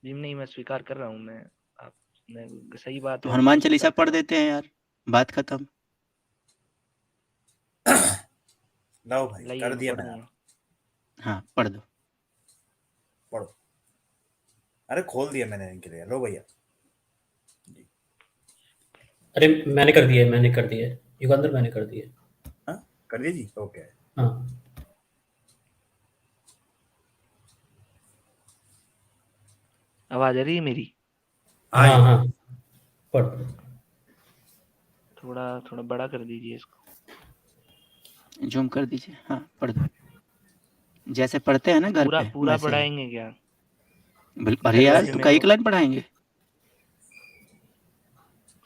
जी नहीं, मैं स्वीकार कर रहा हूँ। आपने सही बात तो है, मैं तो हनुमान चालीसा स्वीकार कर पढ़ रहा हूँ। देते हैं यार, बात खत्म। लो भाई, लाइए, कर दिया पढ़ मैंने। दिया। हाँ पढ़ दो। पढ़ो। अरे खोल दिया मैंने इनके लिए, लो भैया। अरे मैंने कर दिया है युगंधर, मैंने कर दिया है। हाँ कर दिया जी, ओके। हाँ आवाज आ रही है मेरी? हाँ हाँ जी। हाँ, पढ़। थोड़ा थोड़ा बड़ा कर दीजिए इसको। जूम कर दीजिए। हाँ पढ़ दो, जैसे पढ़ते हैं ना घर पूरा पे पूरा वैसे ही। पढ़ाएंगे क्या? अरे सर यार वैसे तो मेरे कई को, लाइन पढ़ाएंगे।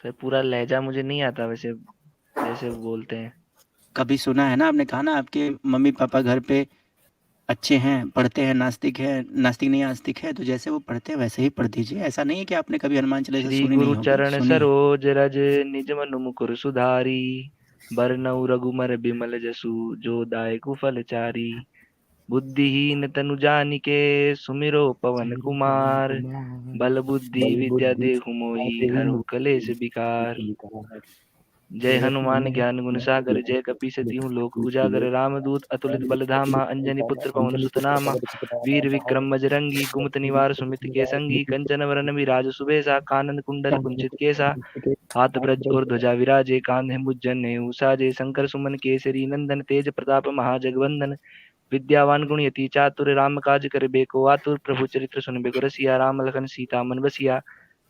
सर पूरा लहजा मुझे नहीं आता वैसे, जैसे वो बोलते हैं। कभी सुना है ना, आपने कहा ना आपके मम्मी पापा घर पे अच्छे हैं, पढ़ते हैं, नास्तिक है, नास्तिक नहीं आस्तिक है, तो जैसे वो पढ़ते हैं वैसे ही पढ़ दीजिए। ऐसा नहीं है कि आपने कभी हनुमान चालीसा श्री सुनी गुरु नहीं होगी, चरण सुनी है। सरोज रज निज मनु मुकुर सुधारी, बरनउँ रघुबर बिमल जसु जो दायकु फल चारी। बुद्धिहीन तनु जानिके सुमिरो पवन कुमार, बल बुद्धि विद्या देहु मोहि हरहु कलेश विकार। जय हनुमान ज्ञान गुण सागर, जय कपीस तिहुँ लोक उजागर, रामदूत अतुलित बल धामा, अंजनी पुत्र पवन सुत नामा। वीर विक्रम बजरंगी, कुमत निवार सुमित के संगी, कंचन वरन विराज सुबेसा, कानन कुंडल कुंचित केसा। हाथ ब्रज और ध्वजा विराजे, कांधे मुझ जनेऊ साजे, शंकर सुमन केसरी नंदन, तेज प्रताप महाजगवंदन। विद्यावान गुणयति चातुर, राम काज करबे को आतुर, प्रभु चरित्र सुनबे को रसिया, राम लखन सीता मन बसिया।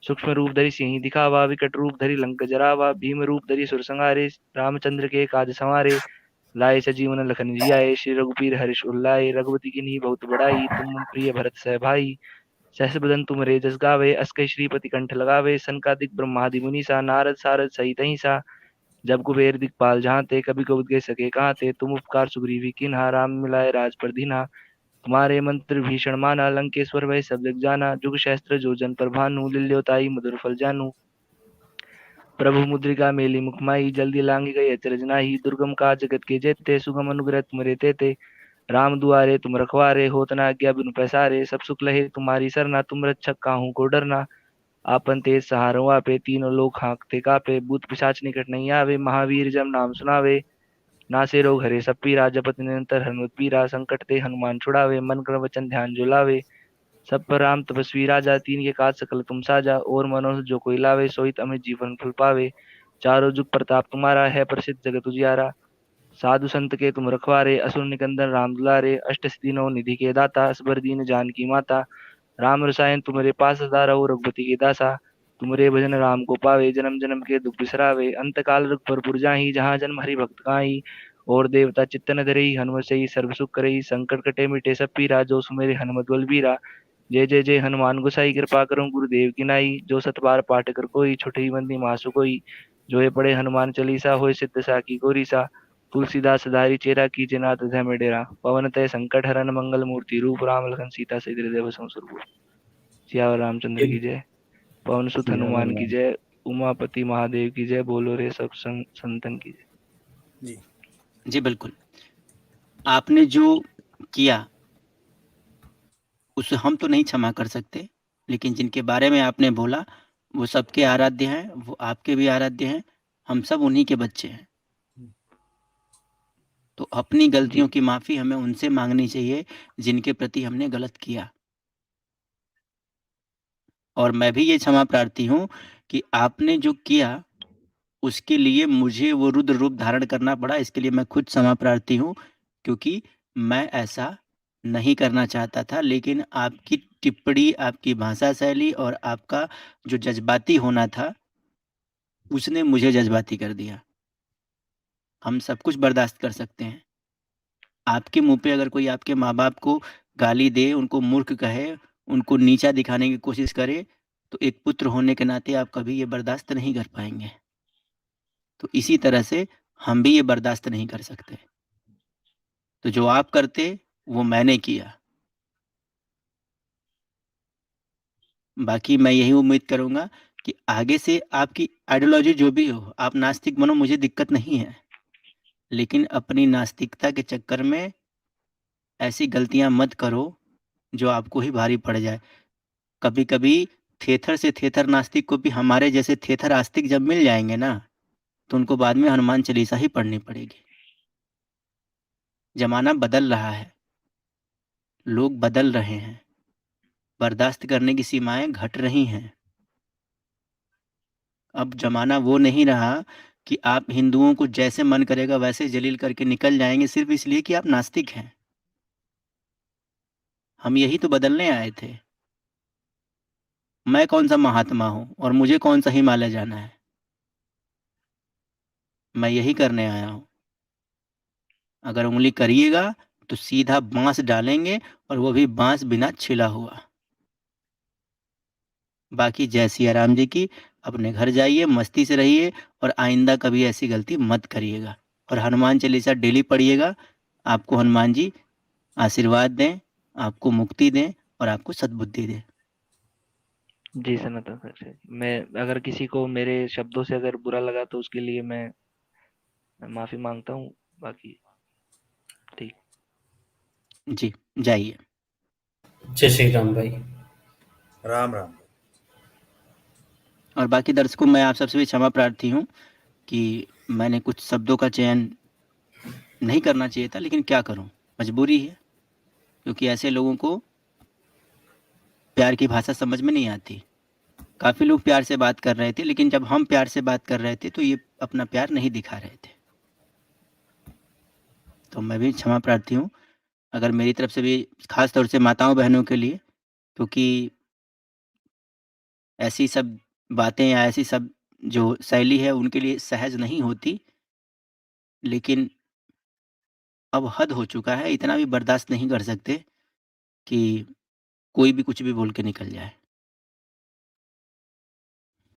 सूक्ष्म रूप धरि सिंहि दिखावा, विकट रूप धरि लंक जरावा, भीम रूप धरि सुर संहारे, रामचंद्र के काज संवारे। लाए सजीवन लखन जियाए, श्री रघुपीर हर्ष उर लाए, रघुपति कीन्ही बहुत बड़ाई, तुम मम प्रिय भरत सह भाई। सहस बदन तुमरे जस गावे, अस कहि श्रीपति कंठ लगावे, सनकादिक ब्रह्मादि मुनीसा, नारद सारद सहित अहिंसा। जब कुबेर दिखपाल जहाँते, कभी कोविद कह सके कहाँ ते, तुम उपकार सुग्रीवी कीन्हा, राम मिलाए राजपद दीन्हा। तुम्हारे मंत्र भीषण माना, लंकेश्वर भय सब जग जाना, जुग सहस्त्र जो जन पर भानु, लिल्योताई मधुर फल जानू। प्रभु मुद्रिका मेली मुख माई, जल्दी लांगी गई अचरज नाही, दुर्गम काज जगत के जेते, सुगम अनुग्रह तुमरे तेते। राम दुआरे तुम रखवारे, होत न आज्ञा बिनु पैसारे, सब सुख लहे तुम्हारी सरना, तुम रक्षक काहू को डरना। आपन तेज सहारो आपे, तीनों लोग हाँकते कापे, भूत पिशाच निकट नहीं आवे, महावीर जब नाम सुनावे। नासे रोग हरे सब पीरा, जपत निरंतर हनुमत पीरा, संकट ते हनुमान छुड़ावे, मन क्रम वचन ध्यान जो लावे। सब पर राम तपस्वी राजा, तीन के काज सकल तुम साजा, और मनोज जो कोई लावे, सोई अमित जीवन फल पावे। चारों जुग प्रताप तुम्हारा है, प्रसिद्ध जगत उजियारा। साधु संत के तुम रखवारे, असुर निकंदन राम दुलारे, अष्ट सिद्धि नौ निधि के दाता, असबर दीन जानकी माता। राम रसायन तुम्हारे पास सदा रहो, रघुपति के दासा। तुमरे भजन राम को पावे, जन्म जन्म के दुख बिसरावे, अंत काल रघुपुर जाहि, जहाँ जन्म हरि भक्त काहि। और देवता चित्तन धरई, हनुमत से सर्व सुख करई, संकट कटे मिटे सब पीरा, जो सुमेरे हनुमत बलबीरा। जय जय जय हनुमान गोसाई, कृपा करो गुरुदेव की नाई, जो सत बार पाठ कर कोई, छुटई बंदी मासु कोई। जो ये पढ़े हनुमान चालीसा, होय सिद्ध साकी गोरीसा। तुलसीदास सदारि चेरा, कीजे नाथ हृदय में डेरा। पवन तय संकट हरन, मंगल मूर्ति रूप, राम लखन सीता सहित हृदय बसहु स्वरूप। सियावर रामचंद्र की जय। पवन सुत हनुमान की जय। उमापति महादेव की जय। बोलो रे सब संतन की जय। जी जी बिल्कुल, आपने जो किया उसे हम तो नहीं क्षमा कर सकते, लेकिन जिनके बारे में आपने बोला वो सबके आराध्य हैं, वो आपके भी आराध्य हैं, हम सब उन्हीं के बच्चे हैं। तो अपनी गलतियों जी की माफ़ी हमें उनसे मांगनी चाहिए जिनके प्रति हमने गलत किया। और मैं भी ये क्षमा प्रार्थी हूँ कि आपने जो किया उसके लिए मुझे वो रुद्र रूप धारण करना पड़ा, इसके लिए मैं खुद क्षमा प्रार्थी हूँ, क्योंकि मैं ऐसा नहीं करना चाहता था। लेकिन आपकी टिप्पणी, आपकी भाषा शैली और आपका जो जज्बाती होना था, उसने मुझे जज्बाती कर दिया। हम सब कुछ बर्दाश्त कर सकते हैं। आपके मुँह पे अगर कोई आपके माँ-बाप को गाली दे, उनको मूर्ख कहे, उनको नीचा दिखाने की कोशिश करे, तो एक पुत्र होने के नाते आप कभी ये बर्दाश्त नहीं कर पाएँगे। तो इसी तरह से हम भी ये बर्दाश्त नहीं कर सकते। तो जो आप करते वो मैंने किया। बाकी मैं यही उम्मीद करूँगा कि आगे से आपकी आइडियोलॉजी जो भी हो, आप नास्तिक बनो, मुझे दिक्कत नहीं है, लेकिन अपनी नास्तिकता के चक्कर में ऐसी गलतियां मत करो जो आपको ही भारी पड़ जाए। कभी कभी थेथर से थेथर नास्तिक को भी हमारे जैसे थेथर आस्तिक जब मिल जाएंगे ना, तो उनको बाद में हनुमान चालीसा ही पढ़नी पड़ेगी। जमाना बदल रहा है, लोग बदल रहे हैं, बर्दाश्त करने की सीमाएं घट रही हैं। अब जमाना वो नहीं रहा कि आप हिंदुओं को जैसे मन करेगा वैसे जलील करके निकल जाएंगे सिर्फ इसलिए कि आप नास्तिक हैं। हम यही तो बदलने आए थे। मैं कौन सा महात्मा हूं और मुझे कौन सा हिमालय जाना है? मैं यही करने आया हूं। अगर उंगली करिएगा तो सीधा बांस डालेंगे, और वो भी बांस बिना छिला हुआ। बाकी जय सिया राम जी की। अपने घर जाइए, मस्ती से रहिए, और आइंदा कभी ऐसी गलती मत करिएगा। और हनुमान चालीसा डेली पढ़िएगा। आपको हनुमान जी आशीर्वाद दें, आपको मुक्ति दें और आपको सद्बुद्धि दें। जी सनातन सर, मैं अगर किसी को मेरे शब्दों से अगर बुरा लगा तो उसके लिए मैं माफी मांगता हूँ। बाकी ठीक। जी, जाइए। जय श्री राम भाई। राम राम। और बाकी दर्शकों, मैं आप सबसे भी क्षमा प्रार्थी हूँ कि मैंने कुछ शब्दों का चयन नहीं करना चाहिए था, लेकिन क्या करूँ, मजबूरी है। क्योंकि ऐसे लोगों को प्यार की भाषा समझ में नहीं आती। काफ़ी लोग प्यार से बात कर रहे थे, लेकिन जब हम प्यार से बात कर रहे थे तो ये अपना प्यार नहीं दिखा रहे थे। तो मैं भी क्षमा प्रार्थी हूँ, अगर मेरी तरफ से भी, खास तौर से माताओं बहनों के लिए, क्योंकि ऐसी सब बातें या ऐसी सब जो शैली है उनके लिए सहज नहीं होती। लेकिन अब हद हो चुका है, इतना भी बर्दाश्त नहीं कर सकते कि कोई भी कुछ भी बोल के निकल जाए।